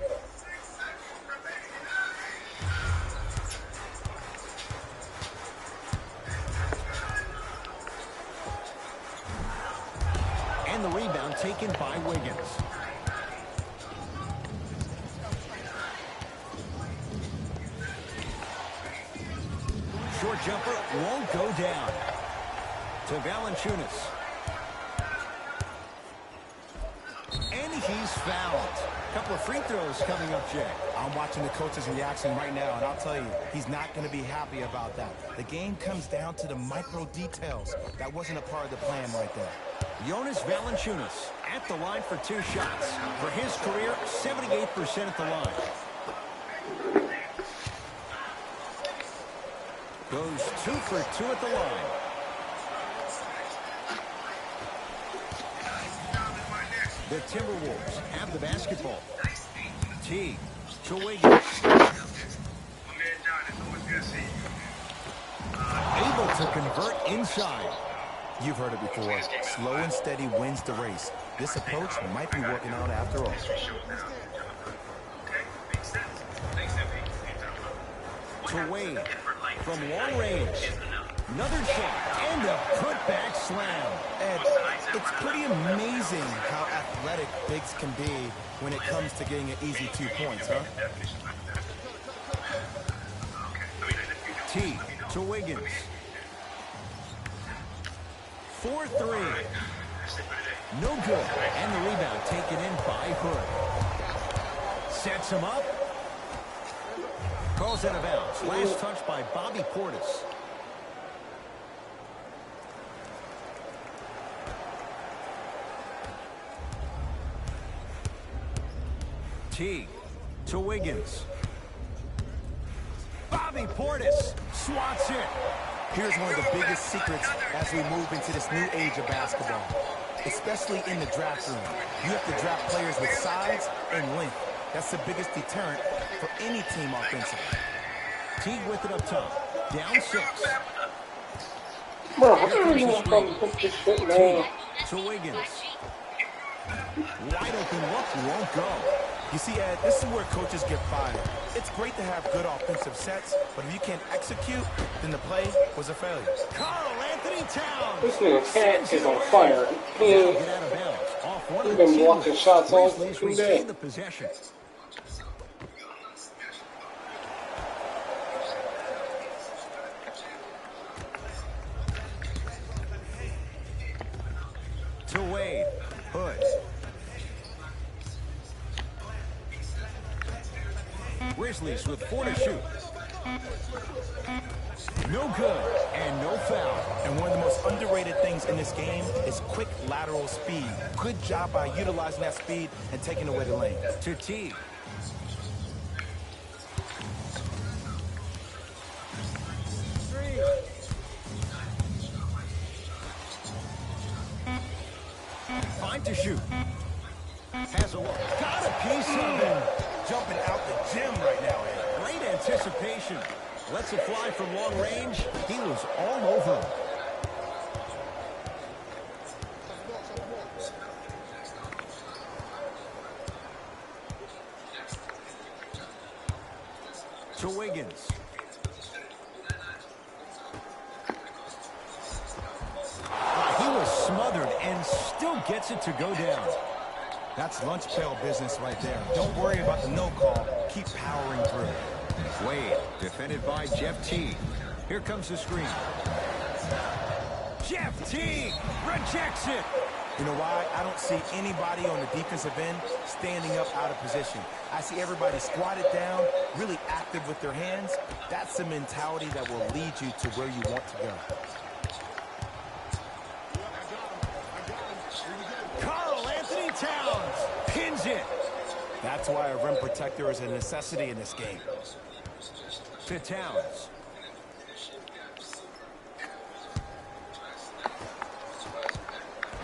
Speaker 2: And the rebound taken by Wiggins. Short jumper won't go down. To Valanciunas. And he's fouled. Couple of free throws coming up, Jay.
Speaker 3: I'm watching the coach's reaction right now, and I'll tell you, he's not going to be happy about that. The game comes down to the micro details. That wasn't a part of the plan right there.
Speaker 2: Jonas Valanciunas at the line for 2 shots. For his career, 78% at the line. Goes 2 for 2 at the line. The Timberwolves have the basketball. T to Wiggins. Able to convert inside.
Speaker 3: You've heard it before. Slow and steady wins the race. This approach might be working out after all.
Speaker 2: To Wade from long range. Another shot and a putback slam.
Speaker 3: Ed, it's pretty amazing how athletic bigs can be when it comes to getting an easy 2 points, huh?
Speaker 2: T to Wiggins. 4-3. No good. And the rebound taken in by Hood. Sets him up. Calls out of bounds. Last touch by Bobby Portis. T to Wiggins. Bobby Portis swats it.
Speaker 3: Here's one of the biggest secrets as we move into this new age of basketball, especially in the draft room. You have to draft players with size and length. That's the biggest deterrent for any team offensively.
Speaker 2: T with it up top. Down 6.
Speaker 1: Bro, I don't even fucking put this shit, man.
Speaker 2: To Wiggins. Wide open look won't go.
Speaker 3: You see, Ed, this is where coaches get fired. It's great to have good offensive sets, but if you can't execute, then the play was a failure.
Speaker 2: Karl Anthony Towns.
Speaker 1: This nigga cat is on fire.
Speaker 2: Get out of bounds. Off one
Speaker 1: He's
Speaker 2: of the
Speaker 1: been blocking shots all
Speaker 2: Grizzlies
Speaker 1: fucking
Speaker 2: retain
Speaker 1: day.
Speaker 2: the possession. To Wade. Hood. Grizzlies with 4 to shoot. No good and no foul.
Speaker 3: And one of the most underrated things in this game is quick lateral speed. Good job by utilizing that speed and taking away the lane.
Speaker 2: To T. Fine to shoot. Has a look. Got a piece of him.
Speaker 3: Jumping out the gym right now, Ed.
Speaker 2: Great anticipation. Lets it fly from long range. He was all over him. To Wiggins. He was smothered and still gets it to go down.
Speaker 3: That's lunch pail business right there. Don't worry about the no call. Keep powering through.
Speaker 2: Wade, defended by Jeff T. Here comes the screen. Jeff Teague rejects it.
Speaker 3: You know why? I don't see anybody on the defensive end standing up out of position. I see everybody squatted down, really active with their hands. That's the mentality that will lead you to where you want to go.
Speaker 2: Karl Anthony Towns pins it.
Speaker 3: That's why a rim protector is a necessity in this game.
Speaker 2: To Towns.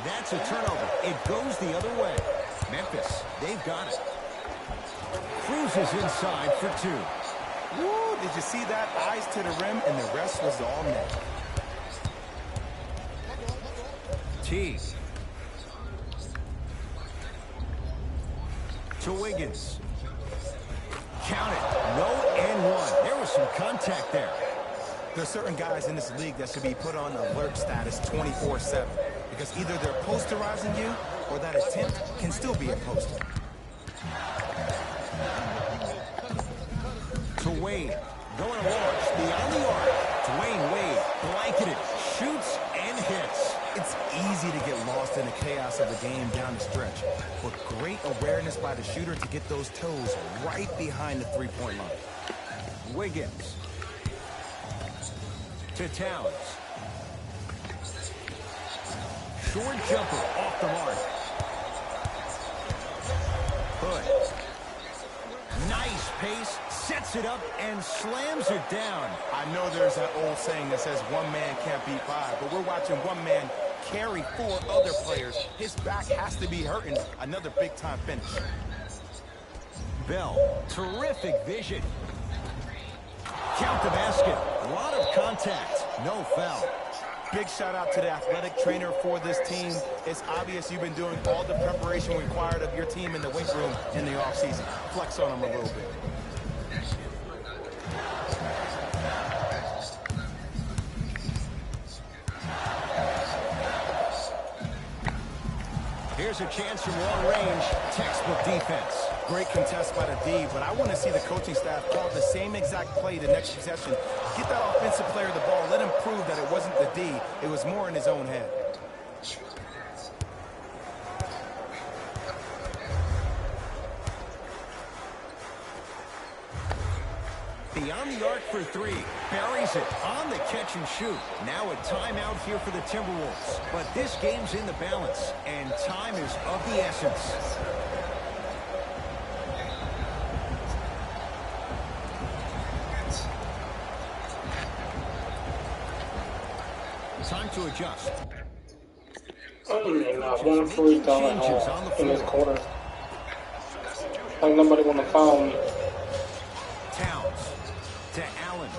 Speaker 2: That's a turnover. It goes the other way. Memphis, they've got it. Cruises inside for two.
Speaker 3: Woo, did you see that? Eyes to the rim, and the rest was all net.
Speaker 2: Teague. To Wiggins. Count it. No and one. There was some contact there.
Speaker 3: There's certain guys in this league that should be put on alert status 24/7 because either they're posterizing you or that attempt can still be a poster.
Speaker 2: To Wade. Going to launch beyond the arc. Dwayne Wade blanketed. Shoots and hits.
Speaker 3: It's easy to get lost in the chaos of the game down the stretch, but great awareness by the shooter to get those toes right behind the three-point line.
Speaker 2: Wiggins. To Towns. Short jumper off the mark. Hood. Nice pace, sets it up, and slams it down.
Speaker 3: I know there's that old saying that says one man can't beat five, but we're watching one man carry four other players. His back has to be hurting. Another big-time finish.
Speaker 2: Bell, terrific vision. Count the basket. A lot of contact. No foul.
Speaker 3: Big shout out to the athletic trainer for this team. It's obvious you've been doing all the preparation required of your team in the weight room in the offseason. Flex on them a little bit.
Speaker 2: Here's a chance from long range. Textbook defense.
Speaker 3: Great contest by the D, but I want to see the coaching staff call the same exact play the next possession. Get that offensive player the ball. Let him prove that it wasn't the D. It was more in his own head.
Speaker 2: Beyond the arc for three. Buries it on the catch and shoot. Now a timeout here for the Timberwolves. But this game's in the balance, and time is of the essence. Time to adjust.
Speaker 1: One free throw in this quarter. Like nobody want to foul me.
Speaker 2: Towns to Allen.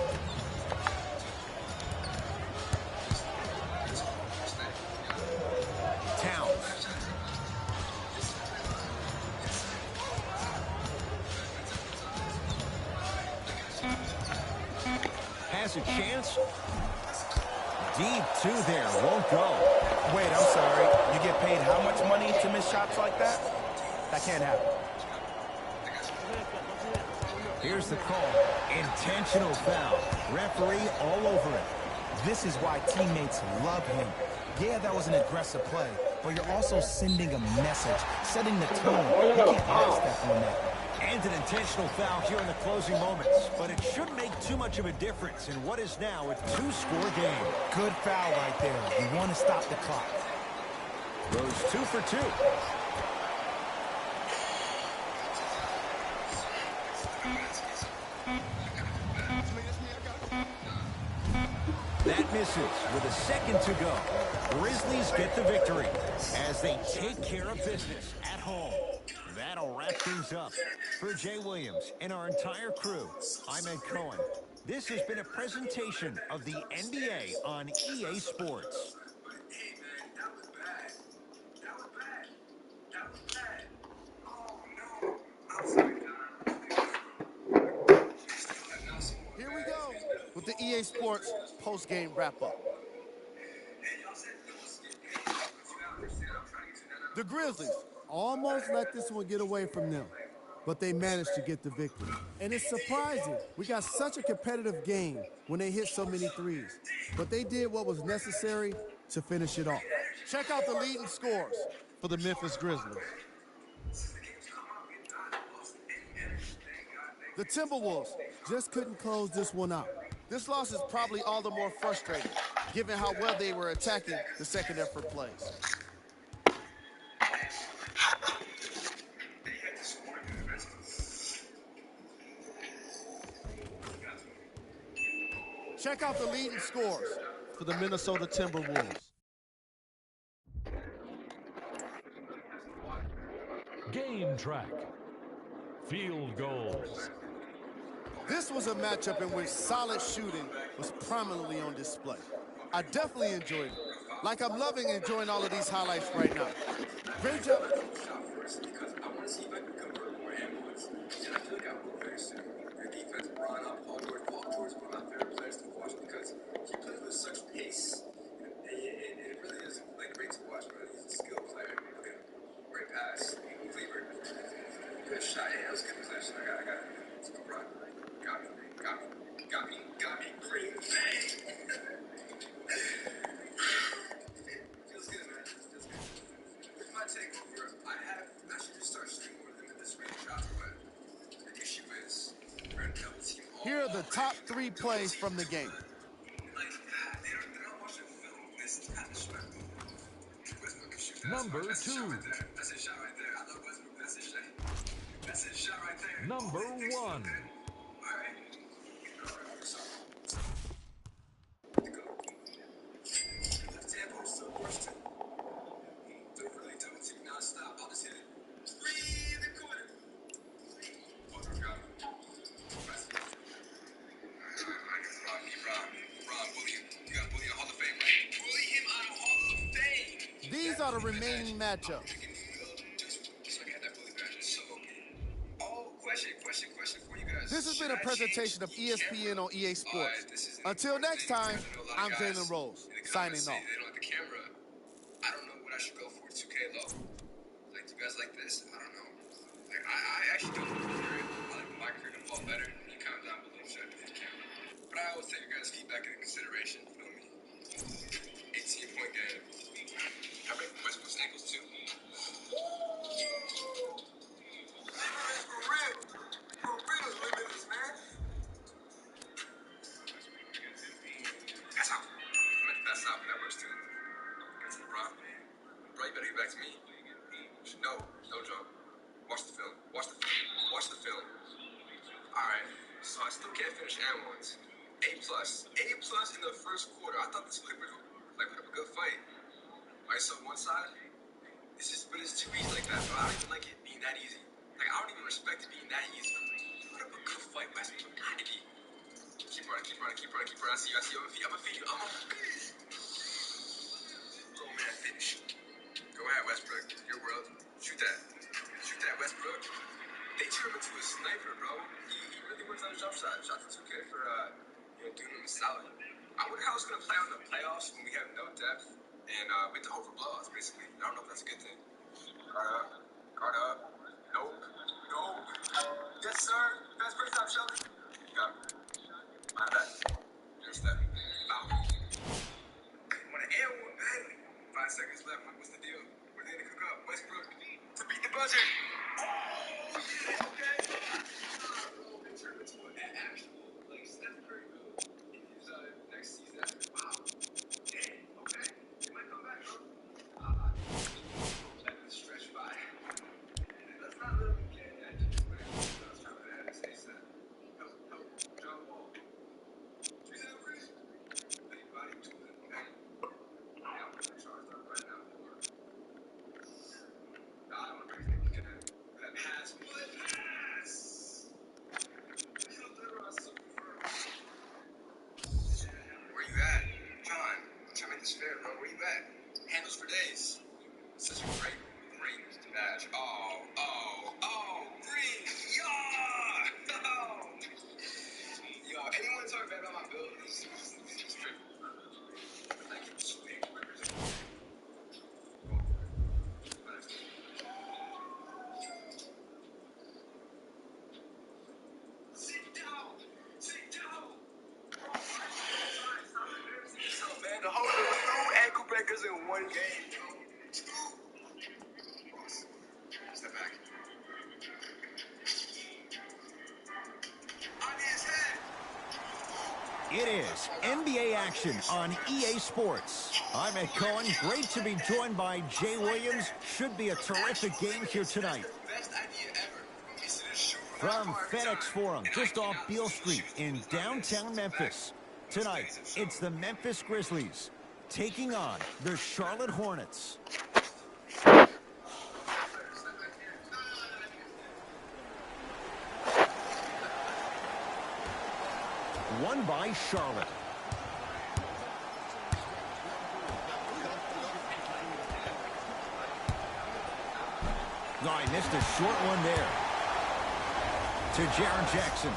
Speaker 2: Towns. Has a chance. Deep two there, won't go.
Speaker 3: Wait, I'm sorry. You get paid how much money to miss shots like that? That can't happen.
Speaker 2: Here's the call. Intentional foul. Referee all over it.
Speaker 3: This is why teammates love him. Yeah, that was an aggressive play, but you're also sending a message, setting the tone. You can't half-step on that.
Speaker 2: And an intentional foul here in the closing moments. But it shouldn't make too much of a difference in what is now a two-score game.
Speaker 3: Good foul right there. You want to stop the clock.
Speaker 2: Rose 2 for 2. That misses with a second to go. Grizzlies get the victory as they take care of business at home. That'll wrap things up. For Jay Williams and our entire crew, I'm Ed Cohen. This has been a presentation of the NBA on EA Sports.
Speaker 7: Hey, man, that was bad. That was bad. That was bad. Oh, no. I'm sorry, John.
Speaker 5: Here we go with the EA Sports post-game wrap-up. The Grizzlies almost let this one get away from them. but they managed to get the victory. And it's surprising. We got such a competitive game when they hit so many threes. But they did what was necessary to finish it off.
Speaker 3: Check out the leading scores for the Memphis Grizzlies.
Speaker 5: The Timberwolves just couldn't close this one out.
Speaker 3: This loss is probably all the more frustrating, given how well they were attacking the second effort plays. Check out the leading scores for the Minnesota Timberwolves.
Speaker 6: Game track. Field goals.
Speaker 5: This was a matchup in which solid shooting was prominently on display. I definitely enjoyed it. Like I'm loving enjoying all of these highlights right now. Great job.
Speaker 7: Because I want to see if I can convert more and ones. And I feel like I will very soon. Your defense, Paul George is one of my favorite players to watch because he plays with such pace. And it really is like great to watch, but he's a skilled player. Okay. Great pass. Cleaver. Good shot. Yeah, that was a good possession. I got it. It's a good run. Got me. Green thing. Feels good, man. Feels good. With my takeover, I should just start shooting more than this range shots, but the issue is we're in double team all.
Speaker 5: Here are the top 3 plays from the game.
Speaker 7: Like, they're not watching film. This is kind of sweat. Westbrook can shoot that.
Speaker 6: Number
Speaker 7: That's a shot
Speaker 6: 2.
Speaker 7: right there. That's a shot right there. I love Westbrook. That's a shot. That's a shot right there.
Speaker 6: Number 1.
Speaker 7: All right. Tempo still works too. Don't really double team non-stop. I'll just hit it. 3 in the corner.
Speaker 5: These are the remaining matchups.
Speaker 7: Question for you guys.
Speaker 5: This has been a presentation of ESPN on EA Sports. Until next time, I'm Jalen Rose, signing off.
Speaker 7: They don't like the camera. I don't know what I should go for 2K low. Like, do you guys like this? I don't know. Like, I actually don't know. I like my career to fall better. You comment down below, should I do the camera? But I always take your guys' feedback into consideration. Feel me? 18-point game. How many Westbrook's ankles too? For real, limitless, man. That's how. That's how that works too. That's LeBron. Bro, you better get back to me. No jump. Watch the film. Watch the film. Alright. So I still can't finish and ones. A plus in the first quarter. I thought this Clippers would like put up a good fight. Alright, so one side, but it's too easy like that, bro. I don't even like it being that easy. Like, I don't even respect it being that easy. Put up a good fight, Westbrook. Gotta be. Keep running. I see you. I'm gonna feed you. Bro, man, finish. Go ahead, Westbrook. Your world. Shoot that, Westbrook. They turn him into a sniper, bro. He really works on his jump shot. Shot to 2K for, doing him a solid. I wonder how it's gonna play out in the playoffs when we have no depth and with the over blowouts, basically. I don't know if that's a good thing. Guard up. Nope. Yes, sir. Best first time, Shelly. Got me. My bad. Your step. Foul. Want an air one badly. 5 seconds left. What's the deal? We're there to cook up. Westbrook to beat the buzzer. Oh, yeah, okay. It turned into an actual, like, Steph Curry move in his next season. Wow. Damn. Okay. It might come back, bro. Let me stretch by. That's not really getting that. I was trying to add this. They said, help, John Wall. You see that reason? Anybody to it, okay? I'm charged up right now for. I don't know if you can
Speaker 2: It is NBA action on EA Sports. I'm Ed Cohen. Great to be joined by Jay Williams. Should be a terrific game here tonight.
Speaker 7: Best idea ever. Is to shoot
Speaker 2: From FedEx Forum, just off Beale Street in downtown Memphis. Tonight, it's the Memphis Grizzlies taking on the Charlotte Hornets. Won by Charlotte. No, I missed a short one there. To Jaren Jackson.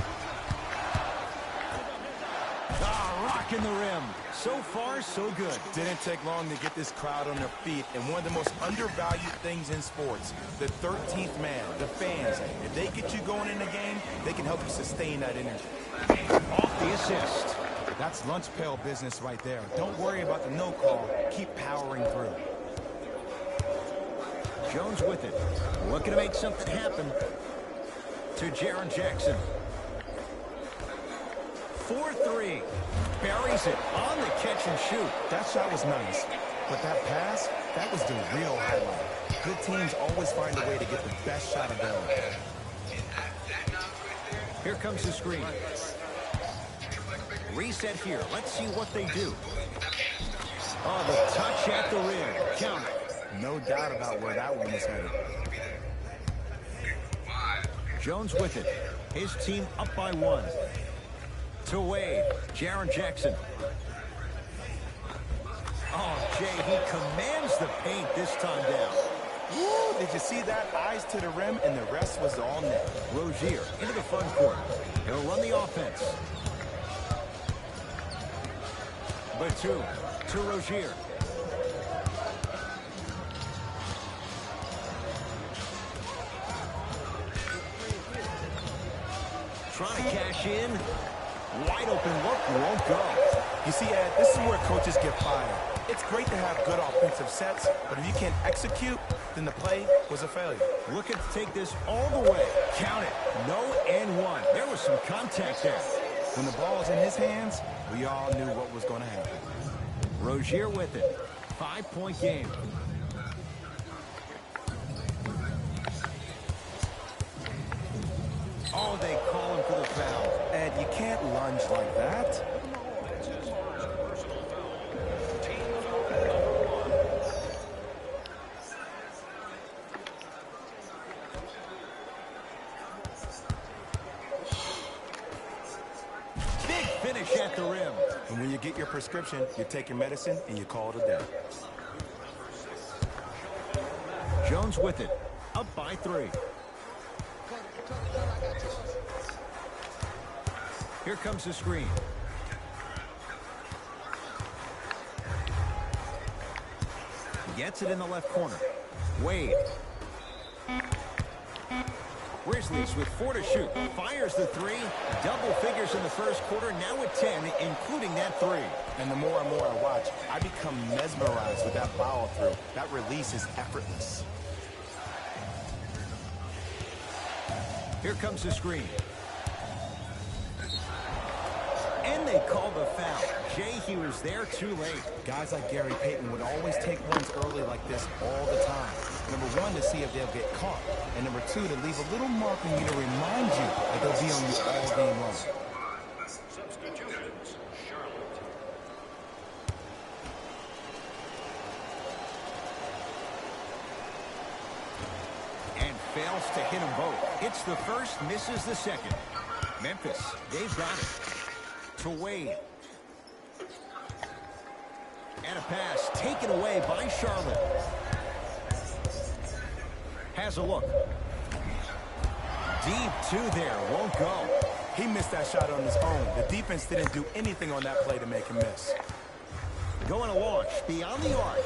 Speaker 2: Rocking the rim. So far, so good.
Speaker 3: Didn't take long to get this crowd on their feet. And one of the most undervalued things in sports, the 13th man, the fans. If they get you going in the game, they can help you sustain that energy.
Speaker 2: Off the assist.
Speaker 3: That's lunch pail business right there. Don't worry about the no call. Keep powering through.
Speaker 2: Jones with it. Looking to make something happen. To Jaren Jackson. 4-3. Buries it on the catch and shoot.
Speaker 3: That shot was nice. But that pass, that was the real highlight. Good teams always find a way to get the best shot available.
Speaker 2: Here comes the screen. Reset here. Let's see what they do. Oh, the touch at the rim. Count it.
Speaker 3: No doubt about where that one is headed.
Speaker 2: Jones with it. His team up by 1. To Wade. Jaren Jackson. Oh, Jay, he commands the paint this time down.
Speaker 3: Woo, did you see that? Eyes to the rim, and the rest was all net.
Speaker 2: Rozier into the front court. He'll run the offense. Batum to Rozier. Trying to cash in. Wide open look, won't go.
Speaker 3: You see, Ed, this is where coaches get fired. It's great to have good offensive sets, but if you can't execute, then the play was a failure.
Speaker 2: Looking to take this all the way. Count it. No and one. There was some contact there.
Speaker 3: When the ball was in his hands, we all knew what was going to happen.
Speaker 2: Rozier with it. 5-point game. Oh, they call him for the foul.
Speaker 3: Ed, you can't lunge like that.
Speaker 2: Big finish at the rim.
Speaker 3: And when you get your prescription, you take your medicine and you call it a day.
Speaker 2: Jones with it. Up by 3. Here comes the screen. Gets it in the left corner. Wade. Grizzlies with 4 to shoot. Fires the 3. Double figures in the first quarter. Now at 10, including that 3.
Speaker 3: And the more and more I watch, I become mesmerized with that follow through. That release is effortless.
Speaker 2: Here comes the screen. And they call the foul. Jay, he was there too late.
Speaker 3: Guys like Gary Payton would always take ones early like this all the time. Number 1, to see if they'll get caught. And number 2, to leave a little mark on you to remind you that they'll be on you all game long.
Speaker 4: Substitutions. Charlotte.
Speaker 2: And fails to hit them both. It's the first, misses the second. Memphis, they've got it. To Wade. And a pass taken away by Charlotte. Has a look. Deep 2 there, won't go.
Speaker 3: He missed that shot on his own. The defense didn't do anything on that play to make him miss.
Speaker 2: Going to launch beyond the arc.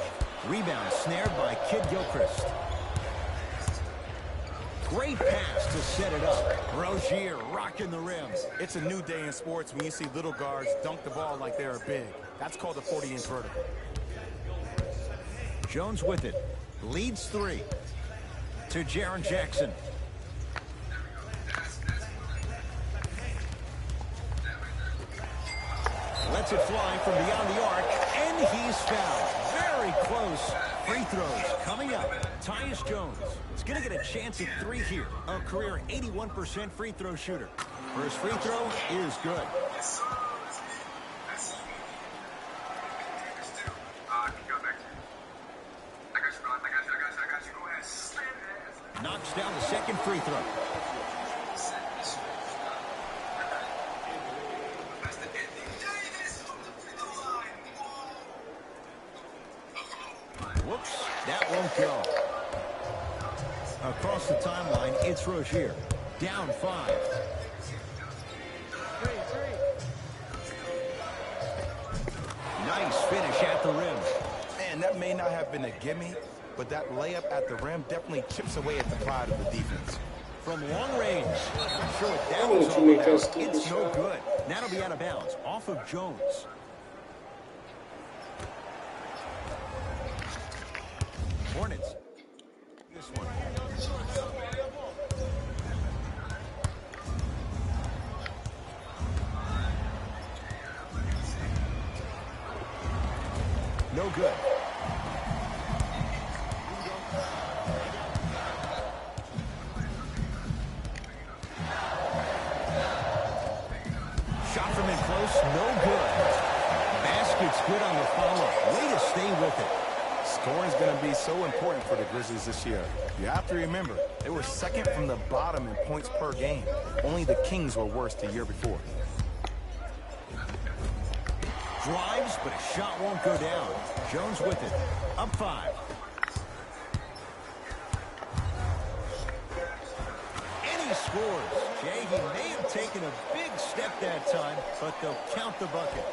Speaker 2: Rebound snared by Kid Gilchrist. Great pass to set it up. Rozier rocking the rim.
Speaker 3: It's a new day in sports when you see little guards dunk the ball like they're big. That's called a 40-inch vertical.
Speaker 2: Jones with it. Leads 3. To Jaren Jackson. Lets it fly from beyond the arc, and he's fouled. Very close. Free throws coming up. Tyus Jones is going to get a chance at 3 here. A career 81% free throw shooter. First free throw is good.
Speaker 7: Yes, sir. That's me. That's me. Still, can you go back to you? I got you, bro. I got you. Go ahead. Slam that.
Speaker 2: Knocks down the second free throw.
Speaker 7: That's the ending. Davis from the free throw line.
Speaker 2: Whoops, that won't go. Across the timeline, it's Rozier. Down 5. Nice finish at the rim.
Speaker 3: Man, that may not have been a gimme, but that layup at the rim definitely chips away at the pride of the defense.
Speaker 2: From long range. Not sure what that
Speaker 1: Why
Speaker 2: was
Speaker 1: won't you
Speaker 2: all
Speaker 1: make that
Speaker 2: about.
Speaker 1: stupid
Speaker 2: It's no
Speaker 1: shot?
Speaker 2: good. That'll be out of bounds. Off of Jones. Hornets. This one. No good. Shot from in close, no good. Basket's good on the follow. Way to stay with it.
Speaker 3: Scoring is going to be so important for the Grizzlies this year. You have to remember, they were second from the bottom in points per game. Only the Kings were worse the year before.
Speaker 2: Drives, but a shot won't go down. Jones with it. Up 5. And he scores. Jay, he may have taken a big step that time, but they'll count the bucket.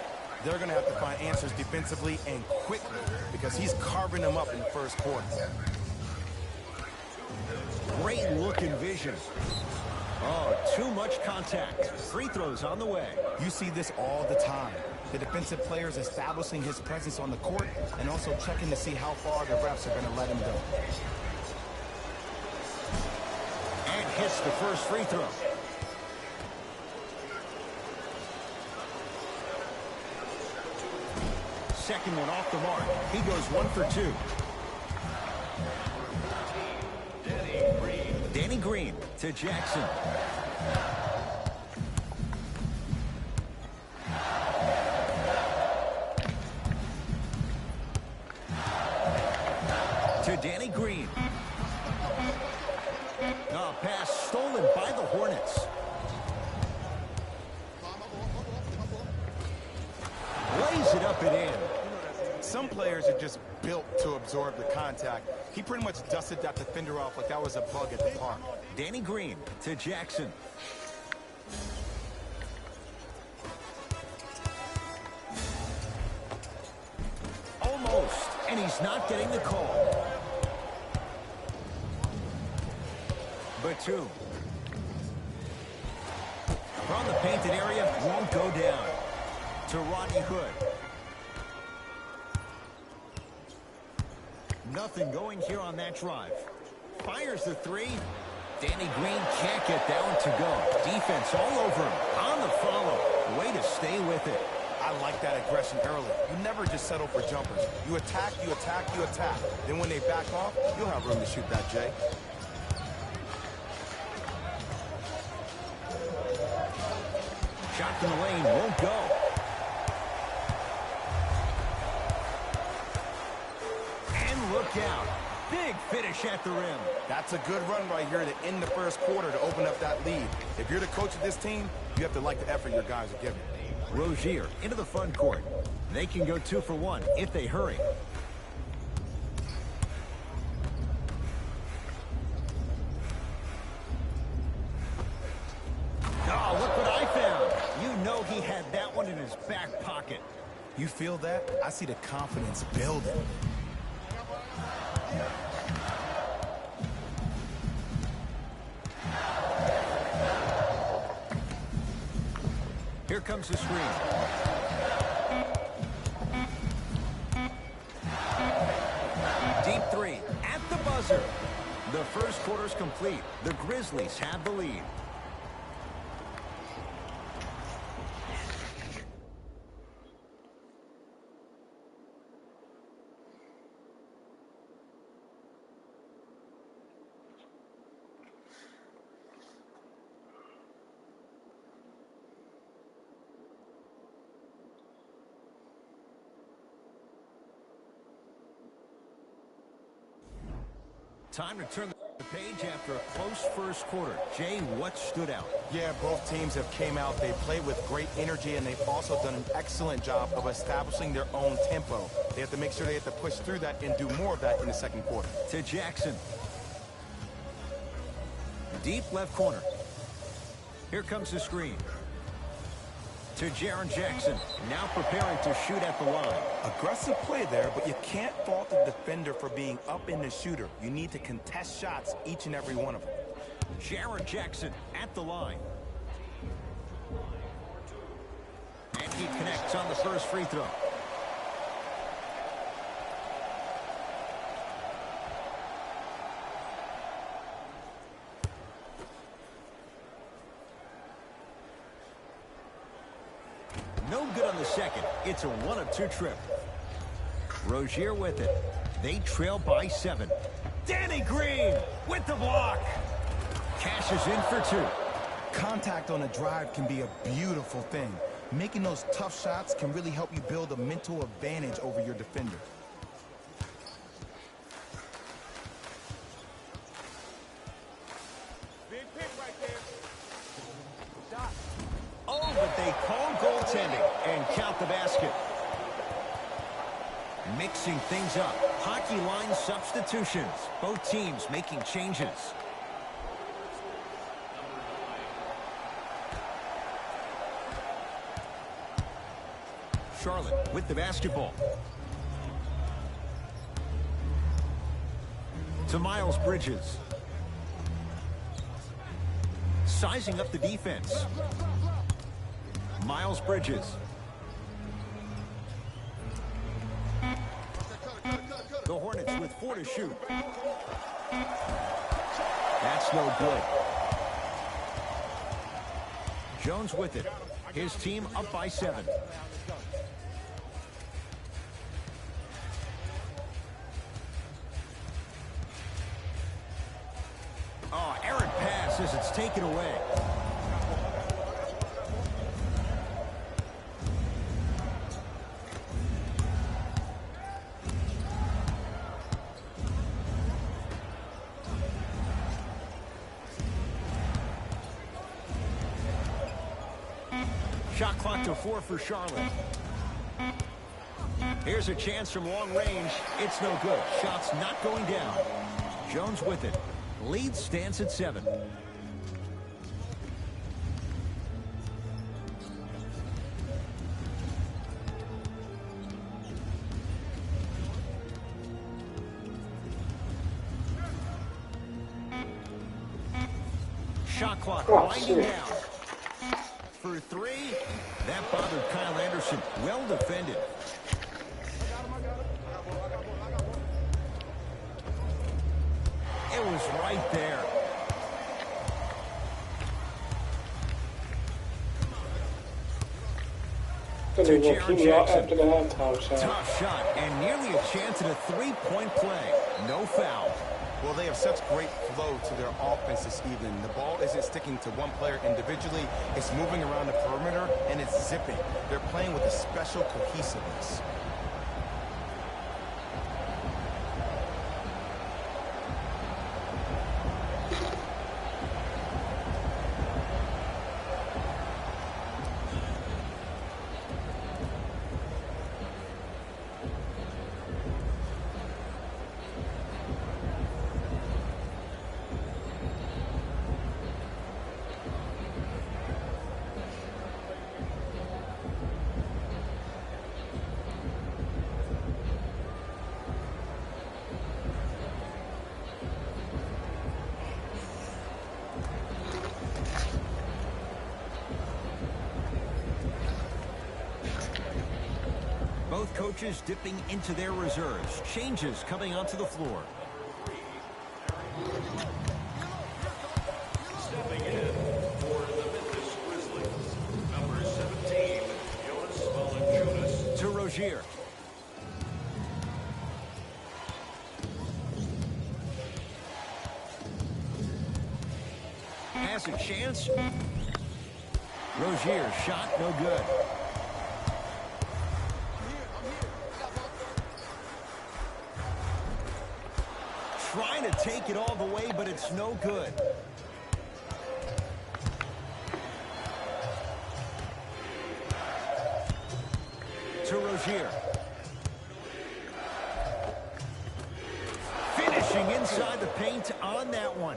Speaker 3: They're going to have to find answers defensively and quickly because he's carving them up in the first quarter.
Speaker 2: Great look and vision. Oh, too much contact. Free throws on the way.
Speaker 3: You see this all the time. The defensive players establishing his presence on the court and also checking to see how far the refs are going to let him go.
Speaker 2: And hits the first free throw. Second one off the mark. He goes 1 for 2. Danny Green to Jackson. To Danny Green. Oh, pass stolen by the Hornets. Lays it up and in.
Speaker 3: Some players are just built to absorb the contact. He pretty much dusted that defender off like that was a bug at the park.
Speaker 2: Danny Green to Jackson. Almost, and he's not getting the call. Batum. From the painted area, won't go down. To Rodney Hood. Nothing going here on that drive. Fires the 3. Danny Green can't get that one to go. Defense all over him. On the follow. Way to stay with it.
Speaker 3: I like that aggression early. You never just settle for jumpers. You attack, you attack, you attack. Then when they back off, you'll have room to shoot that, Jay.
Speaker 2: Shot from the lane won't go. And look out. Big finish at the rim.
Speaker 3: That's a good run right here to end the first quarter to open up that lead. If you're the coach of this team, you have to like the effort your guys are giving.
Speaker 2: Rozier into the front court. They can go 2 for 1 if they hurry. Oh, look what I found. You know he had that one in his back pocket.
Speaker 3: You feel that? I see the confidence building.
Speaker 2: Here comes the screen. Deep 3 at the buzzer. The first quarter's complete. The Grizzlies have the lead. Time to turn the page after a close first quarter. Jay, what stood out?
Speaker 3: Yeah, both teams have came out. They played with great energy, and they've also done an excellent job of establishing their own tempo. They have to make sure they have to push through that and do more of that in the second quarter.
Speaker 2: To Jackson. Deep left corner. Here comes the screen. To Jaren Jackson, now preparing to shoot at the line.
Speaker 3: Aggressive play there, but you can't fault the defender for being up in the shooter. You need to contest shots, each and every one of them.
Speaker 2: Jaren Jackson at the line. And he connects on the first free throw. No good on the second. It's a 1-of-2 trip. Rozier with it. They trail by 7. Danny Green with the block. Cashes in for 2.
Speaker 3: Contact on a drive can be a beautiful thing. Making those tough shots can really help you build a mental advantage over your defender.
Speaker 2: Oh, but they call goaltending and count the basket. Mixing things up. Hockey line substitutions. Both teams making changes. Charlotte with the basketball. To Miles Bridges. Sizing up the defense. Miles Bridges. The Hornets with 4 to shoot. That's no good. Jones with it. His team up by 7. Oh, errant pass as it's taken away. Shot clock to 4 for Charlotte. Here's a chance from long range. It's no good. Shot's not going down. Jones with it. Lead stands at 7. Shot clock winding down. For 3, that bothered Kyle Anderson. Well defended. It was right there. To Jaren Jackson. Tough shot and nearly a chance at a 3-point play. No foul.
Speaker 3: Well, they have such great flow to their offense this evening. The ball isn't sticking to one player individually. It's moving around the perimeter, and it's zipping. They're playing with a special cohesiveness.
Speaker 2: Both coaches dipping into their reserves. Changes coming onto the floor.
Speaker 4: Stepping in for the Memphis Grizzlies, number 17, Jonas Valanciunas.
Speaker 2: To Rozier. Has a chance. Rozier shot no good. Trying to take it all the way, but it's no good. To Rozier. Finishing inside the paint on that one.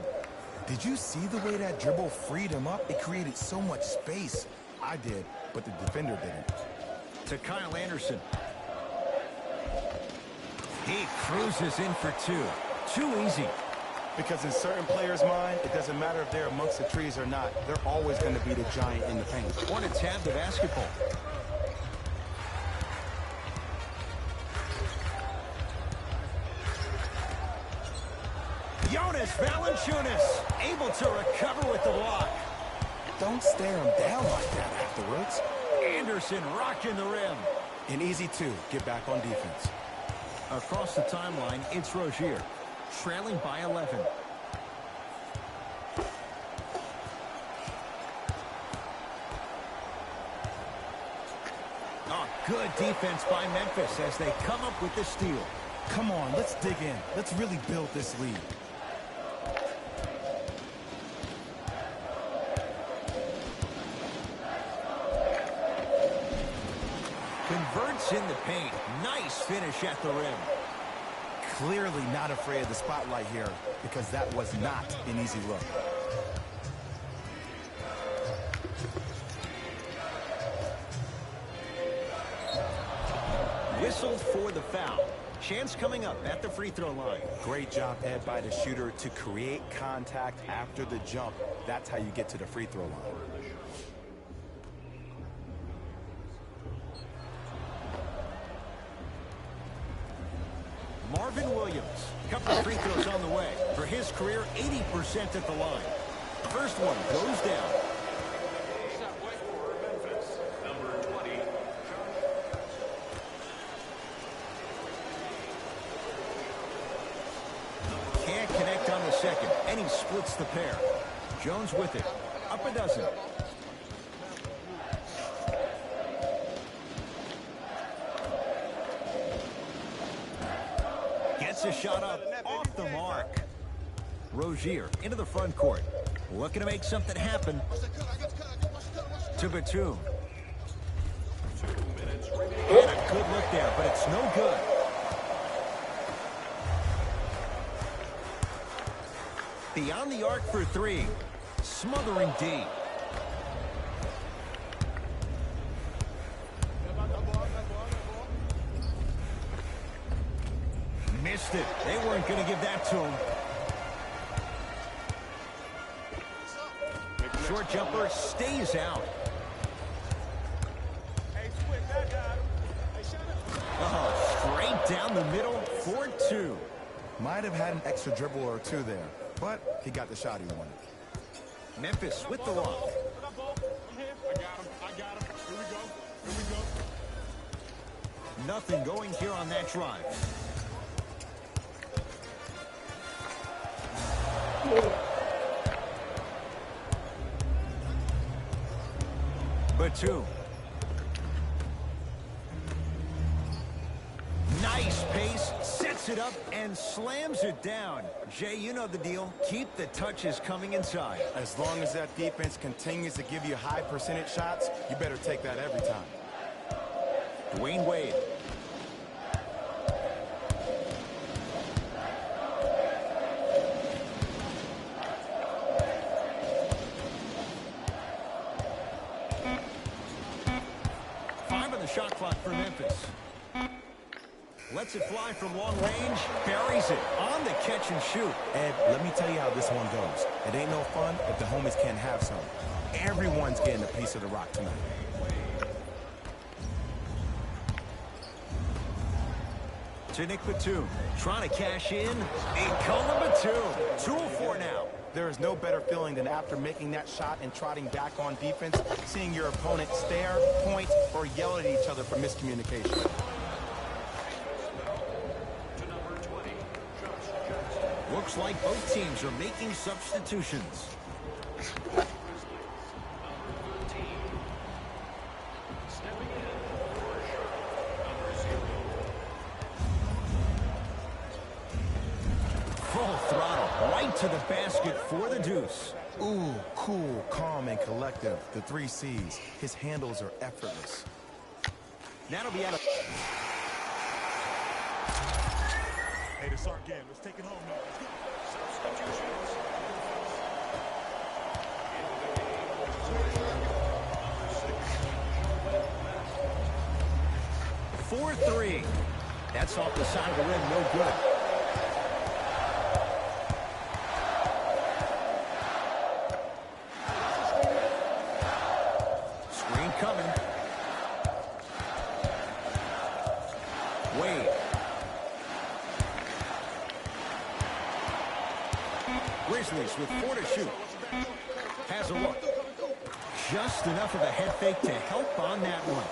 Speaker 3: Did you see the way that dribble freed him up? It created so much space. I did, but the defender didn't.
Speaker 2: To Kyle Anderson. He cruises in for two. Too easy.
Speaker 3: Because in certain players' mind, it doesn't matter if they're amongst the trees or not. They're always going to be the giant in the paint.
Speaker 2: Want to tab the basketball. Jonas Valanciunas able to recover with the block.
Speaker 3: Don't stare him down like that afterwards.
Speaker 2: Anderson rocking the rim.
Speaker 3: And easy, too. Get back on defense.
Speaker 2: Across the timeline, it's Rozier, trailing by 11. Oh, good defense by Memphis as they come up with the steal.
Speaker 3: Come on, let's dig in. Let's really build this lead.
Speaker 2: Converts in the paint. Nice finish at the rim.
Speaker 3: Clearly not afraid of the spotlight here because that was not an easy look.
Speaker 2: Whistled for the foul. Chance coming up at the free throw line.
Speaker 3: Great job, Ed, by the shooter to create contact after the jump. That's how you get to the free throw line.
Speaker 2: Marvin Williams, couple of free throws on the way. For his career, 80% at the line. First one goes down.
Speaker 4: Number 20,
Speaker 2: Can't connect on the second, and he splits the pair. Jones with it. Up a dozen. Gets a shot up off the mark. Rozier into the front court. Looking to make something happen. To Batum.
Speaker 4: 2 minutes remaining.
Speaker 2: And a good look there, but it's no good. Beyond the arc for three. Smothering D. Missed it. They weren't going to give that to him. Short jumper stays out. Oh, straight down the middle for two.
Speaker 3: Might have had an extra dribble or two there, but he got the shot he wanted.
Speaker 2: Memphis with the lock. Nothing going here on that drive. Batum. Nice pace, sets it up, and slams it down. Jay, you know the deal. Keep the touches coming inside.
Speaker 3: As long as that defense continues to give you high percentage shots, you better take that every time.
Speaker 2: Dwayne Wade. Shot clock for Memphis. Lets it fly from long range. Buries it on the catch and shoot.
Speaker 3: Ed, let me tell you how this one goes. It ain't no fun if the homies can't have some. Everyone's getting a piece of the rock tonight.
Speaker 2: To Nick Batum. Trying to cash in. Nikola Batum. 2-4 now.
Speaker 3: There is no better feeling than after making that shot and trotting back on defense, seeing your opponent stare, point, or yell at each other for miscommunication.
Speaker 2: Looks like both teams are making substitutions. Full throttle. to the basket for the deuce.
Speaker 3: Ooh, cool, calm, and collective. The 3 C's. His handles are effortless.
Speaker 2: That'll be out of...
Speaker 6: Hey, it's our game. Let's take it home now.
Speaker 4: Substitutions.
Speaker 2: 4-3. That's off the side of the rim, no good. Screen coming. Wade. Grizzlies with 4 to shoot. Has a look. Just enough of a head fake to help on that one.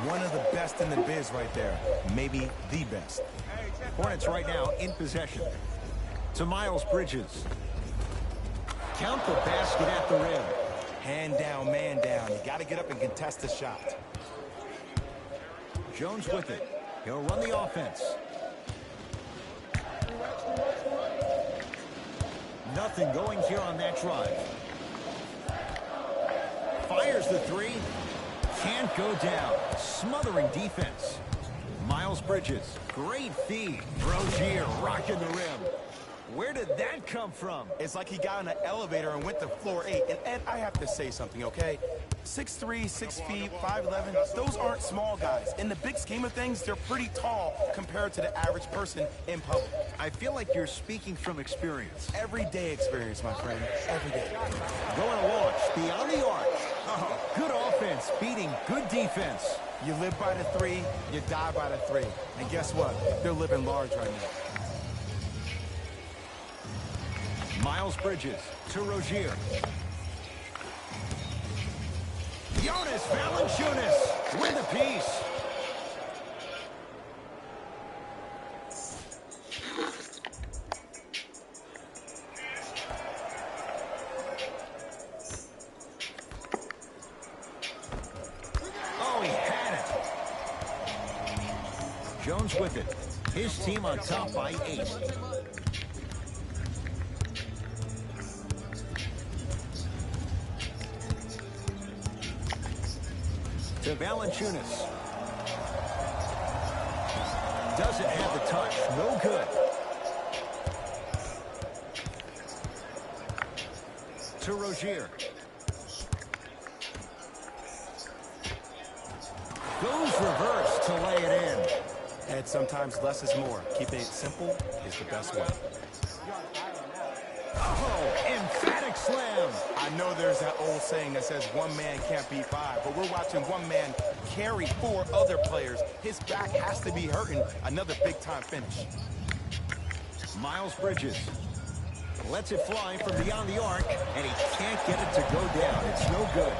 Speaker 3: One of the best in the biz right there. Maybe the best.
Speaker 2: Hornets right now in possession. To Miles Bridges. Count the basket at the rim.
Speaker 3: Hand down, man down. You got to get up and contest the shot.
Speaker 2: Jones with it. He'll run the offense. Nothing going here on that drive. Fires the 3. Can't go down. Smothering defense. Miles Bridges. Great feed. Rozier rocking the rim. Where did that come from?
Speaker 3: It's like he got in an elevator and went to floor 8. And Ed, I have to say something, okay? 6'3", 6 feet, 5'11", those aren't small guys. In the big scheme of things, they're pretty tall compared to the average person in public.
Speaker 2: I feel like you're speaking from experience.
Speaker 3: Everyday experience, my friend. Every day.
Speaker 2: Going to launch beyond the arc. Oh, good offense beating good defense.
Speaker 3: You live by the 3, you die by the 3. And guess what? They're living large right now.
Speaker 2: Miles Bridges to Rozier. Jonas Valanciunas with a piece. Oh, he had it. Jones with it. His team on top by 8. To Valanciunas. Doesn't have the touch. No good. To Rozier. Goes reverse to lay it in.
Speaker 3: Ed, sometimes less is more. Keeping it simple is the best way.
Speaker 2: Oh, emphatic slam.
Speaker 3: I know there's that old saying that says one man can't beat 5, but we're watching one man carry 4 other players. His back has to be hurting. Another big-time finish.
Speaker 2: Miles Bridges lets it fly from beyond the arc, and he can't get it to go down. It's no good.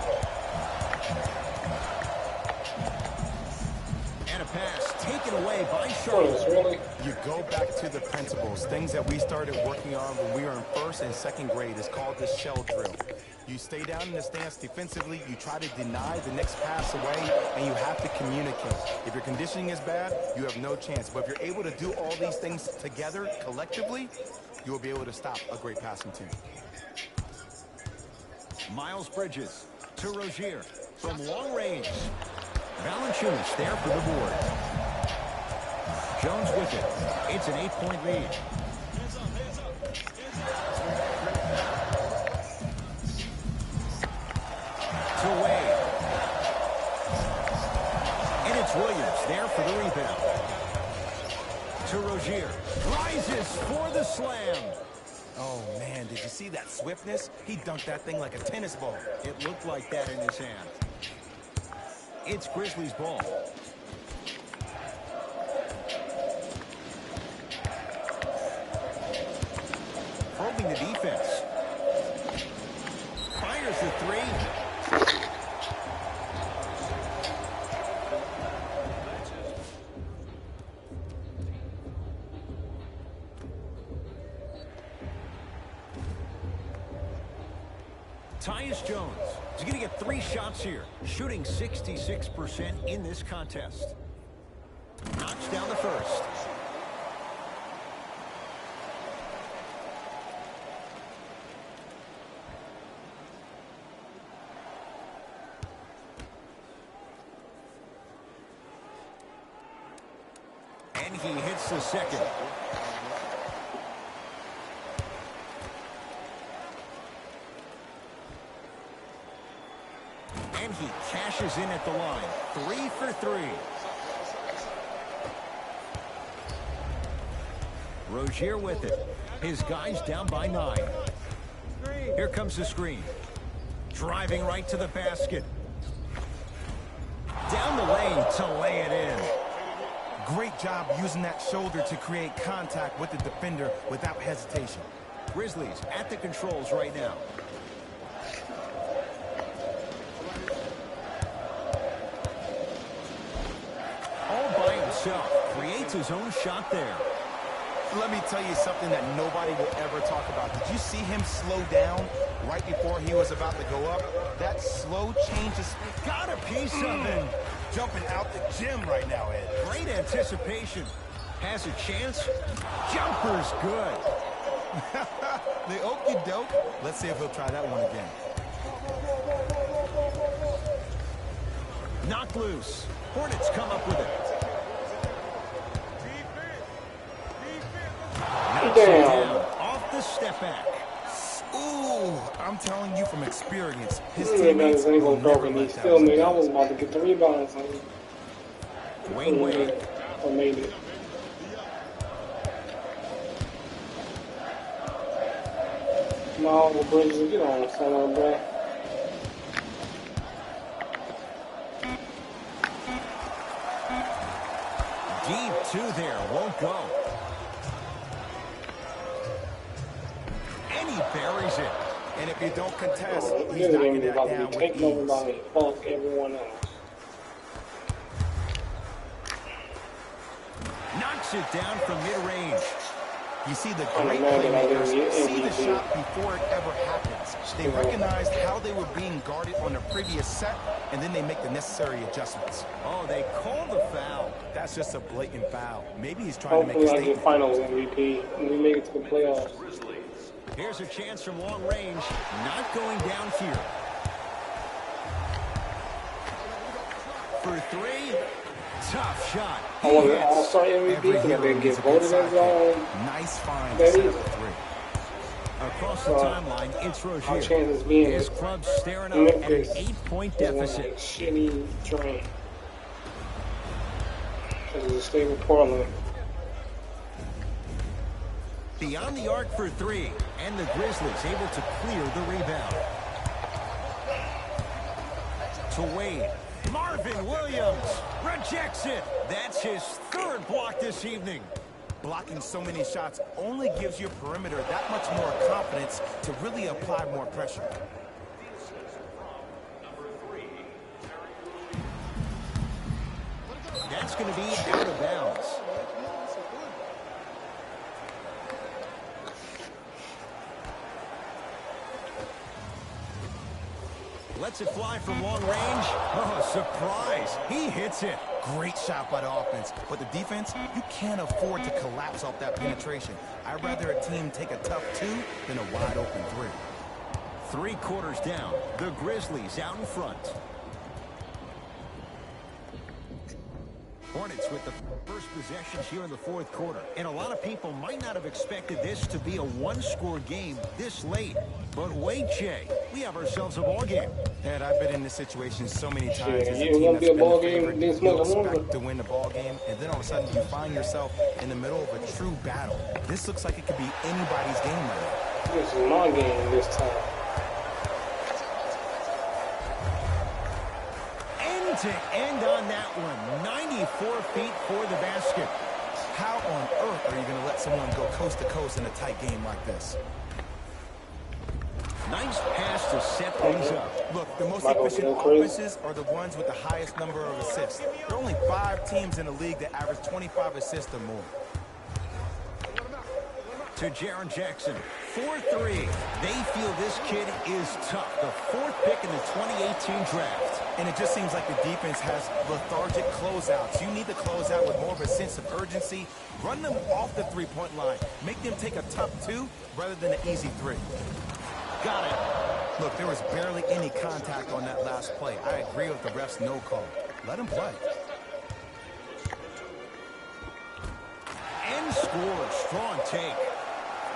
Speaker 2: And a pass taken away by Charlotte.
Speaker 1: Really?
Speaker 3: You go back to the principles, things that we started working on when we were in 1st and 2nd grade. It's called the shell drill. You stay down in the stance defensively, you try to deny the next pass away, and you have to communicate. If your conditioning is bad, you have no chance. But if you're able to do all these things together, collectively, you will be able to stop a great passing team.
Speaker 2: Miles Bridges to Rozier from long range. Valanciunas there for the board. Jones with it. It's an 8-point lead. To Wade. And it's Williams there for the rebound. To Rozier. Rises for the slam.
Speaker 3: Oh, man, did you see that swiftness? He dunked that thing like a tennis ball.
Speaker 2: It looked like that in his hand. It's Grizzlies ball. Probing the defense. Fires the 3. Tyus Jones is going to get 3 shots here, shooting 66% in this contest. Knocks down the first. And he hits the second. And he cashes in at the line. 3 for 3. Rozier with it. His guys down by 9. Here comes the screen. Driving right to the basket. Down the lane to lay it in.
Speaker 3: Great job using that shoulder to create contact with the defender without hesitation.
Speaker 2: Grizzlies at the controls right now. All by himself. Creates his own shot there.
Speaker 3: Let me tell you something that nobody will ever talk about. Did you see him slow down right before he was about to go up? That slow change of speed.
Speaker 2: Got a piece of it.
Speaker 3: Jumping out the gym right now, Ed.
Speaker 2: Great anticipation. Has a chance. Jumper's good.
Speaker 3: The okey doke. Let's see if he'll try that one again.
Speaker 2: Knocked loose. Hornets come up with it. Knocks it down. Off the step back.
Speaker 3: Ooh, I'm telling you from experience, his
Speaker 1: Ain't
Speaker 3: teammates will
Speaker 1: gonna
Speaker 3: never
Speaker 1: broke him.
Speaker 3: let
Speaker 1: He
Speaker 3: that
Speaker 1: still
Speaker 3: one
Speaker 1: made. I
Speaker 3: go.
Speaker 1: was about to get the rebound. So
Speaker 2: Wayne Wade.
Speaker 1: I made it. Come on, the Bridges, get on, son, bro.
Speaker 2: Deep 2 there. Won't go. And he buries it.
Speaker 3: And if you don't contest, he's
Speaker 1: You're
Speaker 3: knocking that
Speaker 1: about to
Speaker 3: down
Speaker 1: be
Speaker 3: with
Speaker 1: taken over
Speaker 3: ease.
Speaker 1: by fuck everyone else.
Speaker 2: Knocks it down from mid-range.
Speaker 3: You see the
Speaker 1: I'm
Speaker 3: great
Speaker 1: mad that I
Speaker 3: playmakers
Speaker 1: didn't
Speaker 3: see the
Speaker 1: MVP.
Speaker 3: shot before it ever happens. They recognized how they were being guarded on the previous set, and then they make the necessary adjustments.
Speaker 2: Oh, they call the foul.
Speaker 3: That's just a blatant foul. Maybe he's trying to make a
Speaker 1: Hopefully I get
Speaker 3: statement.
Speaker 1: finals MVP and we make it to the playoffs.
Speaker 2: Here's a chance from long range. Not going down here. For 3. Tough shot.
Speaker 1: I
Speaker 2: He
Speaker 1: want an
Speaker 2: hits.
Speaker 1: all-star MVP
Speaker 3: Every
Speaker 1: because I
Speaker 3: hero
Speaker 1: didn't
Speaker 3: needs
Speaker 1: get
Speaker 3: a good
Speaker 1: voted as
Speaker 3: sidekick. Nice find to
Speaker 1: That
Speaker 3: set
Speaker 1: is-
Speaker 3: up a 3.
Speaker 2: Across the timeline, it's
Speaker 1: Our
Speaker 2: Rozier.
Speaker 1: chances being
Speaker 2: His club staring up at an
Speaker 1: Memphis
Speaker 2: 8-point
Speaker 1: is one
Speaker 2: deficit.
Speaker 1: shitty train. Because it's a state of Portland.
Speaker 2: Beyond the arc for 3. And the Grizzlies able to clear the rebound. To Wade. Marvin Williams rejects it. That's his 3rd block this evening.
Speaker 3: Blocking so many shots only gives your perimeter that much more confidence to really apply more pressure.
Speaker 2: That's going to be out of bounds. Lets it fly from long range. Oh, surprise. He hits it.
Speaker 3: Great shot by the offense, but the defense, you can't afford to collapse off that penetration. I'd rather a team take a tough 2 than a wide open 3.
Speaker 2: 3 quarters down. The Grizzlies out in front. Hornets with the first possessions here in the 4th quarter. And a lot of people might not have expected this to be a one-score game this late. But wait, Jay, we have ourselves a ball game.
Speaker 3: And I've been in this situation so many times.
Speaker 1: Shit,
Speaker 3: As a
Speaker 1: it
Speaker 3: team
Speaker 1: won't
Speaker 3: that's
Speaker 1: be a
Speaker 3: been
Speaker 1: ball
Speaker 3: the
Speaker 1: game
Speaker 3: favorite,
Speaker 1: this
Speaker 3: you
Speaker 1: much longer.
Speaker 3: expect to win the ball game, and then all of a sudden you find yourself in the middle of a true battle. This looks like it could be anybody's game right now.
Speaker 1: This is my game this time.
Speaker 2: End to end on that one. 94 feet for the basket.
Speaker 3: How on earth are you going to let someone go coast to coast in a tight game like this?
Speaker 2: Nice pass to set things up.
Speaker 3: Look, the most
Speaker 1: Michael
Speaker 3: efficient
Speaker 1: Gilchrist.
Speaker 3: offenses are the ones with the highest number of assists. There are only 5 teams in the league that average 25 assists or more.
Speaker 2: To Jaren Jackson. 4-3. They feel this kid is tough. The 4th pick in the 2018 draft.
Speaker 3: And it just seems like the defense has lethargic closeouts. You need to close out with more of a sense of urgency. Run them off the three-point line. Make them take a tough 2 rather than an easy 3.
Speaker 2: Got it.
Speaker 3: Look, there was barely any contact on that last play. I agree with the ref's no call. Let him play.
Speaker 2: throw and take.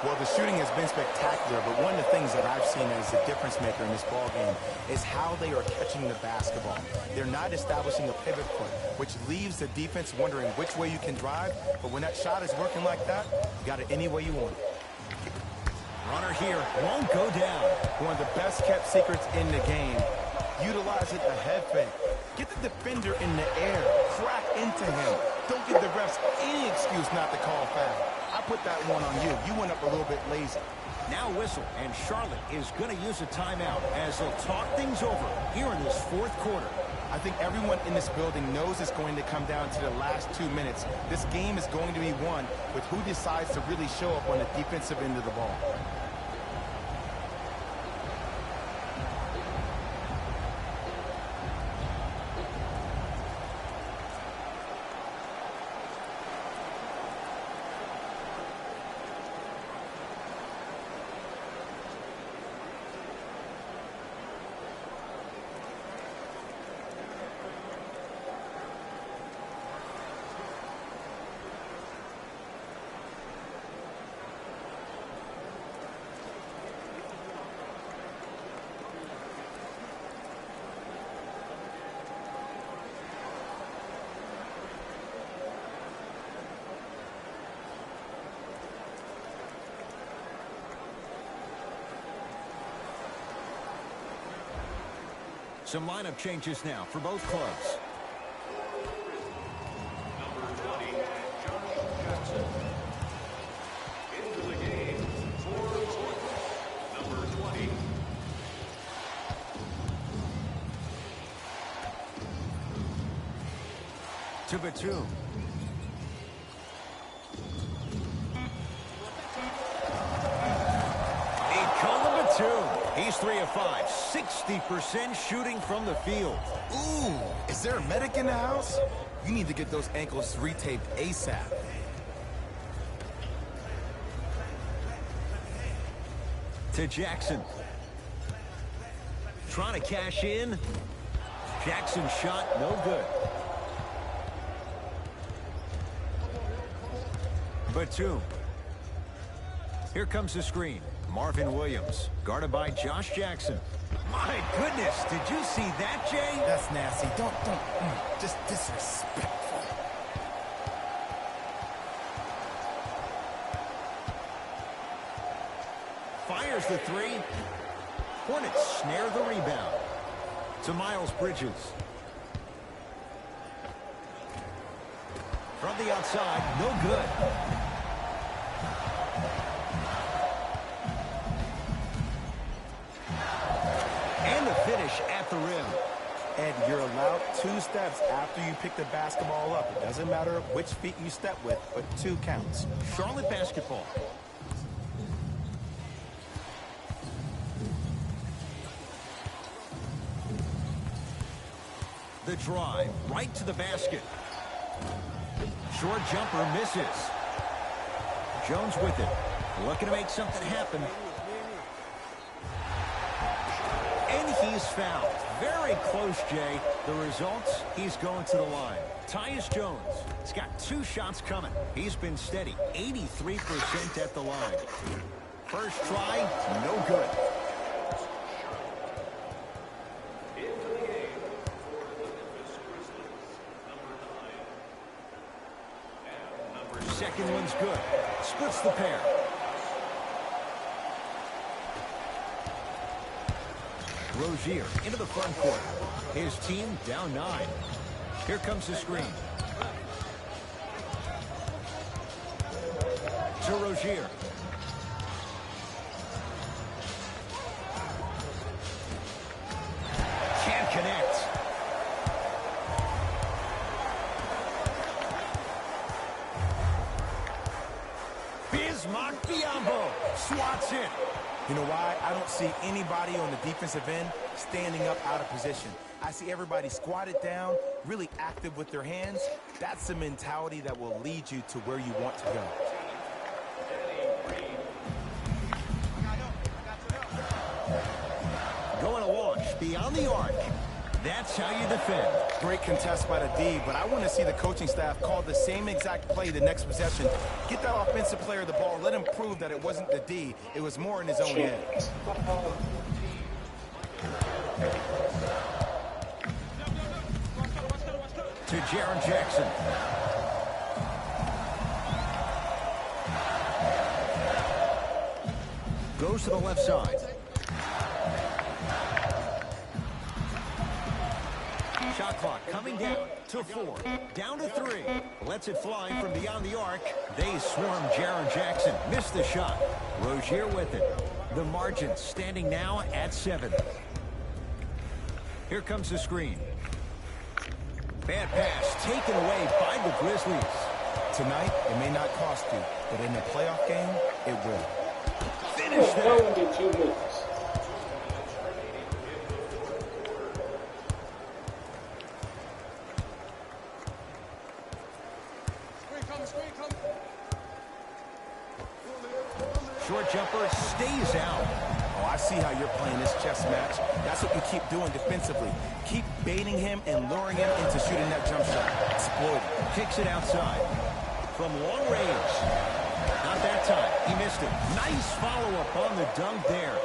Speaker 3: Well, the shooting has been spectacular, but one of the things that I've seen as the difference maker in this ballgame is how they are catching the basketball. They're not establishing a pivot foot, which leaves the defense wondering which way you can drive, but when that shot is working like that, you got it any way you want it.
Speaker 2: Runner here won't go down.
Speaker 3: One of the best kept secrets in the game. Utilizing a head fake. Get the defender in the air. Crack into him. Don't give the refs any excuse not to call foul. I put that one on you. You went up a little bit lazy.
Speaker 2: Now whistle, and Charlotte is going to use a timeout as they'll talk things over here in this fourth quarter.
Speaker 3: I think everyone in this building knows it's going to come down to the last 2 minutes. This game is going to be won with who decides to really show up on the defensive end of the ball.
Speaker 2: Some lineup changes now for both clubs.
Speaker 4: Number 20, Josh Jackson. Into the game for Portland, number 20.
Speaker 2: To Batum. He's 3 of 5, 60% shooting from the field.
Speaker 3: Ooh, is there a medic in the house? You need to get those ankles retaped ASAP.
Speaker 2: To Jackson. Trying to cash in. Jackson's shot, no good. Batum. Here comes the screen. Marvin Williams, guarded by Josh Jackson. My goodness, did you see that, Jay?
Speaker 3: That's nasty. Don't, just disrespectful.
Speaker 2: Fires the three. Hornets snare the rebound. To Miles Bridges. From the outside, no good. At the rim.
Speaker 3: And you're allowed 2 steps after you pick the basketball up. It doesn't matter which feet you step with, but 2 counts.
Speaker 2: Charlotte basketball. The drive right to the basket. Short jumper misses. Jones with it. Looking to make something happen. He's fouled. Very close, Jay. The results, he's going to the line. Tyus Jones, he's got 2 shots coming. He's been steady, 83% at the line. First try, no good.
Speaker 4: Into the game for the Memphis Grizzlies, number 9. And number
Speaker 2: Second one's good. Splits the pair. Rozier into the front court. His team down 9. Here comes the screen. To Rozier. Can't connect. Bismack Biyombo swats it.
Speaker 3: You know why? I don't see anybody on the defensive end standing up out of position. I see everybody squatted down, really active with their hands. That's the mentality that will lead you to where you want to go.
Speaker 2: Going to launch beyond the arc. That's how you defend.
Speaker 3: Great contest by the D, but I want to see the coaching staff call the same exact play the next possession. Get that offensive player the ball. Let him prove that it wasn't the D. It was more in his own head.
Speaker 2: To Jaren Jackson. Goes to the left side. Shot clock coming down to 4. Down to 3. Lets it fly from beyond the arc. They swarm Jaren Jackson. Missed the shot. Rozier with it. The margin standing now at 7. Here comes the screen. Bad pass taken away by the Grizzlies.
Speaker 3: Tonight, it may not cost you, but in a playoff game, it will.
Speaker 2: Finish that.
Speaker 1: Get 2 minutes.
Speaker 2: Short jumper stays out.
Speaker 3: Oh, I see how you're playing this chess match. That's what you keep doing defensively. Keep baiting him and luring him into shooting that jump shot. Exploit it.
Speaker 2: Kicks it outside. From long range. Not that time. He missed it. Nice follow-up on the dunk there.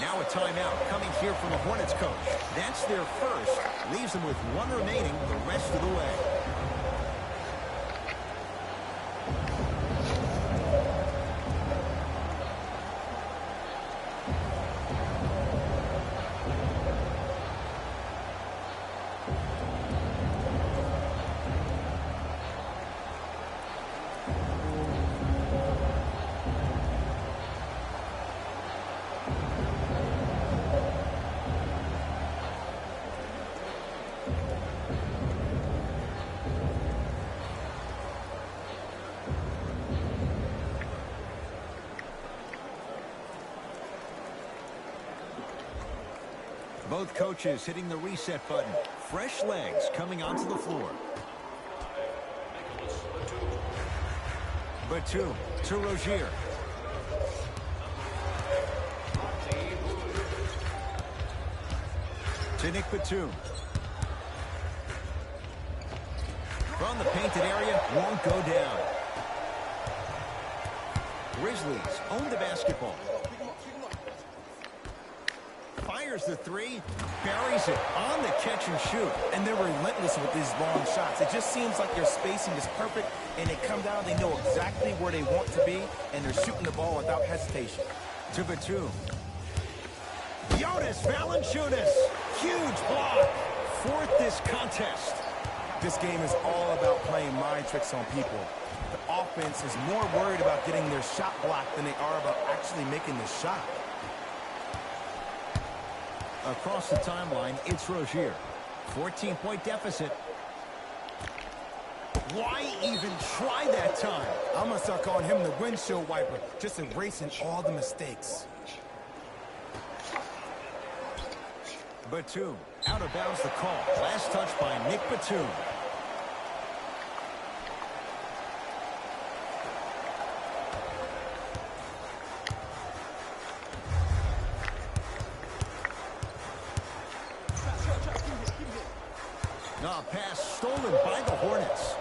Speaker 2: Now a timeout coming here from the Hornets coach. That's their first. Leaves them with 1 remaining the rest of the way. Both coaches hitting the reset button. Fresh legs coming onto the floor. Batum to Rozier. To Nick Batum. From the painted area, won't go down. Grizzlies own the basketball. Fires the 3, buries it on the catch and shoot.
Speaker 3: And they're relentless with these long shots. It just seems like their spacing is perfect, and they come down, they know exactly where they want to be, and they're shooting the ball without hesitation.
Speaker 2: To Batum. Jonas Valanciunas. Huge block. 4th this contest.
Speaker 3: This game is all about playing mind tricks on people. The offense is more worried about getting their shot blocked than they are about actually making the shot.
Speaker 2: Across the timeline, it's Rozier. 14-point deficit. Why even try that time?
Speaker 3: I'm going to start calling him the windshield wiper, just erasing all the mistakes.
Speaker 2: Batum, out of bounds the call. Last touch by Nick Batum. A pass stolen by the Hornets.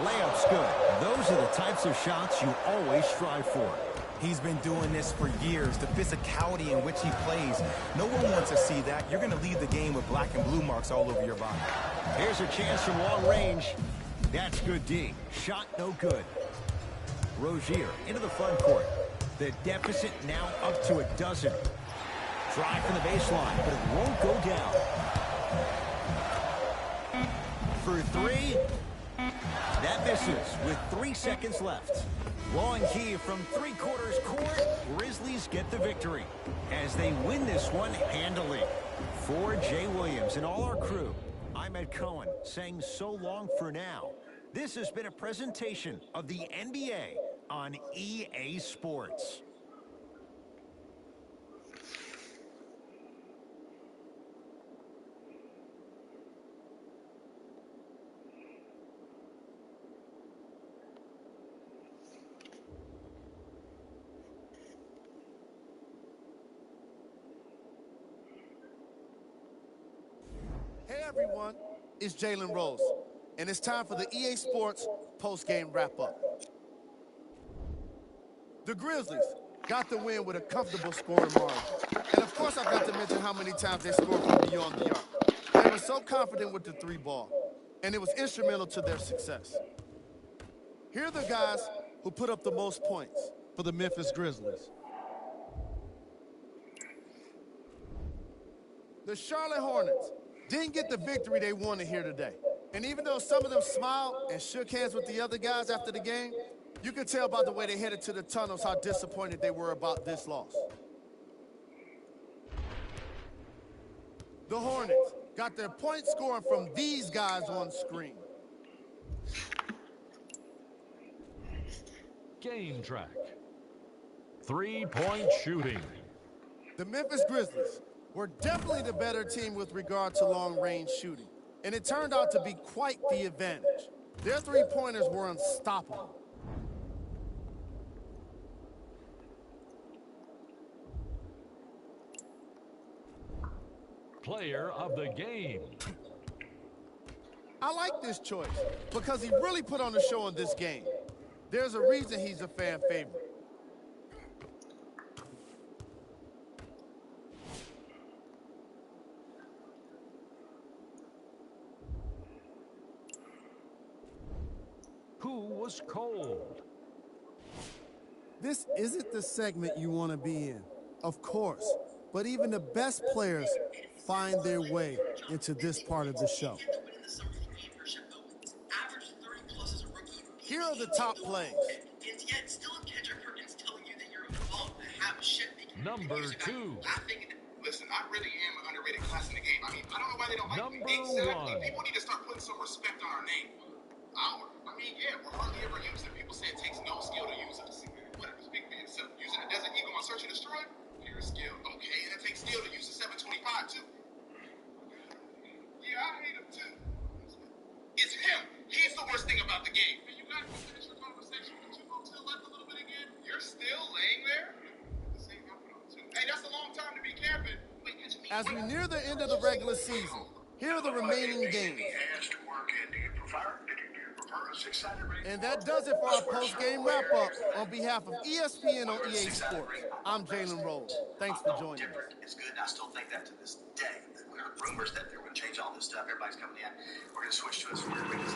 Speaker 2: Layup's good. Those are the types of shots you always strive for.
Speaker 3: He's been doing this for years. The physicality in which he plays. No one wants to see that. You're going to leave the game with black and blue marks all over your body.
Speaker 2: Here's a chance from long range. That's good D. Shot no good. Rozier into the front court. The deficit now up to a dozen. Drive from the baseline, but it won't go down. For 3. That misses with 3 seconds left. Long key from 3/4 court. Grizzlies get the victory as they win this one handily. For Jay Williams and all our crew, I'm Ed Cohen saying so long for now. This has been a presentation of the NBA on EA Sports.
Speaker 5: everyone, it's Jalen Rose, and it's time for the EA Sports post-game wrap-up. The Grizzlies got the win with a comfortable scoring margin. And of course, I've got to mention how many times they scored from beyond the arc. They were so confident with the three ball, and it was instrumental to their success. Here are the guys who put up the most points for the Memphis Grizzlies. The Charlotte Hornets didn't get the victory they wanted here today. And even though some of them smiled and shook hands with the other guys after the game, you could tell by the way they headed to the tunnels how disappointed they were about this loss. The Hornets got their point scoring from these guys on screen.
Speaker 6: Game track. 3-point shooting.
Speaker 5: The Memphis Grizzlies were definitely the better team with regard to long-range shooting, and it turned out to be quite the advantage. Their three-pointers were unstoppable.
Speaker 6: Player of the game.
Speaker 5: I like this choice because he really put on a show in this game. There's a reason he's a fan favorite.
Speaker 6: Who was cold?
Speaker 5: This isn't the segment you want to be in, of course, but even the best players find their way into this part of the show. Here are the top plays.
Speaker 7: And yet, still have Kendrick Perkins telling you that you're involved to have a shit making.
Speaker 6: Number 2.
Speaker 7: Listen, I really am an underrated class in the game. I mean, I don't know why they don't like me.
Speaker 6: Number 1.
Speaker 7: People need to start putting some respect on our name. I mean, yeah, we're hardly ever used it. People say it takes no skill to use us. Whatever, speak for yourself. Using a Desert Eagle on Search and Destroy? Pure skill. Okay, and it takes skill to use the 725, too. Yeah, I hate him, too. It's him. He's the worst thing about the game. You guys can finish your conversation. Could you move to the left a little bit again? You're still laying there? The same outfit on, too. Hey, that's a long time to be camping. Wait, it's me.
Speaker 5: As we near the end of the regular season, here are the remaining games. And that does it for our post-game wrap-up. On behalf of ESPN on EA Sports, I'm Jalen Rose. Thanks for joining us.
Speaker 9: It's good, and I still think that to this day. We heard rumors that they were going to change all this stuff. Everybody's coming in. We're going to switch to a square because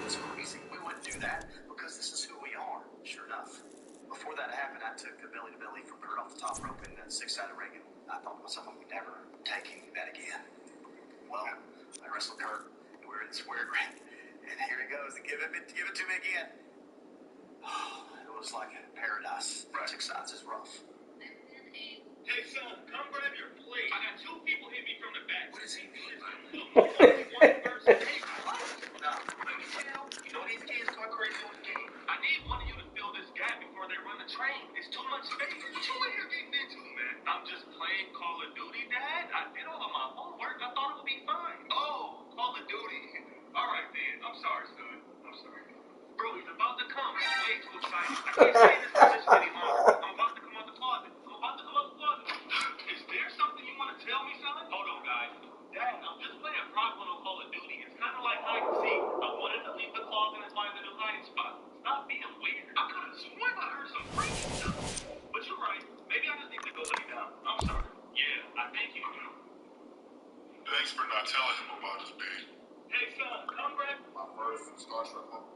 Speaker 9: that's crazy. We wouldn't do that because this is who we are. Sure enough. Before that happened, I took a belly-to-belly from Kurt off the top rope in that six-sided ring, and I thought to myself, I'm never taking that again. Well, I wrestled Kurt, and we were in the square ring. And here he goes, give it to me again. Oh, it was like paradise. Right. Six sides is rough.
Speaker 7: Hey, son, come grab your plate. I got two people hit me from the back. What is he doing? One person. Hey, what? No, you know these kids go crazy on the game. I need one of you to fill this gap before they run the train. It's too much space. What you in here getting into, man? I'm just playing Call of Duty, Dad. I did all of my homework. I thought it would be fine. Oh, Call of Duty. All right, then. I'm sorry, son. I'm sorry. Bro, he's about to come. I'm way too excited. I can't stay in this position any longer. I'm about to come out the closet. Is there something you want to tell me, son? Hold on, guys. Dad, I'm just playing Brooklyn on Call of Duty. It's kind of like hide and seek. I wanted to leave the closet and find a new hiding spot. Stop being weird. I could have sworn I heard some freaky stuff. But you're right. Maybe I just need to go lay down. I'm sorry. Yeah, I think you do.
Speaker 4: Thanks for not telling him about his baby.
Speaker 7: Hey, son, come grab
Speaker 4: My first Star Trek book.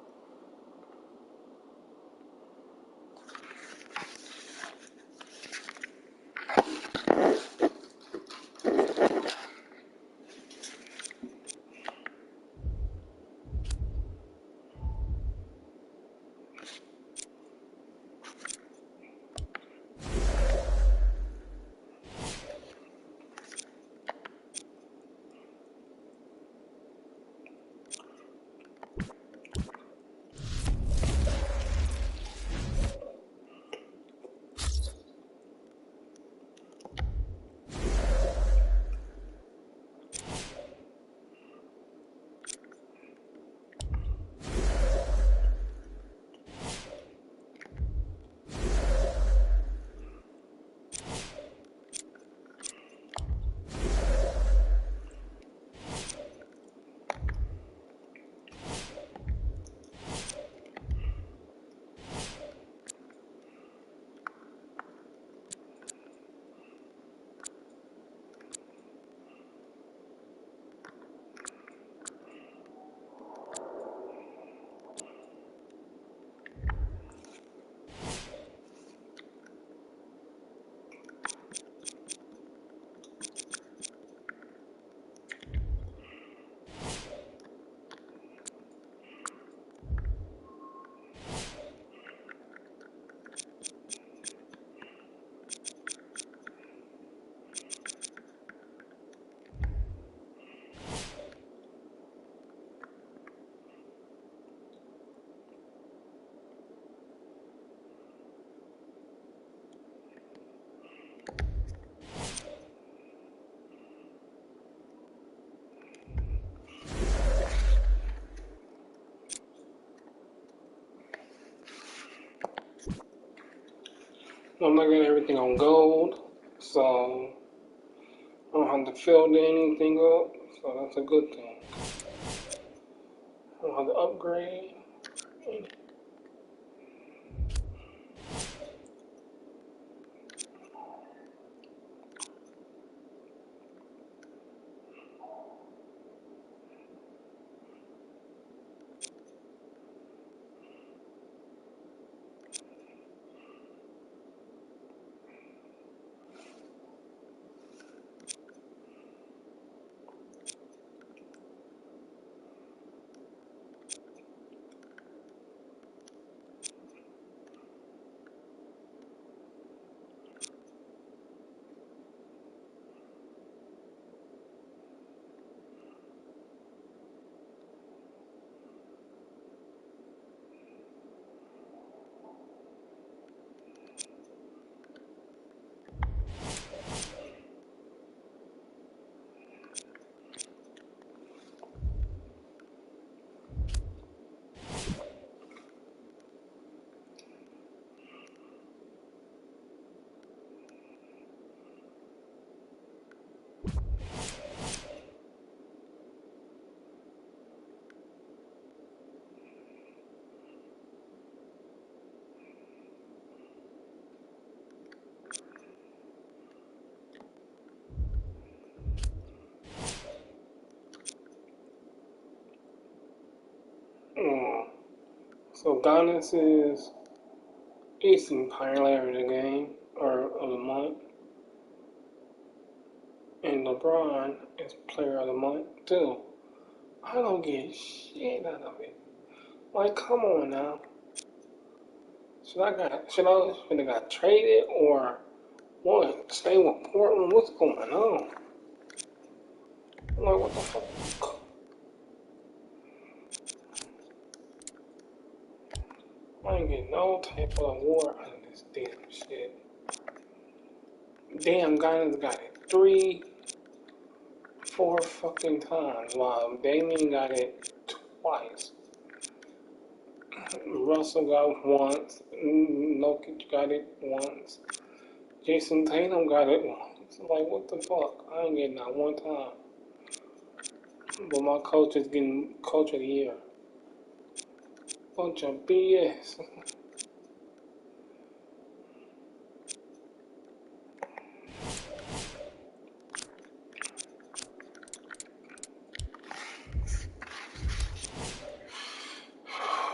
Speaker 1: I'm not getting everything on gold, so I don't have to fill anything up, so that's a good thing. I don't have to upgrade. So Giannis is Eastern Player of the game, or of the month. And LeBron is Player of the Month, too. I don't get shit out of it. Like, come on now. Should I have got traded or what? Stay with Portland? What's going on? I'm like, what the fuck? I ain't getting no type of award out of this damn shit. Damn, guys got it 4 fucking times, while Damian got it twice. Russell got it once. Jokic got it once. Jason Tatum got it once. Like, what the fuck? I ain't getting that one time. But my coach is getting Coach of the Year. Bunch of BS.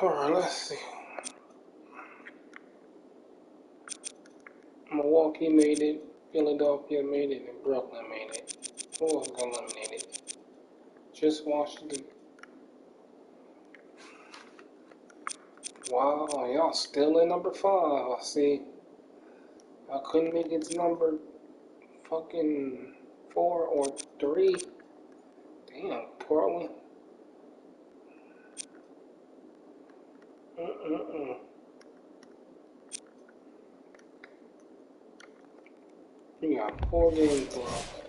Speaker 1: Alright, let's see. Milwaukee made it, Philadelphia made it, and Brooklyn made it. Who else got eliminated? Just Washington. Wow, y'all still in number 5. I see. I couldn't make it to number fucking 4 or 3. Damn, Portland. You got 4 games left.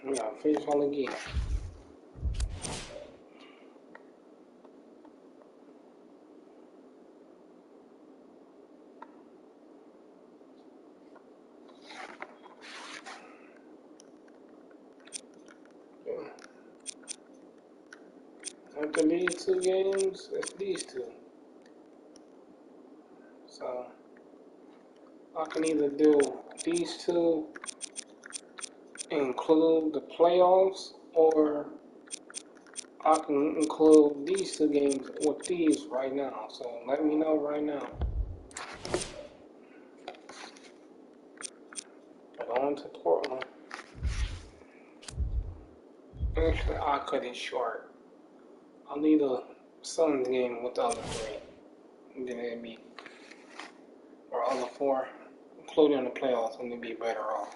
Speaker 1: We gotta finish all again. After these 2 games, it's these 2. So I can either do these 2, include the playoffs, or I can include these 2 games with these right now. So let me know right now. Going to Portland. Actually, I cut it short. I'll need a Suns game with the other 3. And then it'd be, or other 4, including the playoffs, and it'd be better off.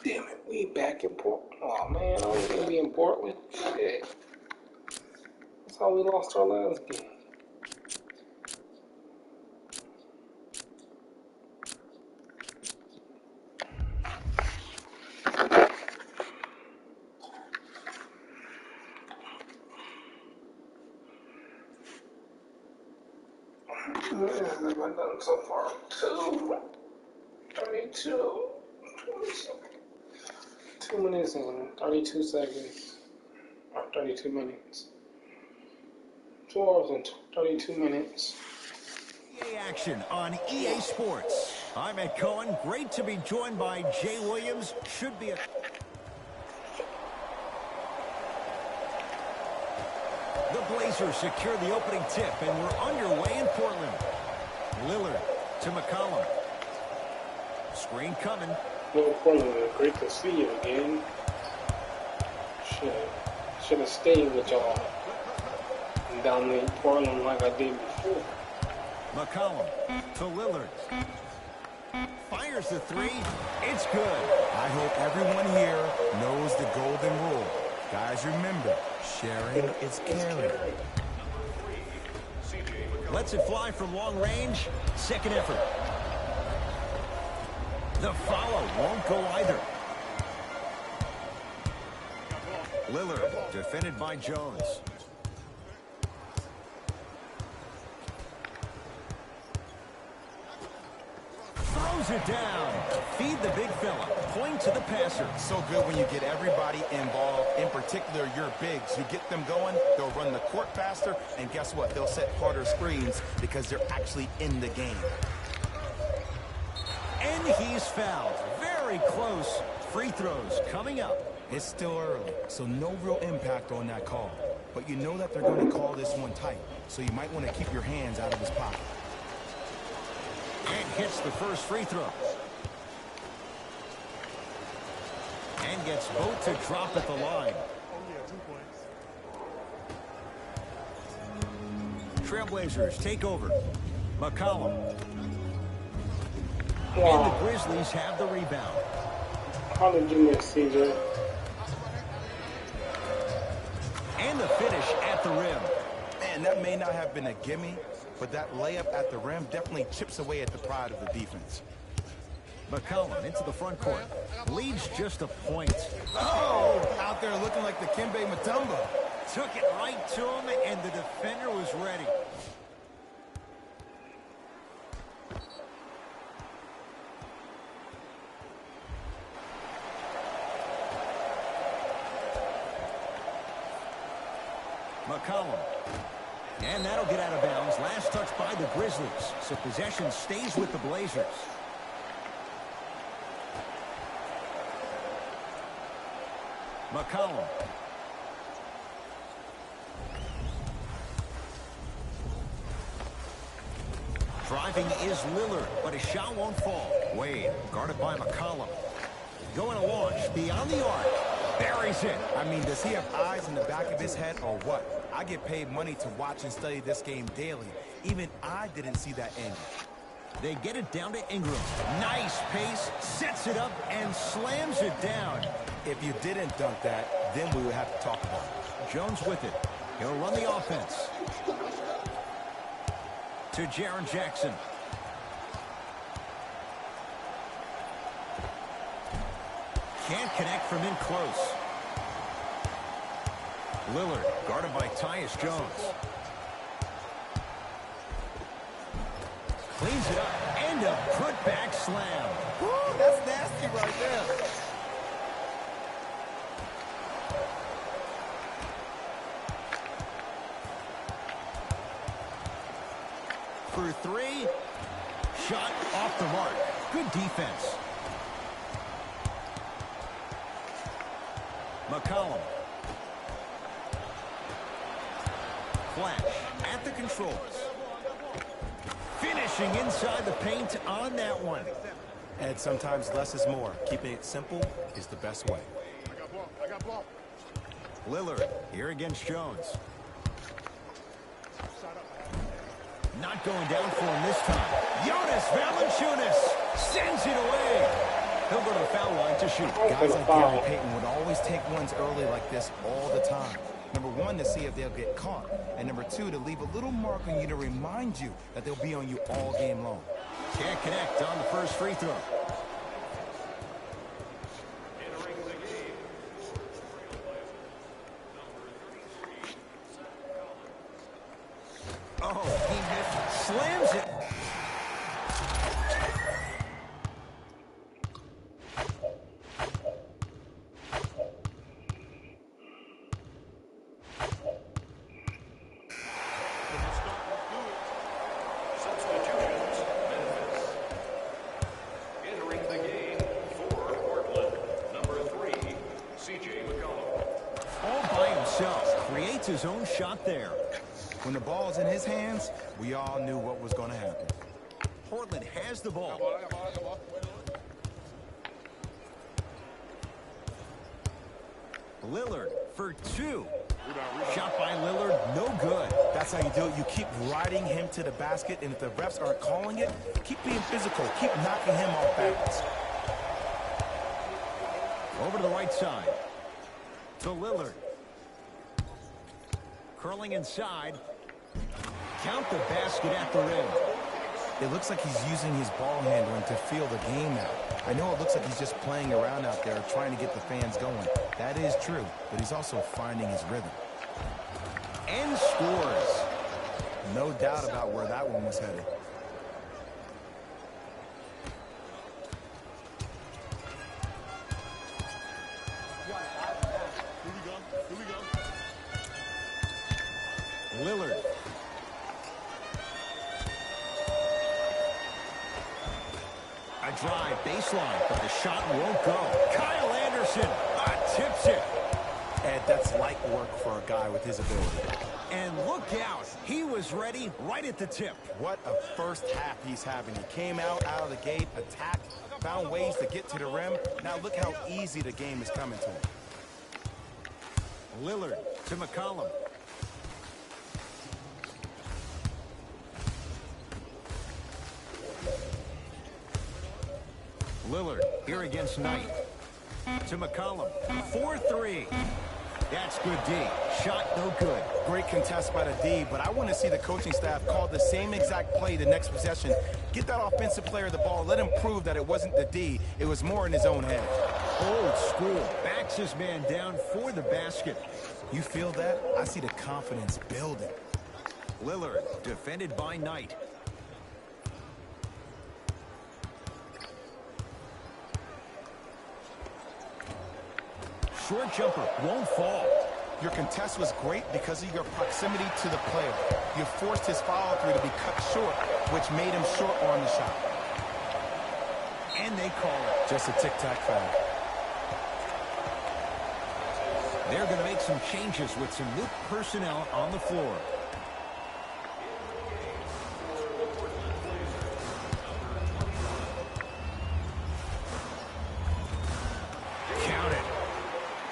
Speaker 1: Damn it, we back in Portland. Oh man, I was gonna be in Portland. Shit. That's how we lost our last game. What have I done so far? 32. 2 minutes and 32 seconds. Or 32 minutes. 2 hours and 32 minutes.
Speaker 2: EA action on EA Sports. I'm Ed Cohen. Great to be joined by Jay Williams. Should be a... The Blazers secure the opening tip, and we're underway in Portland. Lillard to McCollum. Screen coming.
Speaker 1: Well, Portland, great to see you again. Should have stayed with y'all and dominate Portland like I did before.
Speaker 2: McCollum to Lillard. Fires the three. It's good.
Speaker 3: I hope everyone here knows the golden rule. Guys, remember, sharing is caring.
Speaker 2: Lets it fly from long range. Second effort. The follow won't go either. Lillard defended by Jones. Throws it down. Feed the big fella. Point to the passer.
Speaker 3: So good when you get everybody involved, in particular your bigs. You get them going, they'll run the court faster, and guess what? They'll set harder screens because they're actually in the game.
Speaker 2: And he's fouled. Very close. Free throws coming up.
Speaker 3: It's still early, so no real impact on that call. But you know that they're going to call this one tight, so you might want to keep your hands out of his pocket.
Speaker 2: And hits the first free throw. And gets both to drop at the line. Trailblazers take over. McCollum.
Speaker 1: Wow.
Speaker 2: And the Grizzlies have the rebound.
Speaker 1: How did you miss, CJ?
Speaker 2: And the finish at the rim.
Speaker 3: Man, that may not have been a gimme, but that layup at the rim definitely chips away at the pride of the defense.
Speaker 2: McCollum into the front court. Leads just a point.
Speaker 3: Oh, out there looking like the Kimbe Mutombo.
Speaker 2: Took it right to him, and the defender was ready. McCollum. And that'll get out of bounds. Last touch by the Grizzlies. So possession stays with the Blazers. McCollum. Driving is Lillard, but his shot won't fall. Wade, guarded by McCollum. Going to launch beyond the arc. Buries it.
Speaker 3: I mean, does he have eyes in the back of his head or what? I get paid money to watch and study this game daily. Even I didn't see that angle.
Speaker 2: They get it down to Ingram. Nice pace, sets it up, and slams it down.
Speaker 3: If you didn't dunk that, then we would have to talk about it.
Speaker 2: Jones with it. He'll run the offense. To Jaren Jackson. Can't connect from in close. Lillard, guarded by Tyus Jones. Cleans it up, and a put-back slam.
Speaker 3: Woo, that's nasty right there.
Speaker 2: For three, shot off the mark. Good defense. McCollum. Flash at the controls. Finishing inside the paint on that one.
Speaker 3: And sometimes less is more. Keeping it simple is the best way.
Speaker 6: I got ball.
Speaker 2: Lillard here against Jones. Not going down for him this time. Jonas Valanciunas sends it away. He'll go to the foul line to shoot.
Speaker 3: Guys like Gary Payton would always take ones early like this all the time. Number one, to see if they'll get caught. And number two, to leave a little mark on you to remind you that they'll be on you all game long.
Speaker 2: Can't connect on the first free throw.
Speaker 4: Entering the game,
Speaker 2: Oh, he missed slams it.
Speaker 4: Substitutions, Memphis. Entering the game for Portland, number 3, C.J. McCollum.
Speaker 2: All by himself. Creates his own shot there.
Speaker 3: When the ball's in his hands, we all knew what was going to happen.
Speaker 2: Portland has the ball. Lillard for 2. Shot by Lillard, no good.
Speaker 3: That's how you do it. You keep riding him to the basket, and if the refs aren't calling it, keep being physical. Keep knocking him off balance.
Speaker 2: Over to the right side. To Lillard. Curling inside. Count the basket at the rim.
Speaker 3: It looks like he's using his ball handling to feel the game out. I know it looks like he's just playing around out there trying to get the fans going. That is true, but he's also finding his rhythm.
Speaker 2: And scores.
Speaker 3: No doubt about where that one was headed.
Speaker 2: Lillard. A drive baseline, but the shot won't go. Kyle Anderson tips it.
Speaker 3: Ed, that's light work for a guy with his ability.
Speaker 2: And look out. He was ready right at the tip.
Speaker 3: What a first half he's having. He came out of the gate, attacked, found ways to get to the rim. Now look how easy the game is coming to him.
Speaker 2: Lillard to McCollum. Lillard here against Knight. To McCollum. 4-3. That's good D. Shot no good.
Speaker 3: Great contest by the D, but I want to see the coaching staff call the same exact play the next possession. Get that offensive player the ball. Let him prove that it wasn't the D. It was more in his own head.
Speaker 2: Old school. Backs his man down for the basket.
Speaker 3: You feel that? I see the confidence building.
Speaker 2: Lillard defended by Knight. Short jumper won't fall.
Speaker 3: Your contest was great because of your proximity to the player. You forced his follow-through to be cut short, which made him short on the shot.
Speaker 2: And they call it.
Speaker 3: Just a tic-tac foul.
Speaker 2: They're going to make some changes with some new personnel on the floor.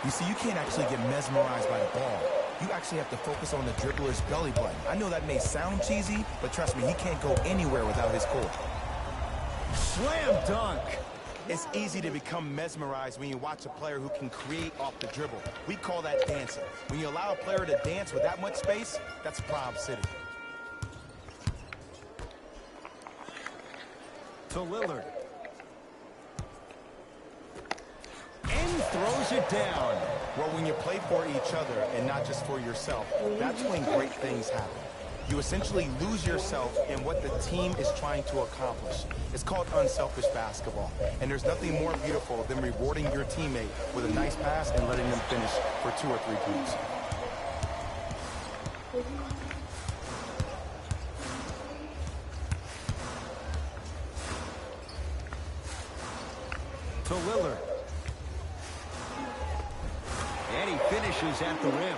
Speaker 3: You see, you can't actually get mesmerized by the ball. You actually have to focus on the dribbler's belly button. I know that may sound cheesy, but trust me, he can't go anywhere without his core.
Speaker 2: Slam dunk.
Speaker 3: It's easy to become mesmerized when you watch a player who can create off the dribble. We call that dancing. When you allow a player to dance with that much space, that's Prob City.
Speaker 2: To Lillard. And throws it down.
Speaker 3: Well, when you play for each other and not just for yourself, that's when great things happen. You essentially lose yourself in what the team is trying to accomplish. It's called unselfish basketball. And there's nothing more beautiful than rewarding your teammate with a nice pass and letting them finish for 2 or 3 points.
Speaker 2: To Lillard. And he finishes at the rim.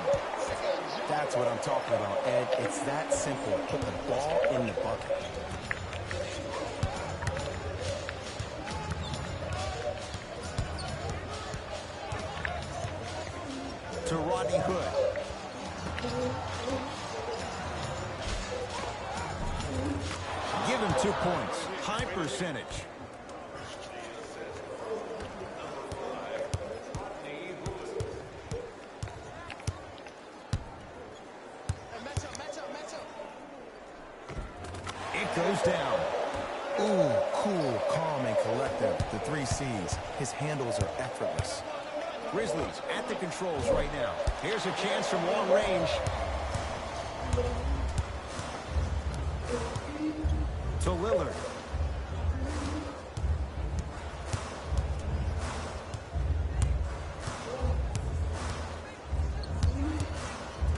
Speaker 3: That's what I'm talking about, Ed. It's that simple. Put the ball in the bucket.
Speaker 2: To Rodney Hood. Give him 2 points. High percentage. It goes down.
Speaker 3: Ooh, cool, calm, and collective. The 3 C's. His handles are effortless.
Speaker 2: Grizzlies at the controls right now. Here's a chance from long range. to Lillard.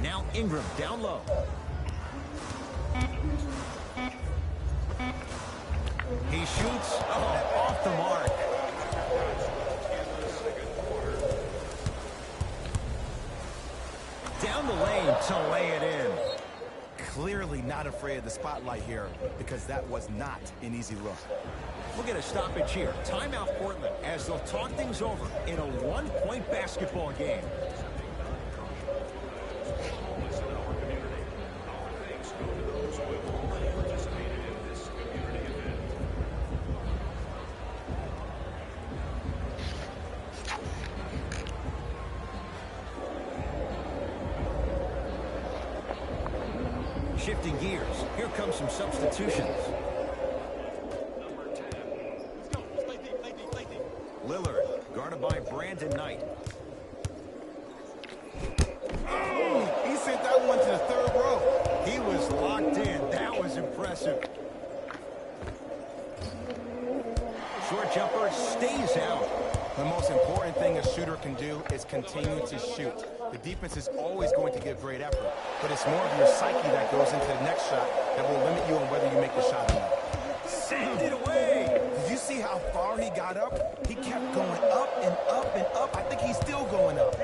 Speaker 2: Now Ingram down low. He shoots. Oh, off the mark. Down the lane to lay it in.
Speaker 3: Clearly not afraid of the spotlight here because that was not an easy look.
Speaker 2: We'll get a stoppage here. Timeout Portland as they'll talk things over in a one-point basketball game. Shifting gears. Here comes some substitutions. Lillard, guarded by Brandon Knight.
Speaker 3: He sent that one to the third row.
Speaker 2: He was locked in. That was impressive. Short jumper stays out.
Speaker 3: The most important thing a shooter can do is continue to shoot. The defense is always going to give great effort, but it's more of your psyche that goes into the next shot that will limit you on whether you make the shot or not.
Speaker 2: Send it away.
Speaker 3: Did you see how far he got up? He kept going up and up and up. I think he's still going up.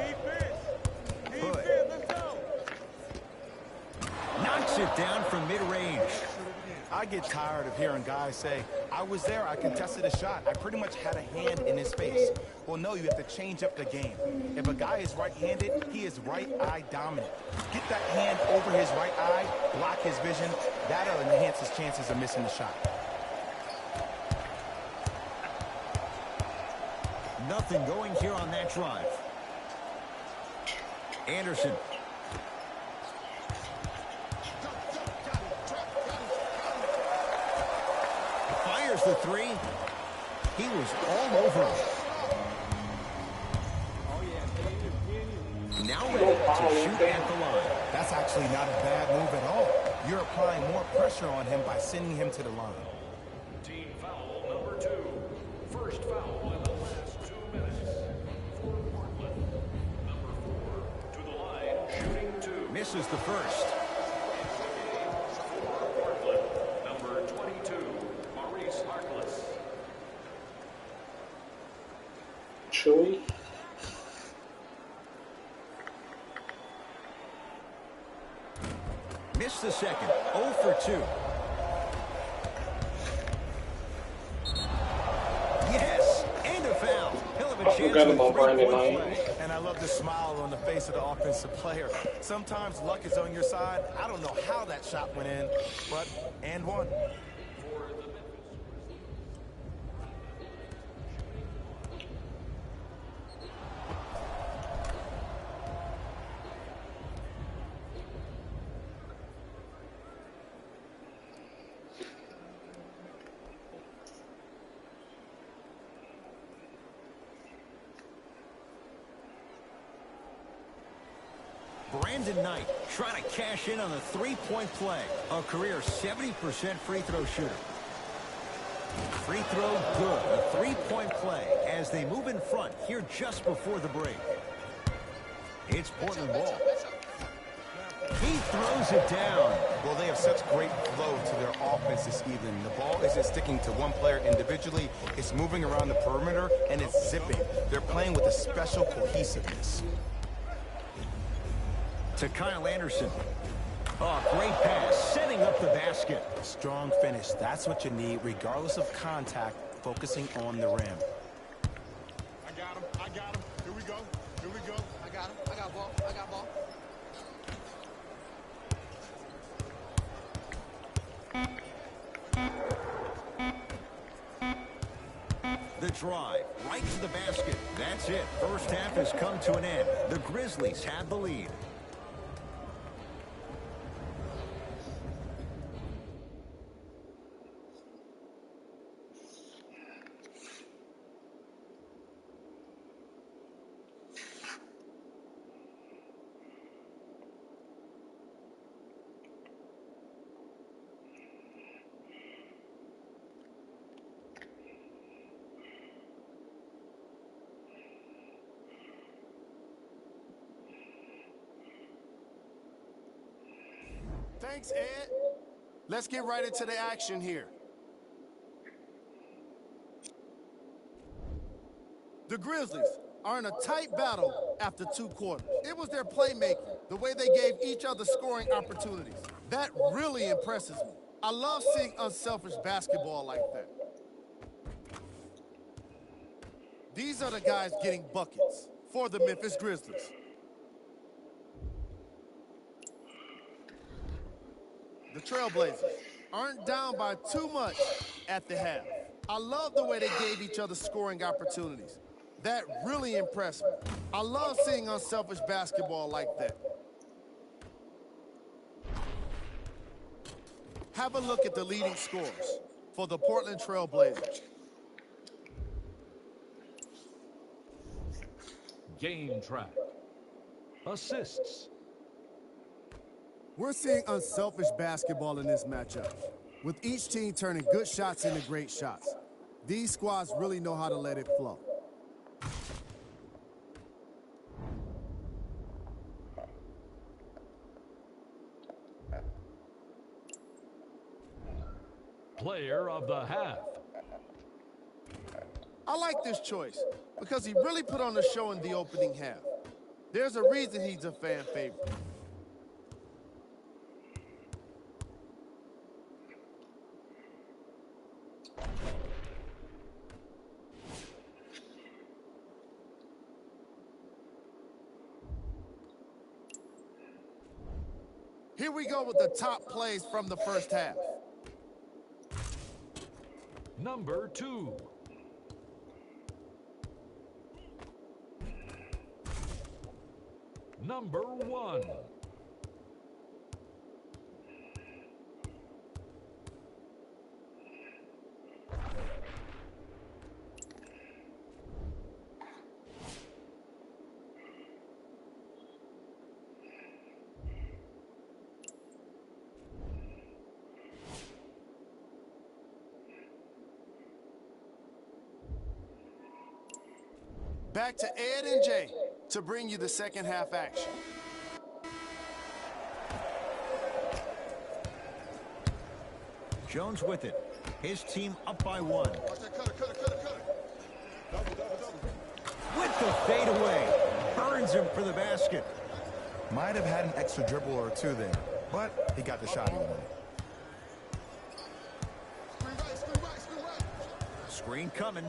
Speaker 2: Knocks it down from mid-range.
Speaker 3: I get tired of hearing guys say, I was there, I contested a shot, I pretty much had a hand in his face. Well, no, you have to change up the game. If a guy is right-handed, he is right eye dominant. Get that hand over his right eye, block his vision. That'll enhance his chances of missing the shot.
Speaker 2: Nothing going here on that drive. Anderson. Fires the three. He was all over him. Now ready to shoot at the line.
Speaker 3: That's actually not a bad move at all. You're applying more pressure on him by sending him to the line.
Speaker 4: Team foul number 2. First foul in the last 2 minutes. For Portland, number 4 to the line, shooting 2.
Speaker 2: Misses the first.
Speaker 4: For Portland, number 22, Maurice Harkless.
Speaker 1: Chewy.
Speaker 2: Missed the second. 0 for 2. Yes! And a foul. Hell of a chance
Speaker 1: forgot
Speaker 2: with
Speaker 1: about Brandon
Speaker 2: 3-point
Speaker 1: Knight.
Speaker 2: play.
Speaker 3: And I love the smile on the face of the offensive player. Sometimes luck is on your side. I don't know how that shot went in, but and one.
Speaker 2: Brandon Knight trying to cash in on a three-point play. A career 70% free throw shooter. Free throw good. A three-point play as they move in front here just before the break. It's Portland ball. He throws it down.
Speaker 3: Well, they have such great flow to their offense this evening. The ball isn't sticking to one player individually. It's moving around the perimeter, and it's zipping. They're playing with a special cohesiveness.
Speaker 2: To Kyle Anderson. Oh, great pass, setting up the basket.
Speaker 3: Strong finish. That's what you need, regardless of contact, focusing on the rim.
Speaker 6: I got him. I got him. Here we go. Here we go.
Speaker 10: I got him. I got ball. I got ball.
Speaker 2: The drive, right to the basket. That's it. First half has come to an end. The Grizzlies have the lead.
Speaker 5: Thanks, Ed. Let's get right into the action here. The Grizzlies are in a tight battle after 2 quarters. It was their playmaking, the way they gave each other scoring opportunities. That really impresses me. I love seeing unselfish basketball like that. These are the guys getting buckets for the Memphis Grizzlies. The Trailblazers aren't down by too much at the half. I love the way they gave each other scoring opportunities. That really impressed me. I love seeing unselfish basketball like that. Have a look at the leading scorers for the Portland Trailblazers.
Speaker 4: Game track. Assists.
Speaker 5: We're seeing unselfish basketball in this matchup, with each team turning good shots into great shots. These squads really know how to let it flow.
Speaker 4: Player of the half.
Speaker 5: I like this choice because he really put on a show in the opening half. There's a reason he's a fan favorite. Here we go with the top plays from the first half.
Speaker 4: Number 2. Number 1.
Speaker 5: Back to Ed and Jay to bring you the second half action.
Speaker 2: Jones with it. His team up by 1.
Speaker 6: Watch that cutter. Double.
Speaker 2: With the fadeaway. Burns him for the basket.
Speaker 3: Might have had an extra dribble or 2 there, but he got the shot anyway.
Speaker 6: Screen right.
Speaker 2: Screen coming.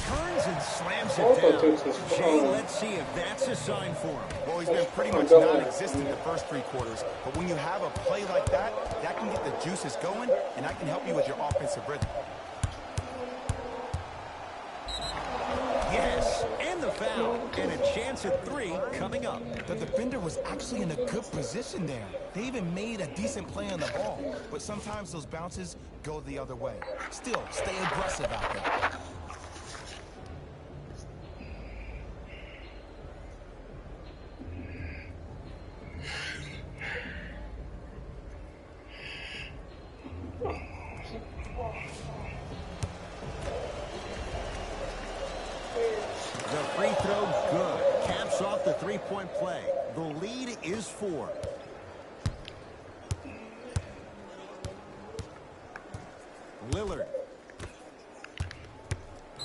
Speaker 2: Turns and slams
Speaker 1: Also
Speaker 2: it
Speaker 1: takes
Speaker 2: down.
Speaker 1: his
Speaker 2: Jay,
Speaker 1: phone.
Speaker 2: let's see if that's a sign for him.
Speaker 3: Well, he's been pretty much non-existent the first 3 quarters, but when you have a play like that, that can get the juices going, and that can help you with your offensive rhythm.
Speaker 2: Yes, and the foul. And a chance at 3 coming up.
Speaker 3: The defender was actually in a good position there. They even made a decent play on the ball, but sometimes those bounces go the other way. Still, stay aggressive out there.
Speaker 2: The free throw, good. Caps off the 3-point play. The lead is 4. Lillard.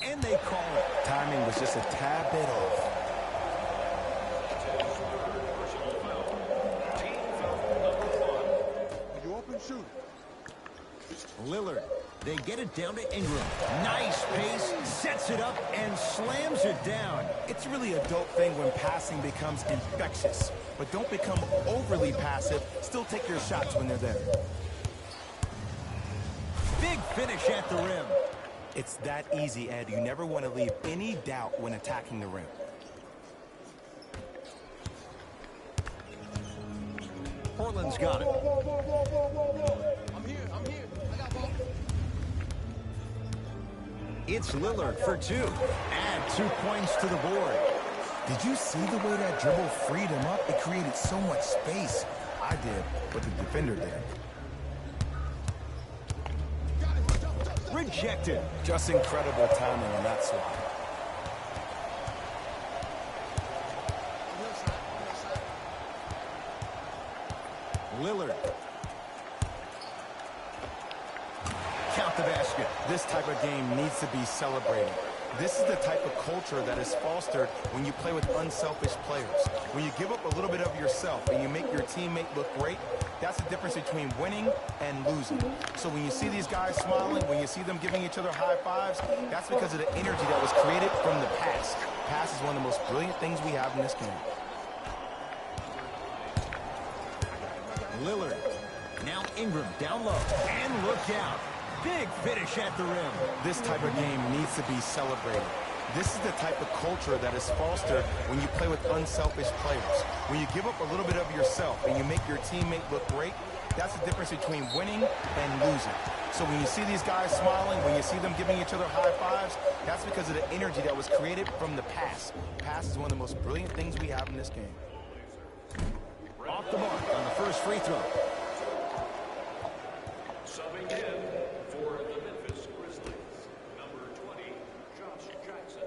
Speaker 2: And they call it.
Speaker 3: Timing was just a tad bit off.
Speaker 6: You open, shoot.
Speaker 2: Lillard. They get it down to Ingram. Nice pace, sets it up, and slams it down.
Speaker 3: It's really a dope thing when passing becomes infectious, but don't become overly passive. Still take your shots when they're there.
Speaker 2: Big finish at the rim.
Speaker 3: It's that easy, Ed. You never want to leave any doubt when attacking the rim.
Speaker 2: Portland's got it.
Speaker 10: I'm here. I got ball.
Speaker 2: It's Lillard for 2. Add 2 points to the board.
Speaker 3: Did you see the way that dribble freed him up? It created so much space. I did, but the defender did.
Speaker 2: Rejected.
Speaker 3: Just incredible timing on that swap.
Speaker 2: Lillard the basket.
Speaker 3: This type of game needs to be celebrated. This is the type of culture that is fostered when you play with unselfish players. When you give up a little bit of yourself and you make your teammate look great, that's the difference between winning and losing. So when you see these guys smiling, when you see them giving each other high fives, that's because of the energy that was created from the pass. Pass is one of the most brilliant things we have in this game.
Speaker 2: Lillard. Now Ingram down low. And look out. Big finish at the rim.
Speaker 3: This type of game needs to be celebrated. This is the type of culture that is fostered when you play with unselfish players. When you give up a little bit of yourself and you make your teammate look great, that's the difference between winning and losing. So when you see these guys smiling, when you see them giving each other high fives, that's because of the energy that was created from the pass. Pass is one of the most brilliant things we have in this game.
Speaker 2: Off the mark on the first free throw.
Speaker 4: Subbing in for the Memphis Grizzlies, number 20, Josh Jackson.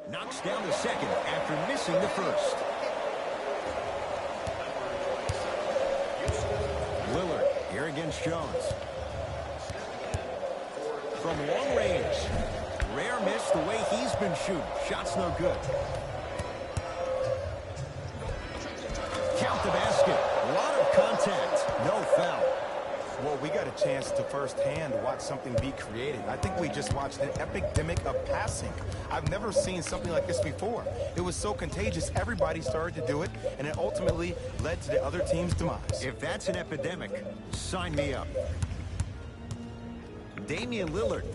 Speaker 2: Knocks down the second after missing the first. Lillard here against Jones. From long range. Rare miss the way he's been shooting. Shot's no good. Count the basket. A lot of contact. No foul.
Speaker 3: Well, we got a chance to firsthand watch something be created. I think we just watched an epidemic of passing. I've never seen something like this before. It was so contagious, everybody started to do it, and it ultimately led to the other team's demise.
Speaker 2: If that's an epidemic, sign me up. Damian Lillard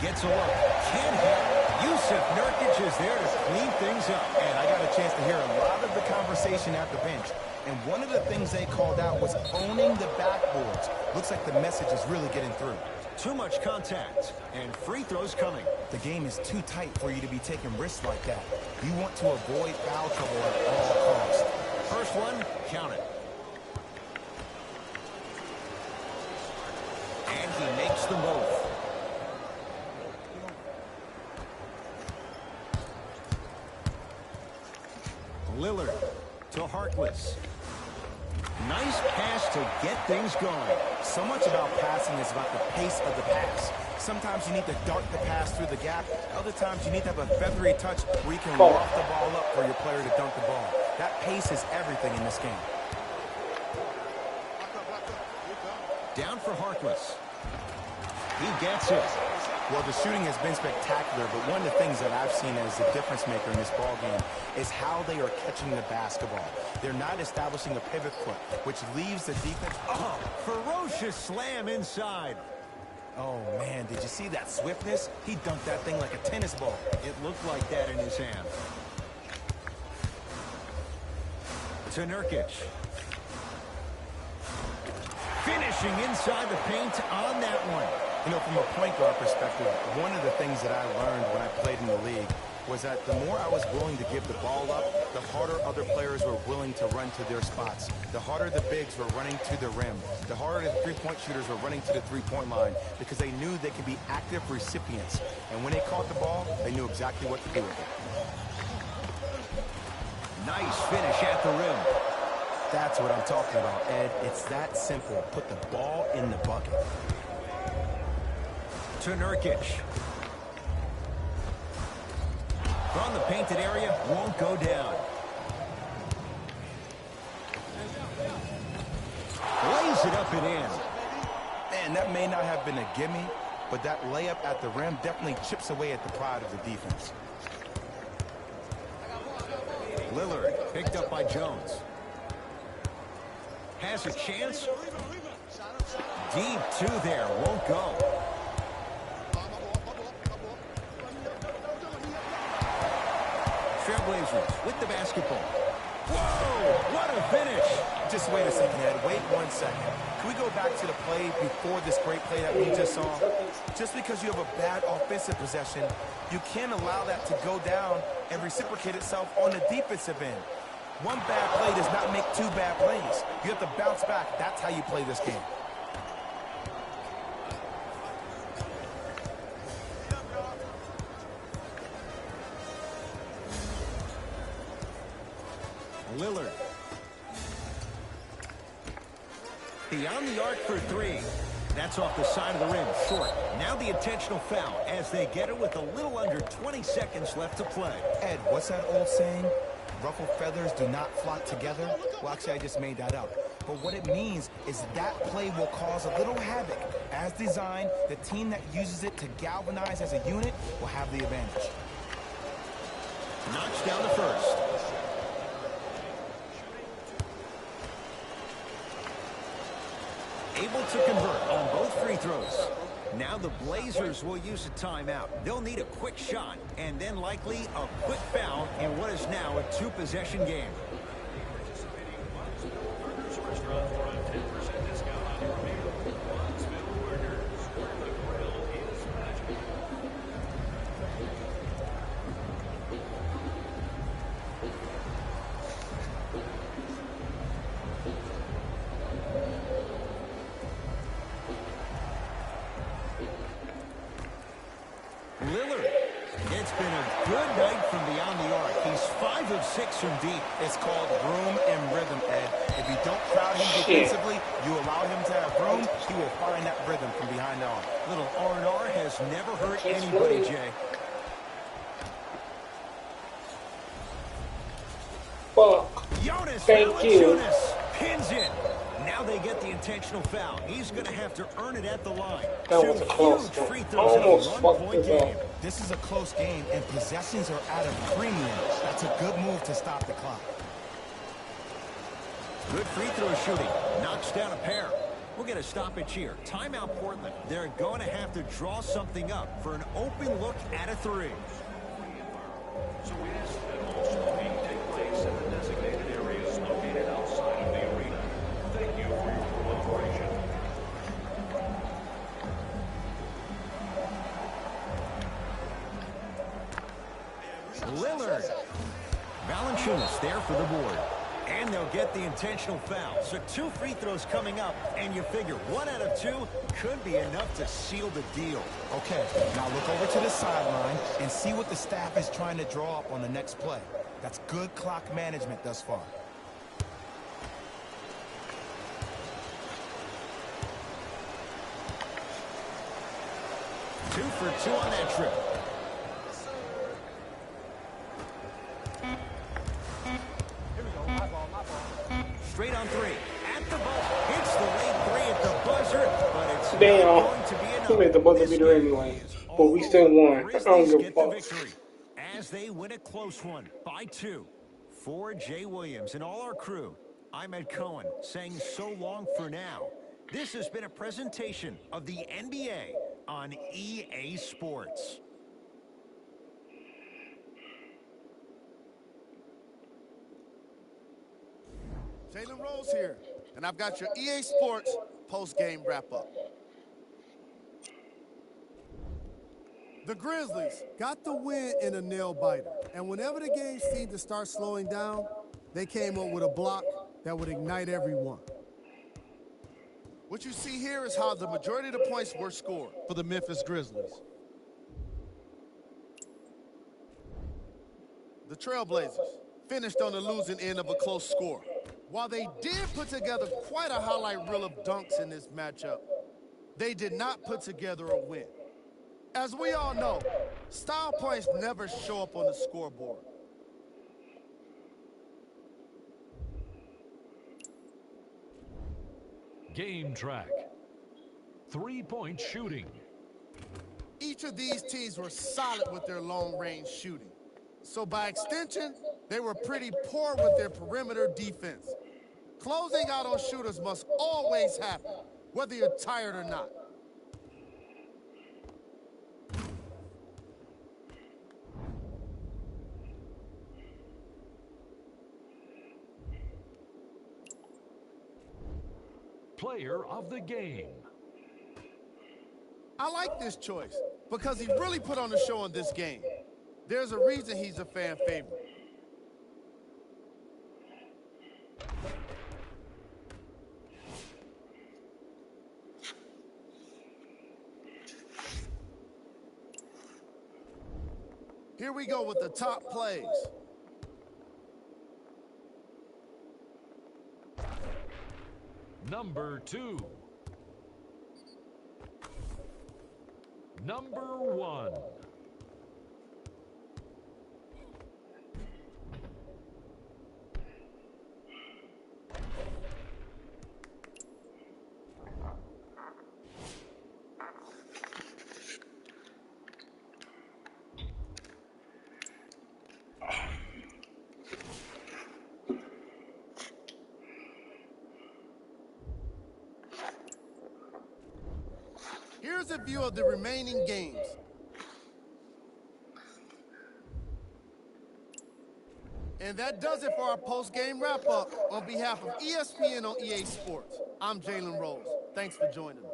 Speaker 2: gets a look. Can't hit. Yusuf Nurkic is there to clean things up.
Speaker 3: And I got a chance to hear a lot of the conversation at the bench. And one of the things they called out was owning the backboards. Looks like the message is really getting through.
Speaker 2: Too much contact, and free throws coming.
Speaker 3: The game is too tight for you to be taking risks like that. You want to avoid foul trouble at all costs.
Speaker 2: First one, count it. And he makes them both. Lillard to Harkless. Nice pass to get things going.
Speaker 3: So much about passing is about the pace of the pass. Sometimes you need to dart the pass through the gap. Other times you need to have a feathery touch where you can loft the ball up for your player to dunk the ball. That pace is everything in this game.
Speaker 2: Down for Harkless. He gets it.
Speaker 3: Well, the shooting has been spectacular, but one of the things that I've seen as the difference maker in this ball game is how they are catching the basketball. They're not establishing a pivot foot, which leaves the defense.
Speaker 2: Oh, ferocious slam inside.
Speaker 3: Oh, man, did you see that swiftness? He dunked that thing like a tennis ball.
Speaker 2: It looked like that in his hand. To Nurkic. Finishing inside the paint on that one.
Speaker 3: You know, from a point guard perspective, one of the things that I learned when I played in the league was that the more I was willing to give the ball up, the harder other players were willing to run to their spots. The harder the bigs were running to the rim. The harder the three-point shooters were running to the three-point line because they knew they could be active recipients. And when they caught the ball, they knew exactly what to do with it.
Speaker 2: Nice finish at the rim.
Speaker 3: That's what I'm talking about, Ed. It's that simple. Put the ball in the bucket.
Speaker 2: To Nurkic. From the painted area, won't go down. Lays it up and in.
Speaker 3: Man, that may not have been a gimme, but that layup at the rim definitely chips away at the pride of the defense.
Speaker 2: Lillard picked up by Jones. Has a chance. Deep two there, won't go. Trailblazers with the basketball. Whoa, what a finish.
Speaker 3: Just wait a second, Ed. Wait 1 second. Can we go back to the play before this great play that we just saw? Just because you have a bad offensive possession, you can't allow that to go down and reciprocate itself on the defensive end. One bad play does not make two bad plays. You have to bounce back. That's how you play this game.
Speaker 2: Lillard. Beyond the arc for three. That's off the side of the rim, short. Now the intentional foul as they get it with a little under 20 seconds left to play.
Speaker 3: Ed, what's that old saying? Ruffled feathers do not flock together? Well, actually, I just made that up. But what it means is that play will cause a little havoc. As designed, the team that uses it to galvanize as a unit will have the advantage.
Speaker 2: Knocks down the first. Able to convert on both free throws. Now the Blazers will use a timeout. They'll need a quick shot and then likely a quick foul in what is now a two-possession game.
Speaker 4: Burgers Restaurant for a 10% discount on your favorite Huntsville burgers, where the grill is magic.
Speaker 2: Lillard. It's been a good night from beyond the arc. He's 5 of 6 from deep.
Speaker 3: It's called room and rhythm, Ed. If you don't crowd him defensively, you allow him to have room, he will find that rhythm from behind the arc.
Speaker 2: Little R&R has never hurt anybody, Jay.
Speaker 1: Fuck.
Speaker 2: Jonas
Speaker 1: Thank you.
Speaker 2: Valanciunas pins it. Now they get the intentional foul. He's going to have to earn it at the line.
Speaker 1: That was a close
Speaker 2: Huge
Speaker 1: one.
Speaker 2: free throws in a
Speaker 1: Almost fucked
Speaker 2: one-point
Speaker 1: this
Speaker 2: game.
Speaker 1: up.
Speaker 3: This is a close game, and possessions are at a premium. That's a good move to stop the clock.
Speaker 2: Good free throw shooting. Knocks down a pair. We'll get a stoppage here. Timeout, Portland. They're going to have to draw something up for an open look at a three.
Speaker 4: So we ask that all smoking take place in the designated areas located outside of the arena. Thank you for your cooperation.
Speaker 2: Lillard. Valanciunas there for the board. And they'll get the intentional foul. So 2 free throws coming up, and you figure 1 out of 2 could be enough to seal the deal.
Speaker 3: Okay, now look over to the sideline and see what the staff is trying to draw up on the next play. That's good clock management thus far.
Speaker 2: Two for 2 on that trip. Straight on 3. At the buzzer. Hits the late 3 at the buzzer, but it's
Speaker 1: Damn.
Speaker 2: not going to be enough.
Speaker 1: He made the buzzer beater anyway. But we still won. I don't
Speaker 2: Grizzlies
Speaker 1: give a
Speaker 2: get the
Speaker 1: fuck.
Speaker 2: victory as they win a close one by 2. For Jay Williams and all our crew, I'm Ed Cohen saying so long for now. This has been a presentation of the NBA on EA Sports.
Speaker 5: Jalen Rose here, and I've got your EA Sports post-game wrap-up. The Grizzlies got the win in a nail-biter, and whenever the game seemed to start slowing down, they came up with a block that would ignite everyone. What you see here is how the majority of the points were scored for the Memphis Grizzlies. The Trailblazers finished on the losing end of a close score. While they did put together quite a highlight reel of dunks in this matchup, they did not put together a win. As we all know, style points never show up on the scoreboard.
Speaker 4: Game track. 3-point shooting.
Speaker 5: Each of these teams were solid with their long-range shooting. So by extension, they were pretty poor with their perimeter defense. Closing out on shooters must always happen, whether you're tired or not.
Speaker 4: Player of the game.
Speaker 5: I like this choice because he really put on the show in this game. There's a reason he's a fan favorite. Here we go with the top plays.
Speaker 4: Number 2. Number 1.
Speaker 5: Here's a view of the remaining games. And that does it for our post-game wrap-up. On behalf of ESPN on EA Sports, I'm Jalen Rose. Thanks for joining us.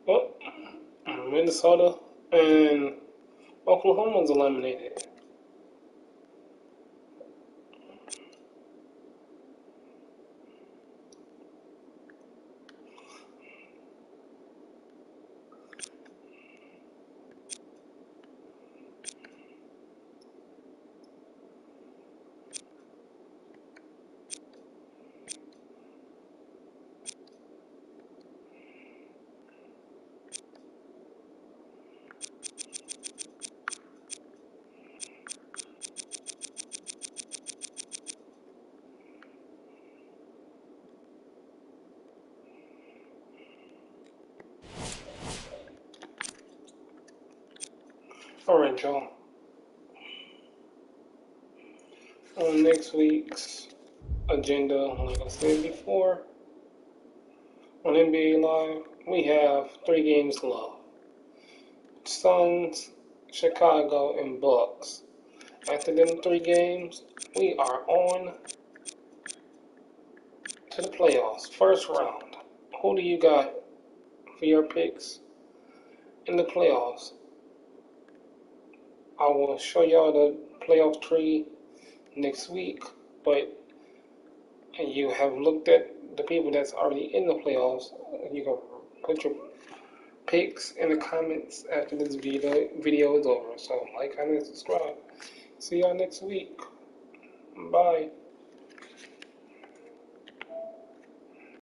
Speaker 1: Well, Minnesota and Oklahoma's eliminated. All right, y'all. On next week's agenda, like I said before, on NBA Live, we have 3 games left. Suns, Chicago, and Bucks. After them 3 games, we are on to the playoffs. First round. Who do you got for your picks in the playoffs? I will show y'all the playoff tree next week, but you have looked at the people that's already in the playoffs. You can put your picks in the comments after this video is over. So like, comment, subscribe. See y'all next week. Bye.